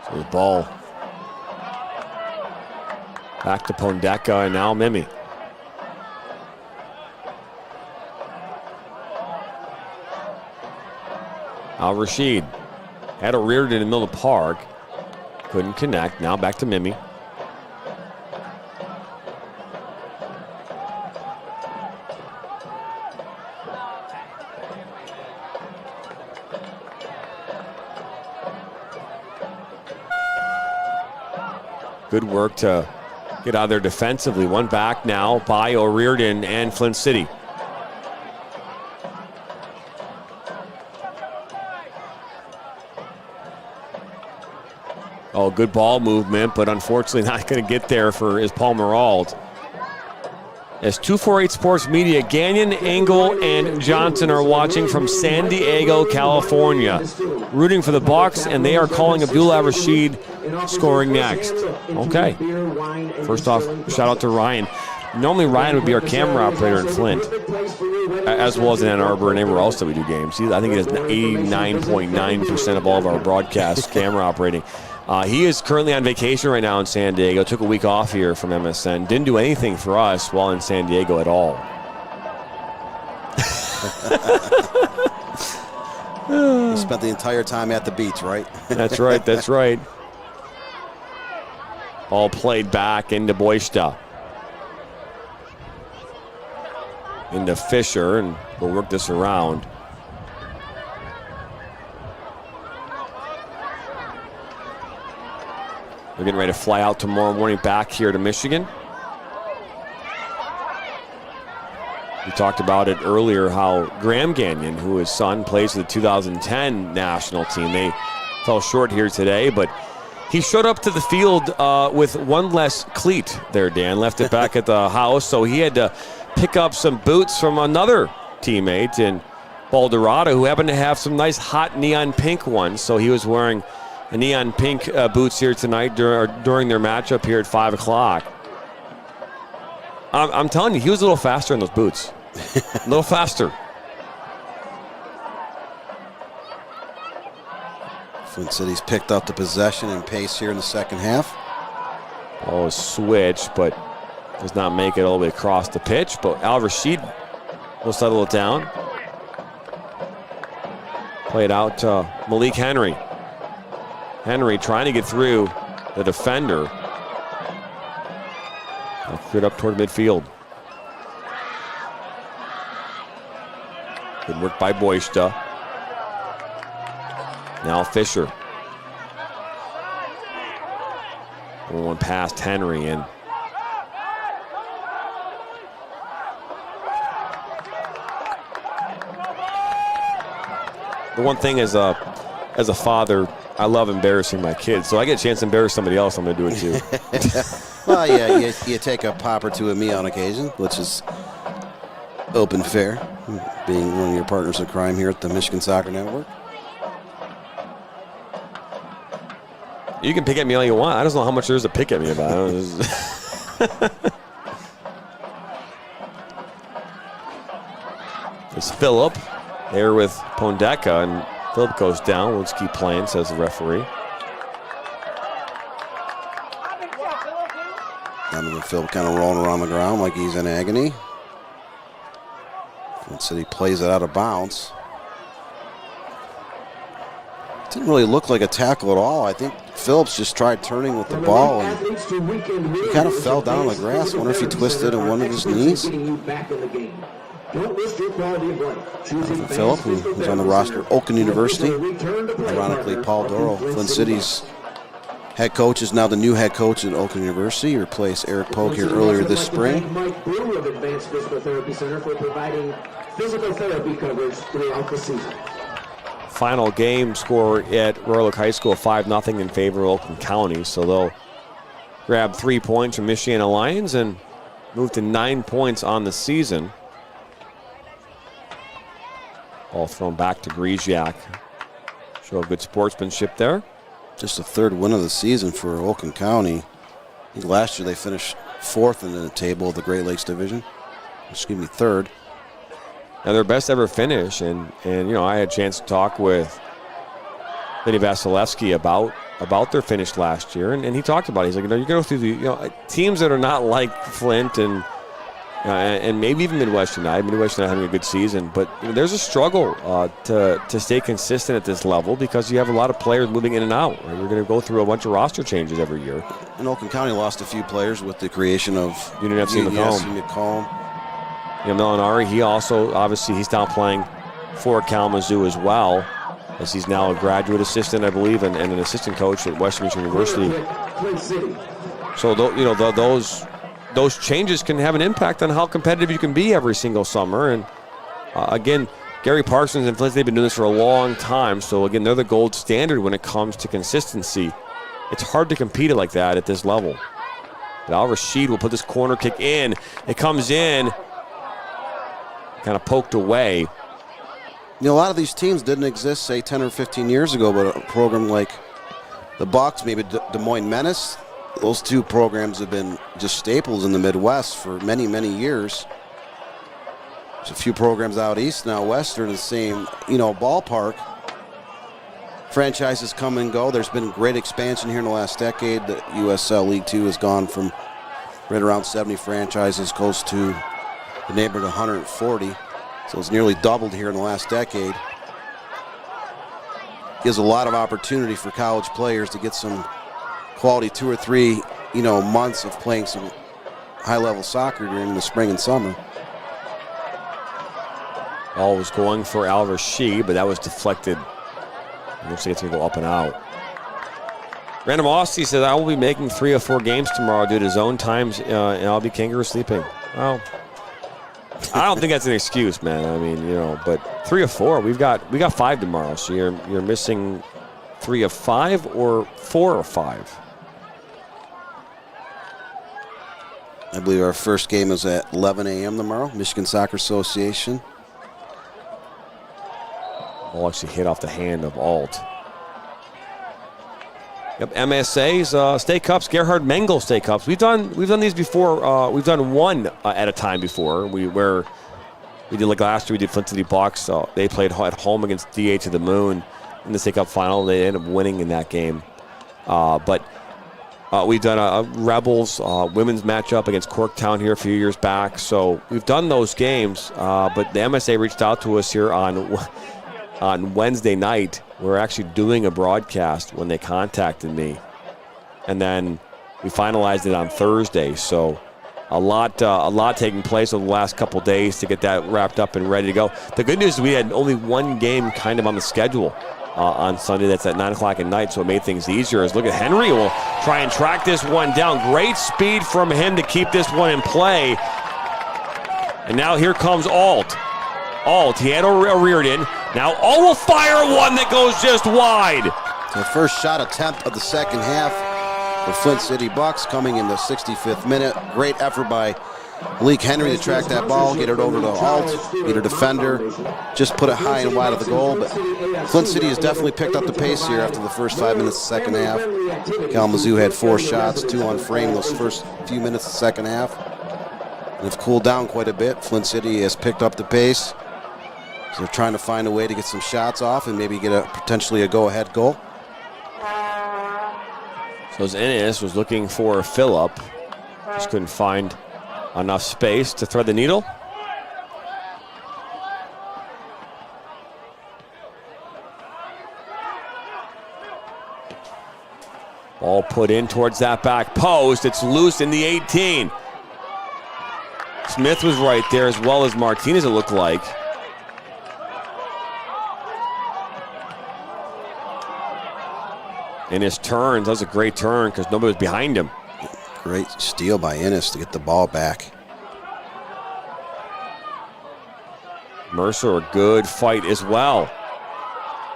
A: So the ball back to Pondeka and now Mimi. Al-Rashid had a reared in the middle of the park. Couldn't connect. Now back to Mimi. Good work to get out of there defensively. One back now by O'Riordan and Flint City. Oh, good ball movement, but unfortunately not going to get there for is Paul Merald. As 248 Sports Media, Gagnon, Engel, and Johnson are watching from San Diego, California. Rooting for the Bucks, and they are calling Abdul Al-Rashid scoring next. Okay. First off, shout out to Ryan. Normally Ryan would be our camera operator in Flint, as well as in Ann Arbor and anywhere else that we do games. I think he does 89.9% of all of our broadcast camera operating. He is currently on vacation right now in San Diego. Took a week off here from MSN. Didn't do anything for us while in San Diego at all.
R: You spent the entire time at the beach, right?
A: That's right, that's right. Ball played back into Boysta. Into Fisher, and we'll work this around. We're getting ready to fly out tomorrow morning back here to Michigan. We talked about it earlier how Graham Gagnon, who his son plays for the 2010 national team, they fell short here today, but he showed up to the field with one less cleat there, Dan. Left it back at the house, so he had to pick up some boots from another teammate in Baldorado who happened to have some nice hot neon pink ones, so he was wearing a neon pink boots here tonight during their matchup here at 5 o'clock. I'm telling you, he was a little faster in those boots. A little faster.
R: Flint City's picked up the possession and pace here in the second half.
A: Oh, a switch, but does not make it all the way across the pitch. But Al-Rashid will settle it down. Play it out to Malik Henry. Henry trying to get through the defender. Cleared up toward midfield. Good work by Boysta. Now Fisher. One past Henry, and the one thing as a father, I love embarrassing my kids. So I get a chance to embarrass somebody else, I'm going to do it too.
R: Well, yeah, you take a pop or two of me on occasion, which is open fair, being one of your partners in crime here at the Michigan Soccer Network.
A: You can pick at me all you want. I just don't know how much there is to pick at me about. It's Phillip. there with Pondeka, and Phillip goes down. Let's keep playing, says the referee.
R: Donovan Phillip kind of rolling around the ground like he's in agony. Flint City plays it out of bounds. Didn't really look like a tackle at all. I think Phillips just tried turning with the ball, and he kind of fell down on the grass. I wonder if he twisted in one of his knees. Phillip, who was on the roster at Oakland University. Ironically, Paul Doro, Flint City's head coach, is now the new head coach at Oakland University. He replaced Eric Polk here earlier this spring.
C: Mike Brewer of Advanced Physical Therapy Center for providing physical therapy coverage throughout the season.
A: Final game score at Royal Oak High School, 5-0 in favor of Oakland County. So they'll grab 3 points from Michiana Lions and move to 9 points on the season. Ball thrown back to Griziak. Show good sportsmanship there.
R: Just the third win of the season for Oakland County. I think last year they finished 4th in the table of the Great Lakes Division. Excuse me, 3rd.
A: Now their best ever finish, and you know, I had a chance to talk with Vinny Vasilevsky about their finish last year, and he talked about it. He's like, you know, you go through the teams that are not like Flint and maybe even Midwestern United. Midwestern United having a good season, but you know, there's a struggle to stay consistent at this level because you have a lot of players moving in and out. Right? You're going to go through a bunch of roster changes every year.
R: And Oakland County lost a few players with the creation of
A: Union FC McComb. You know, Melinari, he also, obviously, he's now playing for Kalamazoo as well, as he's now a graduate assistant, I believe, and an assistant coach at Western Michigan University. So, you know, those changes can have an impact on how competitive you can be every single summer. And again, Gary Parsons and Flint, they've been doing this for a long time. So again, they're the gold standard when it comes to consistency. It's hard to compete like that at this level. But Al-Rashid will put this corner kick in. It comes in, kind of poked away.
R: You know, a lot of these teams didn't exist, say, 10 or 15 years ago, but a program like the Bucks, maybe Des Moines Menace, those two programs have been just staples in the Midwest for many, many years. There's a few programs out east now, Western, in the same, you know, ballpark. Franchises come and go. There's been great expansion here in the last decade. The USL League 2 has gone from right around 70 franchises, close to the neighborhood of 140. So it's nearly doubled here in the last decade. Gives a lot of opportunity for college players to get some quality 2 or 3, you know, months of playing some high-level soccer during the spring and summer.
A: Ball was going for Al-Rashid, but that was deflected. It looks like it's going to go up and out. Random Aussie says, I will be making 3 or 4 games tomorrow due to zone times, and I'll be kangaroo sleeping. Well, I don't think that's an excuse, man. I mean, you know, but 3 or 4, we got 5 tomorrow, so you're missing 3 of 5 or 4 or 5.
R: I believe our first game is at 11 a.m. tomorrow, Michigan Soccer Association.
A: Ball actually hit off the hand of Alt. Yep, MSA's State Cups, Gerhard Mengel State Cups. We've done these before. We've done one at a time before. We did like last year. We did Flint City Bucks. They played at home against DA to the Moon in the State Cup final. They ended up winning in that game. But we've done a Rebels women's matchup against Corktown here a few years back. So we've done those games. But the MSA reached out to us here on Wednesday night. We're actually doing a broadcast when they contacted me. And then we finalized it on Thursday. So a lot taking place over the last couple days to get that wrapped up and ready to go. The good news is we had only one game kind of on the schedule on Sunday. That's at 9 o'clock at night, so it made things easier. As look at Henry will try and track this one down. Great speed from him to keep this one in play. And now here comes Alt. He had a Reardon. Now Alt will fire one that goes just wide.
R: The first shot attempt of the second half for Flint City Bucks coming in the 65th minute. Great effort by Malik Henry to track that ball, get it over to Alt, get a defender, just put it high and wide of the goal. But Flint City has definitely picked up the pace here after the first 5 minutes of the second half. Kalamazoo had 4 shots, 2 on frame those first few minutes of the second half. They've cooled down quite a bit. Flint City has picked up the pace. So they're trying to find a way to get some shots off and maybe get potentially a go-ahead goal.
A: So as Ennis was looking for a fill-up, just couldn't find enough space to thread the needle. Ball put in towards that back post. It's loose in the 18. Smith was right there as well as Martinez, it looked like. Ennis turns. That was a great turn because nobody was behind him.
R: Great steal by Ennis to get the ball back.
A: Mercer, a good fight as well.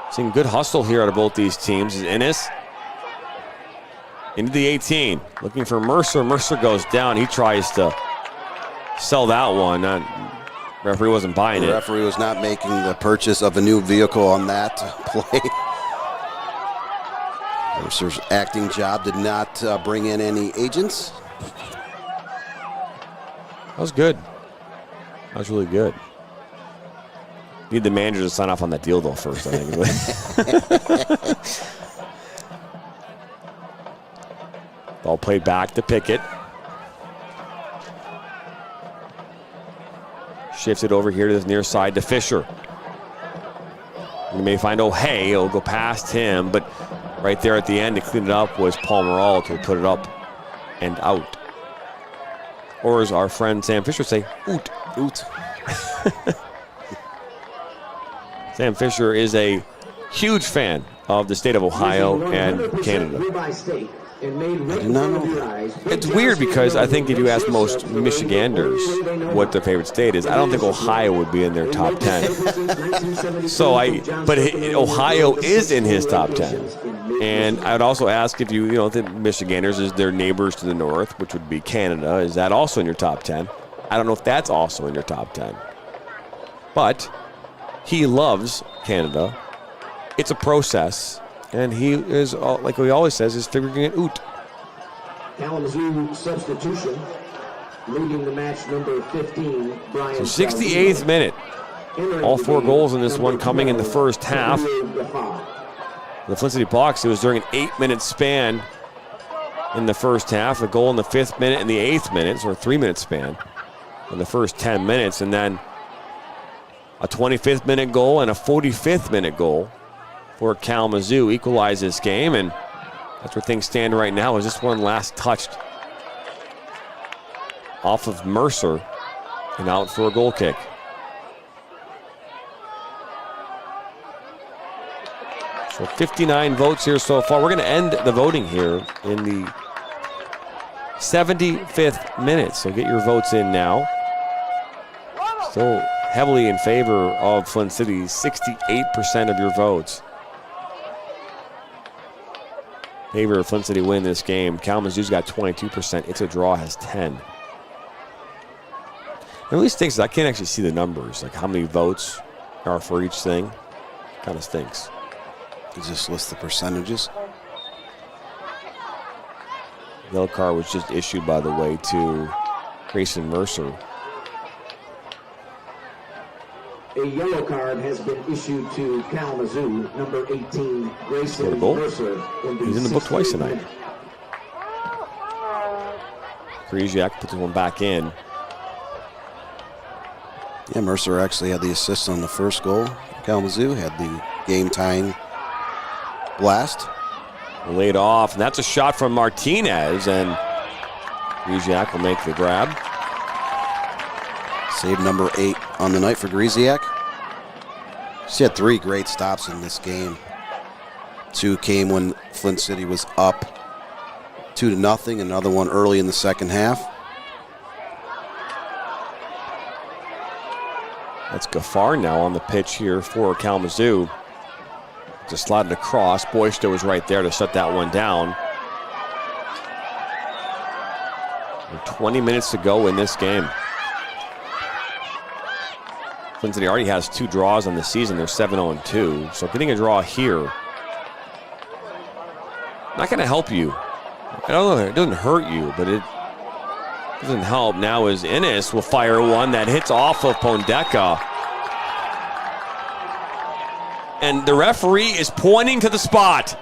A: Seeing good hustle here out of both these teams. Is Ennis into the 18, looking for Mercer. Mercer goes down. He tries to sell that one. Referee wasn't buying it.
R: The referee was not making the purchase of a new vehicle on that play. Mercer's acting job did not bring in any agents.
A: That was good. That was really good. Need the manager to sign off on that deal, though, first, I think. Ball played back to Pickett. Shifts it over here to the near side to Fisher. We may find O'Hay. It'll go past him, but right there at the end to clean it up was Palmerall to put it up and out. Or as our friend Sam Fisher say, oot.
R: Oot.
A: Sam Fisher is a huge fan of the state of Ohio and Canada. It's weird because I think if you ask most Michiganders what their favorite state is, I don't think Ohio would be in their top 10. But Ohio is in his top 10. And I would also ask if you know, the Michiganders is their neighbors to the north, which would be Canada. Is that also in your top 10? I don't know if that's also in your top 10. But he loves Canada. It's a process. And he is, like he always says, is figuring it out.
C: Kalamazoo substitution, leading the match number 15, Brian.
A: So 68th minute. All 4 goals in this one coming in the first half. The Flint City Bucks, it was during an 8-minute span in the first half. A goal in the 5th minute and the 8th minute, so a 3-minute span in the first 10 minutes. And then a 25th minute goal and a 45th minute goal for Kalamazoo equalize this game, and that's where things stand right now. Is this one last touched off of Mercer and out for a goal kick. So 59 votes here so far. We're going to end the voting here in the 75th minute, so get your votes in now. Still heavily in favor of Flint City, 68% of your votes. Favor of Flint City win this game. Kalamazoo's got 22%. It's a draw, has 10. It really stinks. I can't actually see the numbers, like how many votes are for each thing. Kind of stinks.
R: You just list the percentages.
A: The yellow card was just issued, by the way, to Grayson Mercer.
C: A yellow card has been issued to Kalamazoo, number 18, Grayson Mercer.
A: He's in the book twice tonight. Krzyzak puts one back in.
R: Yeah, Mercer actually had the assist on the first goal. Kalamazoo had the game-tying blast.
A: Laid off, and that's a shot from Martinez, and Krzyzak will make the grab.
R: Save number 8 on the night for Grzyzak. She had 3 great stops in this game. 2 came when Flint City was up 2-0. Another one early in the second half.
A: That's Gaffar now on the pitch here for Kalamazoo. Just slotted across. Boysto was right there to shut that one down. And 20 minutes to go in this game. Flint City already has 2 draws on the season. They're 7-0-2. So getting a draw here, not going to help you. I don't know, it doesn't hurt you, but it doesn't help. Now as Ennis will fire one that hits off of Pondeka. and the referee is pointing to the spot.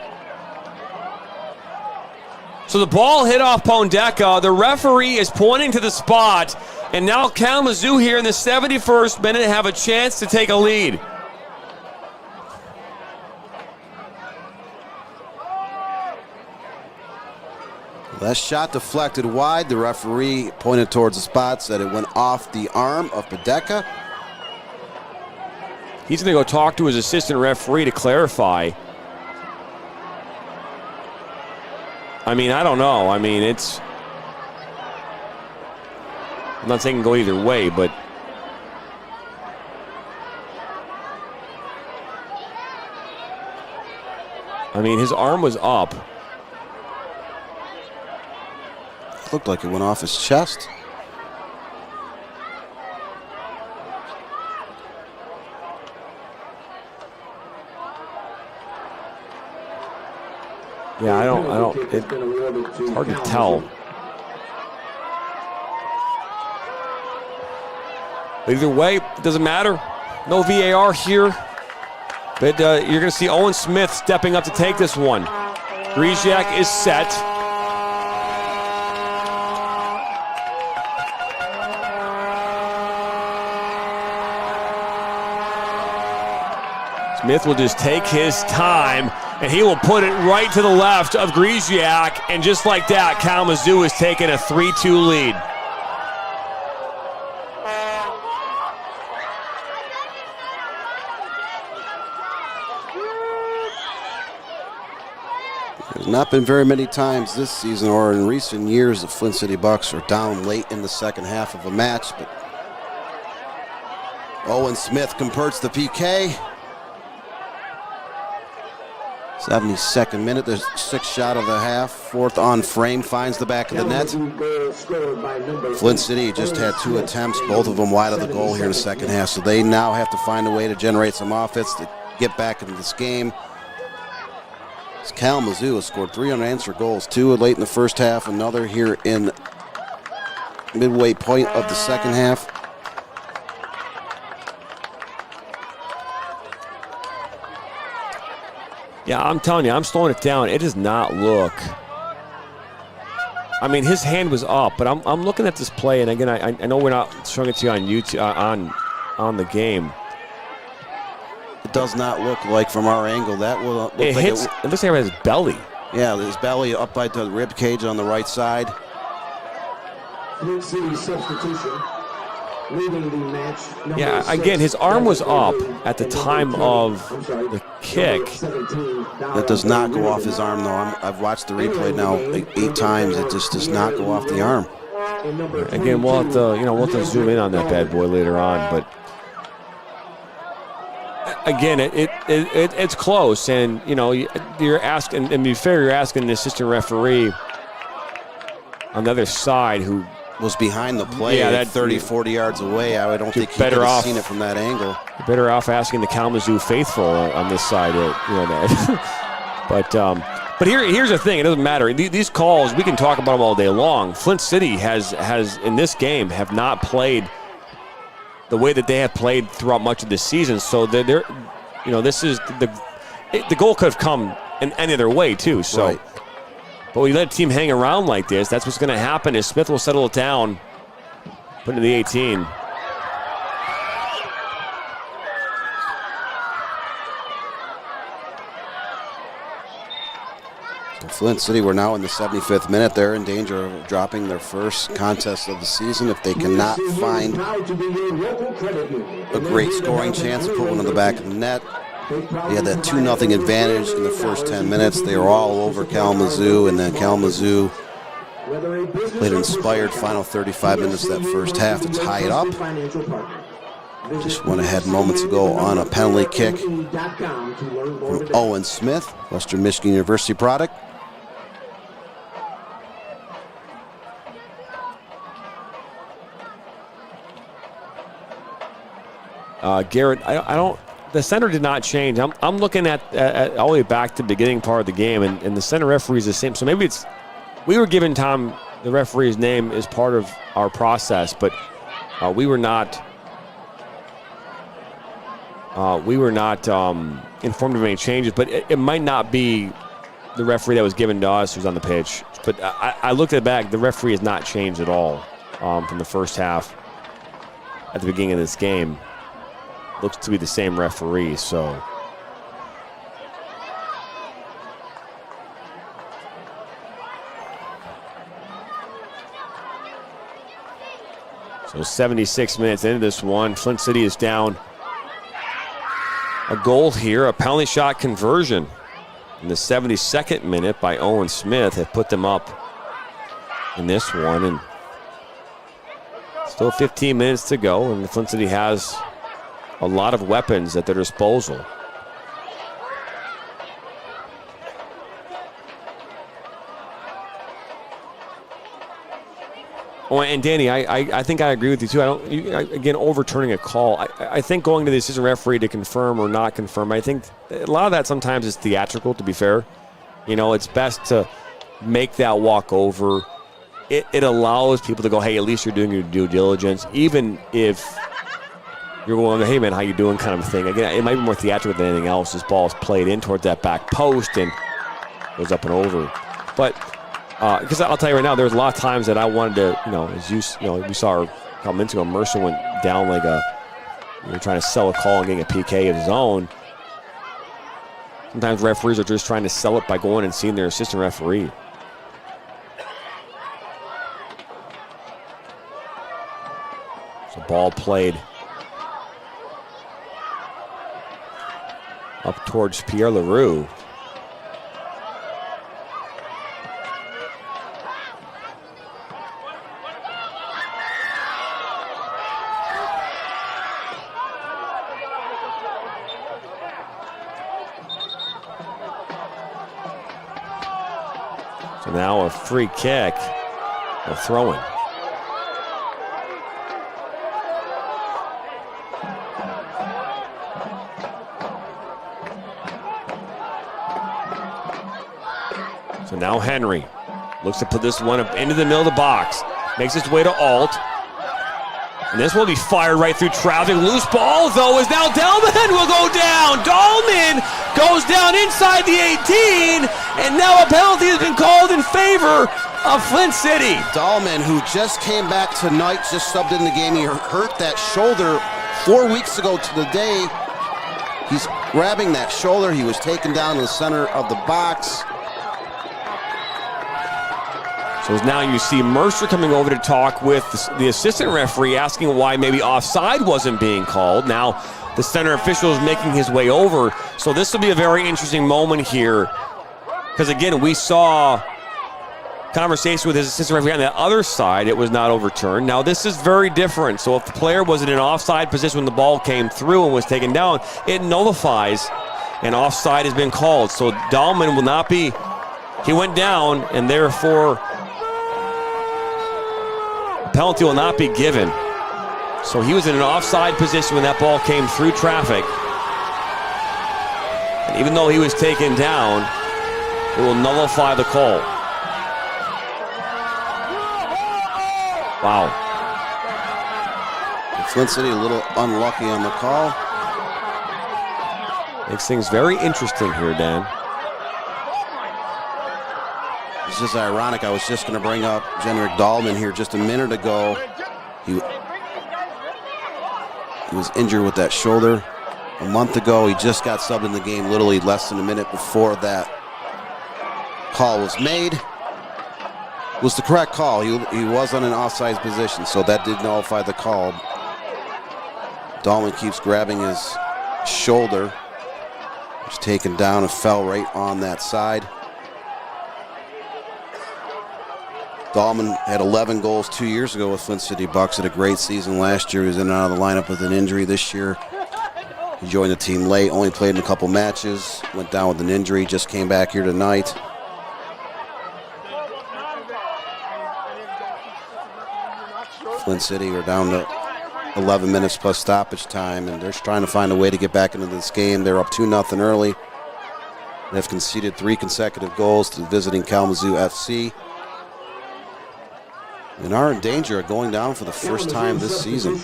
A: So the ball hit off Pondeka. The referee is pointing to the spot, and now Kalamazoo here in the 71st minute have a chance to take a lead.
R: That shot deflected wide. The referee pointed towards the spot, said it went off the arm of Pondeka.
A: He's going to go talk to his assistant referee to clarify. I mean, I don't know. I mean, it's... I'm not saying it can go either way, but... I mean, his arm was up.
R: Looked like it went off his chest.
A: Yeah, I don't, it's hard to tell. Either way, it doesn't matter. No VAR here. But you're going to see Owen Smith stepping up to take this one. Griziak is set. Smith will just take his time, and he will put it right to the left of Griziak, and just like that, Kalamazoo has taken a 3-2 lead.
R: There's not been very many times this season or in recent years the Flint City Bucks are down late in the second half of a match, but Owen Smith converts the PK. 72nd minute, the sixth shot of the half, fourth on frame, finds the back of the net. Flint City just had 2 attempts, both of them wide of the goal here in the second half, so they now have to find a way to generate some offense to get back into this game. Kalamazoo has scored 3 unanswered goals, 2 late in the first half, another here in midway point of the second half.
A: Yeah, I'm telling you, I'm slowing it down. It does not look. I mean, his hand was up, but I'm looking at this play, and again, I know we're not showing it to you on YouTube on the game.
R: It does not look like from our angle that will look
A: it
R: like
A: hits. It looks like it has his belly.
R: Yeah, his belly up by the rib cage on the right side.
C: Flint City substitution. Leading the match.
A: Yeah, again, his arm was up at the time of the kick.
R: That does not go off his arm, though. I've watched the replay now like 8 times. It just does not go off the arm.
A: Again, we'll have to zoom in on that bad boy later on, but again, it's close, and you're asking, and to be fair, you're asking an assistant referee on the other side who
R: was behind the play,
A: that
R: 30, 40 yards away. I don't think he could have seen it from that angle.
A: You're better off asking the Kalamazoo faithful on this side, that. But here's the thing: it doesn't matter. These calls, we can talk about them all day long. Flint City has in this game have not played the way that they have played throughout much of this season. So they're this is the goal could have come in any other way too. So.
R: Right.
A: But when you let a team hang around like this, that's what's going to happen is Smith will settle it down, put it to the 18.
R: So Flint City, we're now in the 75th minute. They're in danger of dropping their first contest of the season if they cannot find a great scoring chance to put one in the back of the net. They had that 2-0 advantage in the first 10 minutes. They were all over Kalamazoo, and then Kalamazoo played an inspired final 35 minutes of that first half to tie it up. Just went ahead moments ago on a penalty kick from Owen Smith, Western Michigan University product.
A: Garrett, I don't. The center did not change. I'm looking at all the way back to the beginning part of the game, and the center referee is the same. So maybe we were given Tom, the referee's name, as part of our process, but we were not. We were not informed of any changes, but it might not be the referee that was given to us who's on the pitch. But I looked at it back. The referee has not changed at all from the first half at the beginning of this game. Looks to be the same referee, so. So 76 minutes into this one, Flint City is down a goal here, a penalty shot conversion in the 72nd minute by Owen Smith have put them up in this one, and still 15 minutes to go, and Flint City has a lot of weapons at their disposal. Oh, and Danny, I think I agree with you too. Again, overturning a call. I think going to the assistant referee to confirm or not confirm, I think a lot of that sometimes is theatrical, to be fair. You know, it's best to make that walk over. It allows people to go, hey, at least you're doing your due diligence, even if you're going, hey, man, how you doing kind of thing. Again, it might be more theatrical than anything else. This ball is played in towards that back post and goes up and over. But because I'll tell you right now, there's a lot of times that I wanted to, as we saw a couple minutes ago, Mercer went down like trying to sell a call and getting a PK of his own. Sometimes referees are just trying to sell it by going and seeing their assistant referee. So ball played up towards Pierre Leroux. So now a free kick, a throw-in. So now Henry looks to put this one up into the middle of the box. Makes its way to Alt. And this will be fired right through traffic. Loose ball, though, is now Dahlman will go down. Dahlman goes down inside the 18, and now a penalty has been called in favor of Flint City.
R: Dahlman, who just came back tonight, just subbed in the game. He hurt that shoulder 4 weeks ago to the day. He's grabbing that shoulder. He was taken down in the center of the box.
A: So now you see Mercer coming over to talk with the assistant referee, asking why maybe offside wasn't being called. Now the center official is making his way over. So this will be a very interesting moment here. Because again, we saw conversation with his assistant referee on the other side. It was not overturned. Now this is very different. So if the player was in an offside position when the ball came through and was taken down, it nullifies and offside has been called. So Dahlman will not be, he went down, and therefore penalty will not be given. So he was in an offside position when that ball came through traffic. And even though he was taken down, it will nullify the call. Wow.
R: Flint City a little unlucky on the call.
A: Makes things very interesting here, Dan.
R: It's just ironic. I was just going to bring up Jenrick Dahlman here just a minute ago. He was injured with that shoulder a month ago. He just got subbed in the game literally less than a minute before that call was made. It was the correct call. He was on an offside position, so that did nullify the call. Dahlman keeps grabbing his shoulder. He's taken down and fell right on that side. Dahlman had 11 goals 2 years ago with Flint City Bucks. Had a great season last year. He was in and out of the lineup with an injury this year. He joined the team late, only played in a couple matches, went down with an injury, just came back here tonight. Flint City are down to 11 minutes plus stoppage time, and they're just trying to find a way to get back into this game. They're up 2-0 early. They've conceded 3 consecutive goals to the visiting Kalamazoo FC. And are in danger of going down for the first time this season.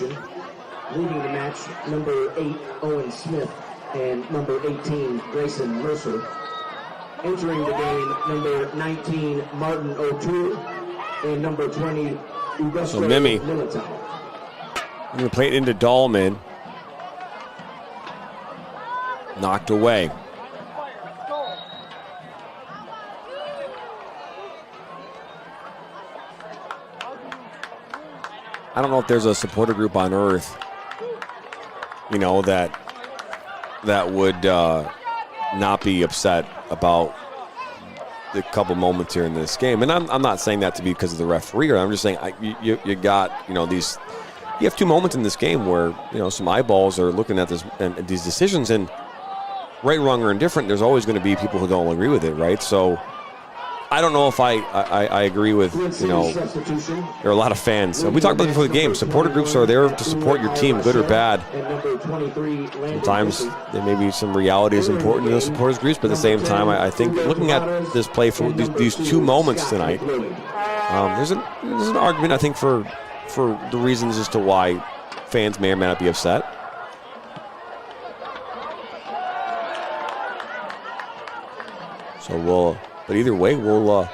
C: Leading the match, number 8, Owen Smith, and number 18, Grayson Mercer. Entering the game, number 19, Martin O'Toole, and number 20, Augusto
A: So Mimi.
C: Militao.
A: We're going to play it into Dahlman. Knocked away. I don't know if there's a supporter group on earth, that would not be upset about the couple moments here in this game. And I'm not saying that to be because of the referee. I'm just saying you got, these. You have 2 moments in this game where, some eyeballs are looking at this and these decisions, and right, wrong, or indifferent, there's always going to be people who don't agree with it, right? So I don't know if I agree with, there are a lot of fans. We talked about it before the game. Supporter groups are there to support your team, good or bad. Sometimes there may be some reality is important in those supporters groups, but at the same time, I think looking at this play for these 2 moments tonight, there's an argument, I think, for the reasons as to why fans may or may not be upset. So but either way, we'll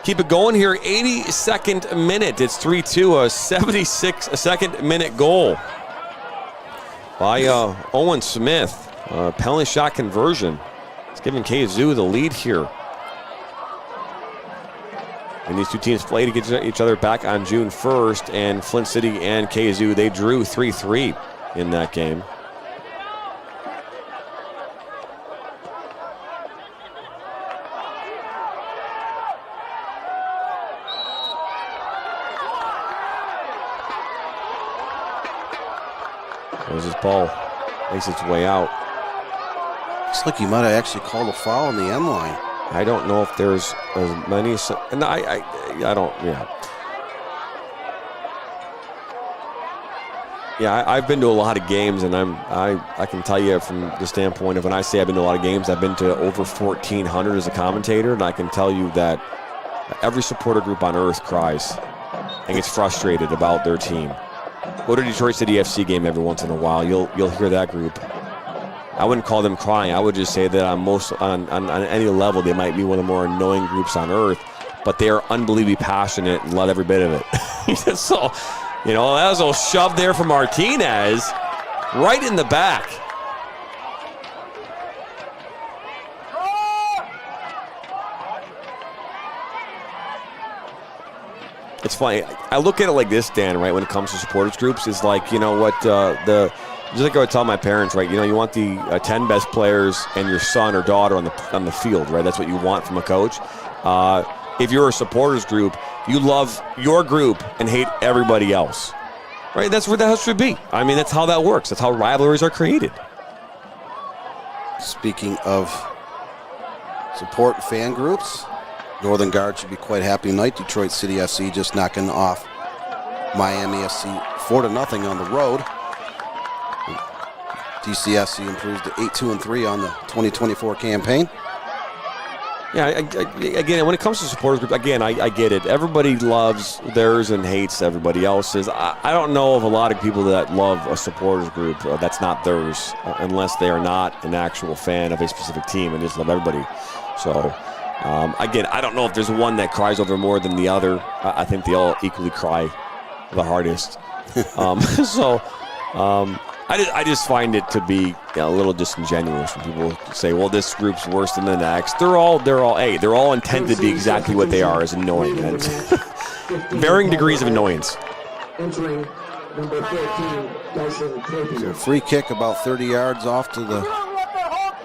A: keep it going here. 82nd minute. It's 3-2, a 76-second minute goal by Owen Smith. Penalty shot conversion. It's giving KALAMAZOO the lead here. And these 2 teams play to get each other back on June 1st. And Flint City and KALAMAZOO, they drew 3-3 in that game. As this ball makes its way out.
R: Looks like you might have actually called a foul on the end line.
A: I don't know if there's as many. And I don't. Yeah. Yeah, I've been to a lot of games, and I can tell you from the standpoint of when I say I've been to a lot of games, I've been to over 1,400 as a commentator, and I can tell you that every supporter group on earth cries and gets frustrated about their team. Go to Detroit City FC game every once in a while. You'll hear that group. I wouldn't call them crying. I would just say that on any level, they might be one of the more annoying groups on earth, but they are unbelievably passionate and love every bit of it. So, that was a shove there from Martinez right in the back. It's funny. I look at it like this, Dan, right, when it comes to supporters groups, is like, just like I would tell my parents, right, you want the 10 best players and your son or daughter on the field, right? That's what you want from a coach. If you're a supporters group, you love your group and hate everybody else, right? That's where that should be. I mean, that's how that works. That's how rivalries are created.
R: Speaking of support fan groups, Northern Guard should be quite happy tonight. Detroit City FC just knocking off Miami FC 4-0 on the road. DCFC improves to 8-2-3 on the 2024 campaign.
A: Yeah, again, when it comes to supporters group, again, I get it. Everybody loves theirs and hates everybody else's. I don't know of a lot of people that love a supporters group that's not theirs, unless they are not an actual fan of a specific team and just love everybody. So, again, I don't know if there's one that cries over more than the other. I think they all equally cry the hardest. I just find it to be a little disingenuous when people say, well, this group's worse than the next. They're all intended to be exactly what they are, as annoying. And varying degrees of annoyance.
C: Entering number 13, Dyson.
R: So a free kick about 30 yards off to the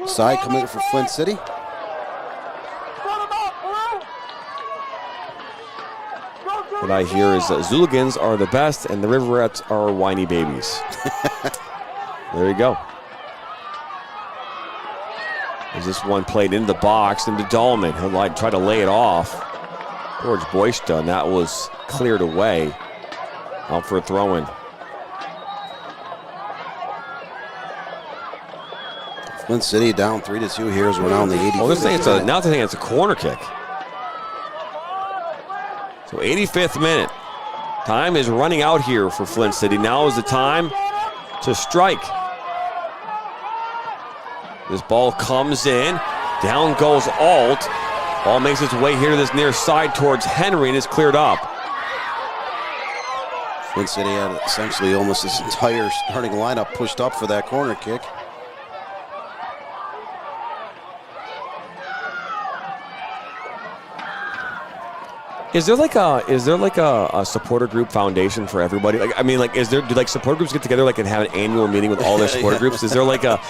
R: side committed for Flint City.
A: What I hear is that Zooligans are the best and the Riverettes are whiny babies. There you go. There's this one played into the box, into Dahlman. He'll try to lay it off. George Boysta, and that was cleared away. Out for a throw-in.
R: Flint City down 3-2 here as we're now in the 85th.
A: Well, now they're saying it's a corner kick. So 85th minute. Time is running out here for Flint City. Now is the time to strike. This ball comes in. Down goes Alt. Ball makes its way here to this near side towards Henry and is cleared up.
R: Flint City had essentially almost this entire starting lineup pushed up for that corner kick.
A: Is there like a supporter group foundation for everybody? Like, I mean, like, do like supporter groups get together like and have an annual meeting with all their supporter groups? Is there like a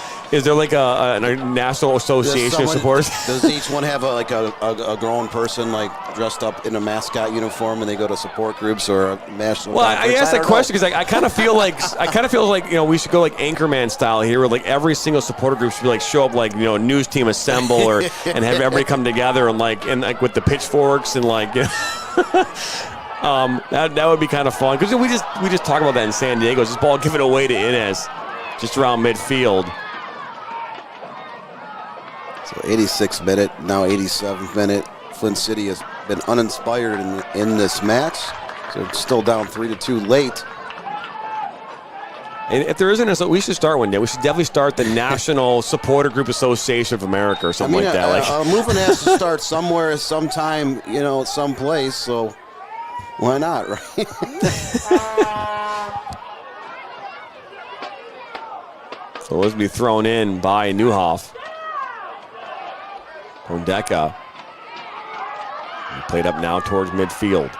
A: national association of supporters?
R: Does each one have a grown person like dressed up in a mascot uniform and they go to support groups or a national?
A: Well,
R: conference?
A: I asked that question because I kind of feel like we should go like Anchorman style here, where like every single supporter group should be like show up like news team assemble or and have everybody come together and like with the pitchforks and like. That would be kind of fun because we just talked about that in San Diego. This ball given away to Inez, just around midfield.
R: So 86th minute, now 87th minute. Flint City has been uninspired in this match, so it's still down 3-2 late.
A: And if there isn't, we should start one day. We should definitely start the National Supporter Group Association of America or something like that.
R: A movement has to start somewhere, sometime, someplace. So why not, right?
A: So let's be thrown in by Newhoff. Pondeka. Played up now towards midfield.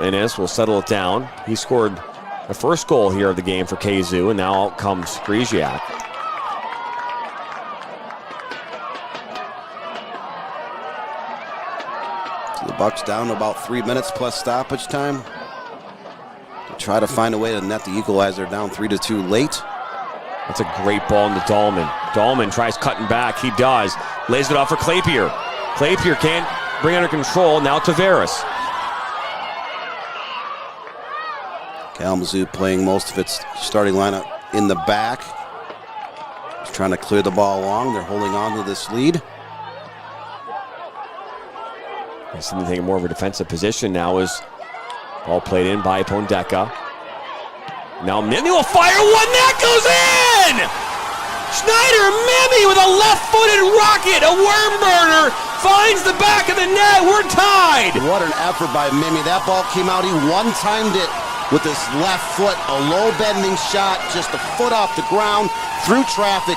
A: Inez will settle it down. He scored the first goal here of the game for KZoo, and now out comes Griziak.
R: So the Bucks down to about 3 minutes plus stoppage time. To try to find a way to net the equalizer, down 3-2 late.
A: That's a great ball into Dahlman. Dahlman tries cutting back. He does. Lays it off for Clapier. Clapier can't bring under control. Now Tavares.
R: Kalamazoo playing most of its starting lineup in the back. Just trying to clear the ball along. They're holding on to this lead.
A: They seem to take more of a defensive position now as ball played in by Pondeka. Now Mimi will fire one. That goes in! Schneider Mimi with a left-footed rocket. A worm burner finds the back of the net. We're tied.
R: What an effort by Mimi. That ball came out. He one-timed it with his left foot, a low bending shot, just a foot off the ground, through traffic.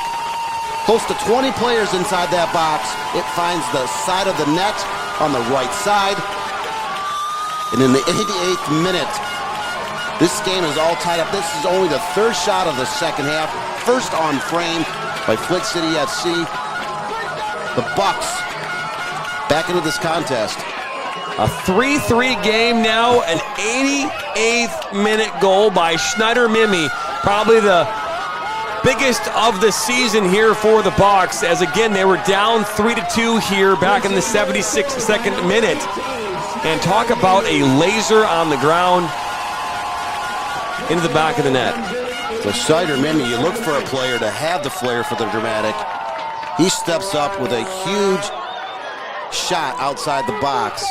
R: Close to 20 players inside that box. It finds the side of the net on the right side. And in the 88th minute, this game is all tied up. This is only the third shot of the second half. First on frame by Flint City FC. The Bucks back into this contest.
A: A 3-3 game now, an 88th minute goal by Schneider Mimi. Probably the biggest of the season here for the Bucks, as again they were down 3-2 here back in the 76nd minute. And talk about a laser on the ground into the back of the net.
R: So Schneider Mimi, you look for a player to have the flair for the dramatic. He steps up with a huge shot outside the box.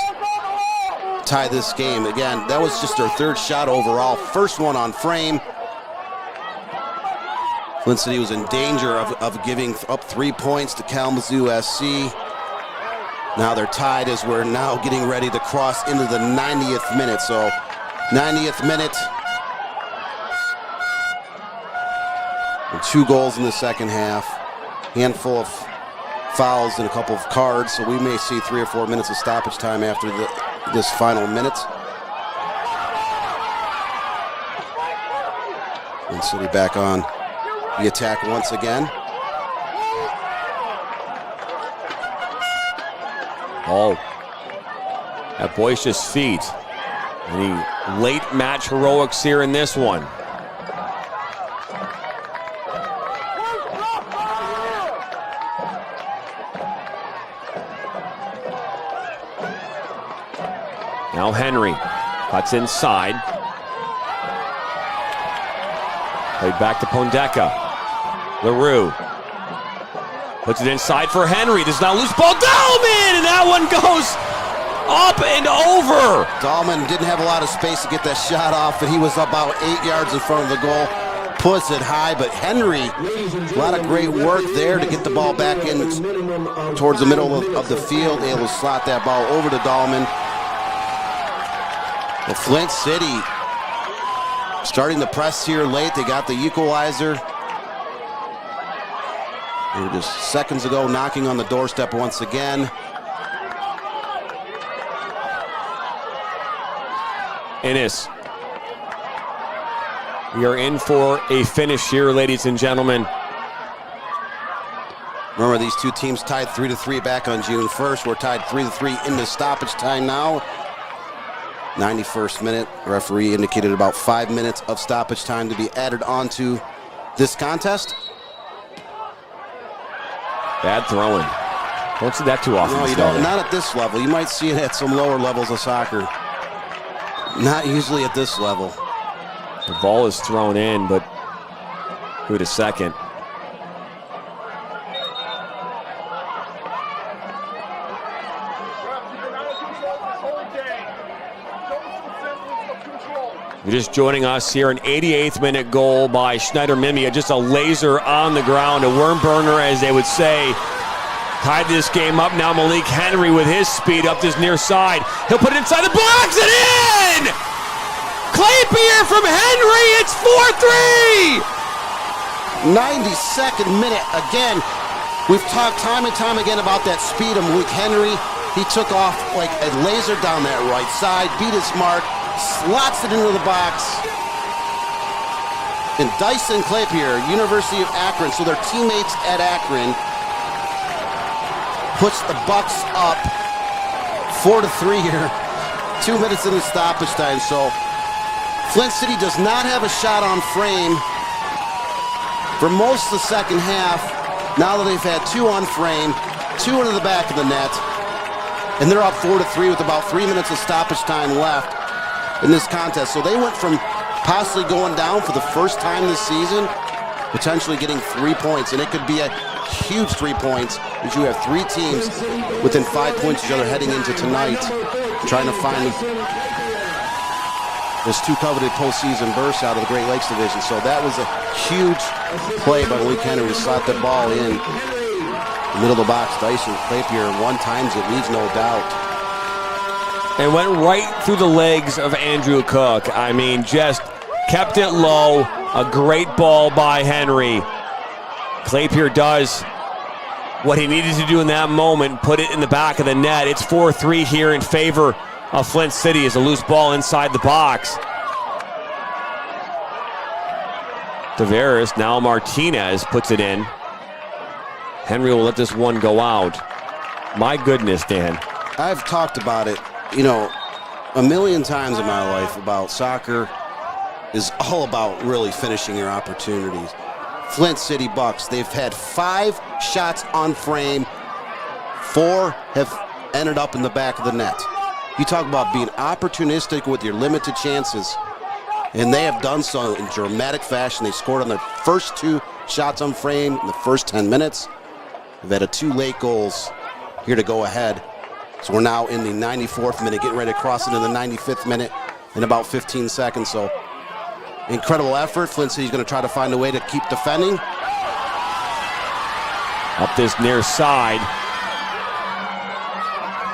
R: Tie this game. Again, that was just their third shot overall. First one on frame. Flint City was in danger of giving up 3 points to Kalamazoo SC. Now they're tied as we're now getting ready to cross into the 90th minute. So 90th minute. And 2 goals in the second half. Handful of fouls and a couple of cards. So we may see 3 or 4 minutes of stoppage time after this final minute. And City back on the attack once again.
A: Oh, at Boyce's feet. Any late match heroics here in this one? Now Henry cuts inside. Played back to Pondeka. LaRue puts it inside for Henry. There's now loose ball. Dahlman! And that one goes up and over.
R: Dahlman didn't have a lot of space to get that shot off, and he was about 8 yards in front of the goal. Puts it high, but Henry, a lot of great work there to get the ball back in towards the middle of the field, able to slot that ball over to Dahlman. Well, Flint City starting the press here late. They got the equalizer. They were just seconds ago knocking on the doorstep once again.
A: Ennis. We are in for a finish here, ladies and gentlemen.
R: Remember, these two teams tied 3-3 back on June 1st. We're tied 3-3 into stoppage time now. 91st minute. Referee indicated about 5 minutes of stoppage time to be added onto this contest.
A: Bad throwing. Don't see that too often.
R: No, you don't. Not at this level. You might see it at some lower levels of soccer. Not usually at this level.
A: The ball is thrown in, but wait a second. You're just joining us here, an 88th minute goal by Schneider Mimia. Just a laser on the ground, a worm burner, as they would say. Tied this game up. Now Malik Henry with his speed up this near side. He'll put it inside the box and in! Claypier from Henry, it's 4-3!
R: 92nd minute again. We've talked time and time again about that speed of Malik Henry. He took off like a laser down that right side, beat his mark, slots it into the box. And Dyson Claypier, University of Akron, so they're teammates at Akron, puts the Bucks up 4-3 here. 2 minutes into stoppage time, so Flint City does not have a shot on frame for most of the second half. Now that they've had 2 on frame, 2 into the back of the net, and they're up 4-3 with about 3 minutes of stoppage time left in this contest. So they went from possibly going down for the first time this season, potentially getting 3 points, and it could be a huge 3 points as you have 3 teams within 5 points of each other heading into tonight, trying to find this 2 coveted postseason bursts out of the Great Lakes Division. So that was a huge play by Malik Henry to slot the ball in the middle of the box. Dyson Claypier 1 times it, leaves no doubt.
A: And went right through the legs of Andrew Cook. I mean, just kept it low. A great ball by Henry. Claypier does what he needed to do in that moment, put it in the back of the net. It's 4-3 here in favor of Flint City as a loose ball inside the box. Tavares, now Martinez puts it in. Henry will let this one go out. My goodness, Dan.
R: I've talked about it, you know, a million times in my life about soccer is all about really finishing your opportunities. Flint City Bucks, they've had 5 shots on frame. 4 have ended up in the back of the net. You talk about being opportunistic with your limited chances, and they have done so in dramatic fashion. They scored on their first 2 shots on frame in the first 10 minutes. They've had 2 late goals here to go ahead. So we're now in the 94th minute, getting ready to cross into the 95th minute in about 15 seconds. So incredible effort. Flint City's going to try to find a way to keep defending.
A: Up this near side.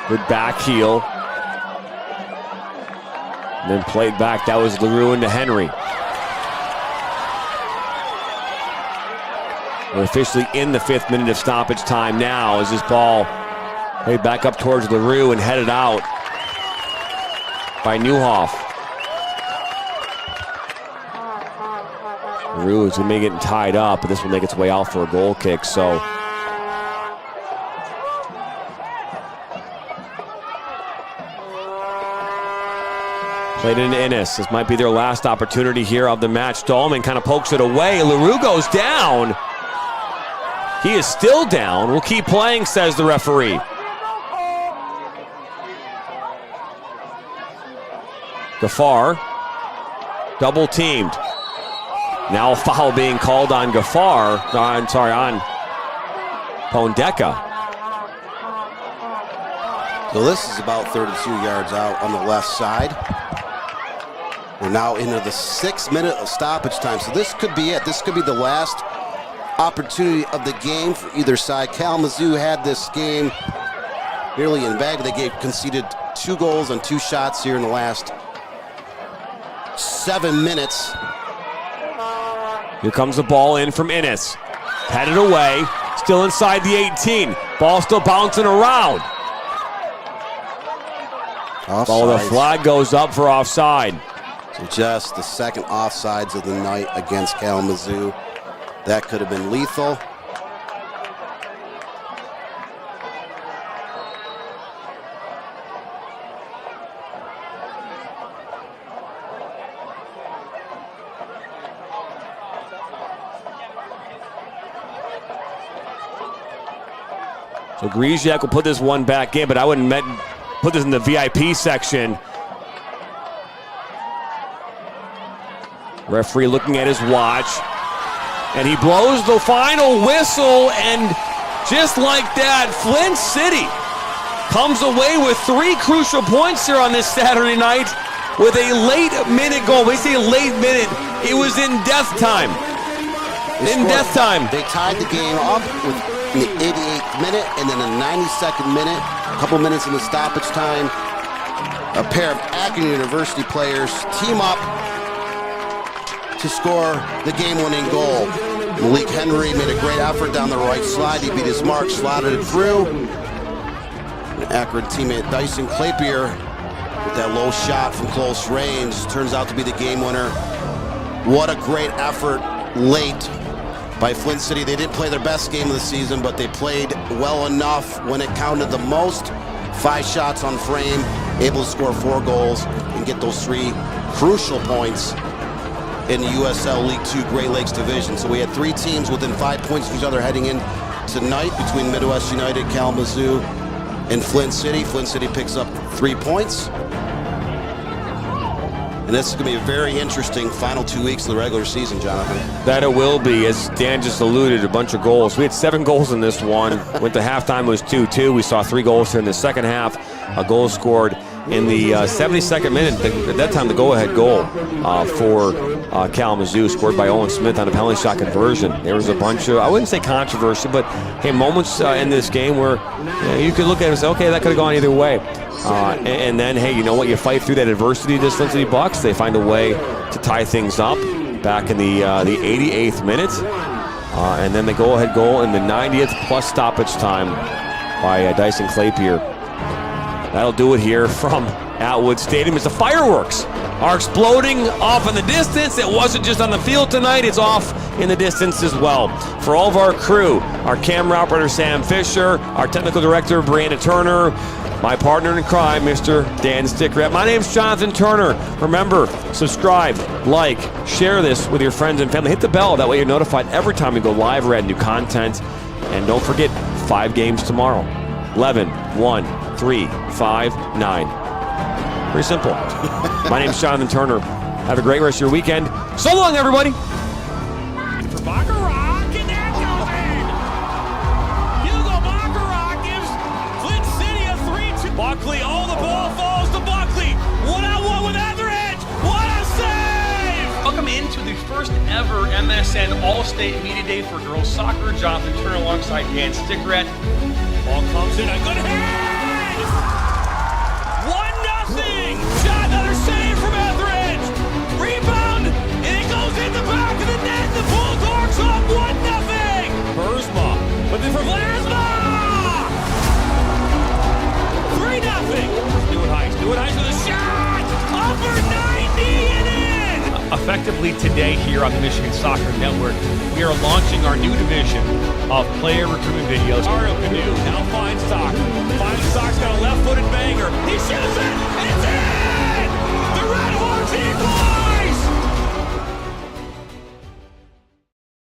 A: Good back heel. And then played back. That was LaRue into Henry. We're officially in the 5th minute of stoppage time now as this ball played back up towards LaRue and headed out by Newhoff. LaRue is going to be getting tied up, but this will make its way out for a goal kick. So played into Ennis. This might be their last opportunity here of the match. Dahlman kind of pokes it away. LaRue goes down. He is still down. We'll keep playing, says the referee. Gafar, double teamed. Now a foul being called on Gafar. On Pondeka.
R: So this is about 32 yards out on the left side. We're now into the 6th minute of stoppage time. So this could be it. This could be the last opportunity of the game for either side. Kalamazoo had this game nearly in bag. They conceded 2 goals on 2 shots here in the last 7 minutes.
A: Here comes the ball in from Innes. Headed away, still inside the 18. Ball still bouncing around. Oh, the flag goes up for offside.
R: So just the second offsides of the night against Kalamazoo. That could have been lethal.
A: So Griziak will put this one back in, but I wouldn't put this in the VIP section. Referee looking at his watch, and he blows the final whistle, and just like that, Flint City comes away with 3 crucial points here on this Saturday night with a late minute goal. When we say late minute, it was in death time.
R: They tied the game up in the 88th minute, and then the 92nd minute, a couple minutes in the stoppage time, a pair of Akron University players team up to score the game-winning goal. Malik Henry made a great effort down the right side. He beat his mark, slotted it through. And Akron teammate Dyson Clapier with that low shot from close range turns out to be the game winner. What a great effort late by Flint City. They didn't play their best game of the season, but they played well enough when it counted the most. 5 shots on frame, able to score 4 goals and get those 3 crucial points in the USL League 2 Great Lakes Division. So we had 3 teams within 5 points of each other heading in tonight between Midwest United, Kalamazoo, and Flint City. Flint City picks up 3 points. And this is going to be a very interesting final 2 weeks of the regular season, Jonathan.
A: That it will be. As Dan just alluded, a bunch of goals. We had 7 goals in this one. Went to halftime, it was 2-2. We saw 3 goals here in the second half. A goal scored in the 72nd minute. At that time, the go-ahead goal for Kalamazoo, scored by Owen Smith on a penalty shot conversion. There was a bunch of, I wouldn't say controversy, but hey, moments in this game where you could look at it and say, okay, that could have gone either way. And then, hey, you know what? You fight through that adversity, this Flint City Bucks. They find a way to tie things up back in the 88th minute. And then the go-ahead goal in the 90th plus stoppage time by Dyson Clapier. That'll do it here from Atwood Stadium as the fireworks are exploding off in the distance. It wasn't just on the field tonight, it's off in the distance as well. For all of our crew, our camera operator Sam Fisher, our technical director Brianna Turner, my partner in crime, Mr. Dan Stickrat. My name's Jonathan Turner. Remember, subscribe, like, share this with your friends and family. Hit the bell, that way you're notified every time we go live or add new content. And don't forget, 5 games tomorrow. 11, 1, 3, 5, 9. Pretty simple. My name's Jonathan Turner. Have a great rest of your weekend. So long, everybody.
F: For Baccarat, and that goes in. Hugo Baccarat gives Flint City a 3-2. Buckley, the ball falls to Buckley. 1-on-1 with Etheridge. What a save! Welcome into the first ever MSN All-State Media Day for girls soccer. Jonathan Turner alongside Dan Stickrat. Ball comes in, a good hit! 1-0! Shot, another save from Etheridge! Rebound, and it goes in the back of the net, the Bulldogs up 1-0! Burzma, but then for Vlasma! 3-0! Stewart Heiss with a shot! Upper 90 and in! Effectively today here on the Michigan Soccer Network, we are launching our new division of player recruitment videos. Mario Canoe now finds Sock. Sock's got a left-footed banger. He shoots it, and it's in! The Red Hawks equalize!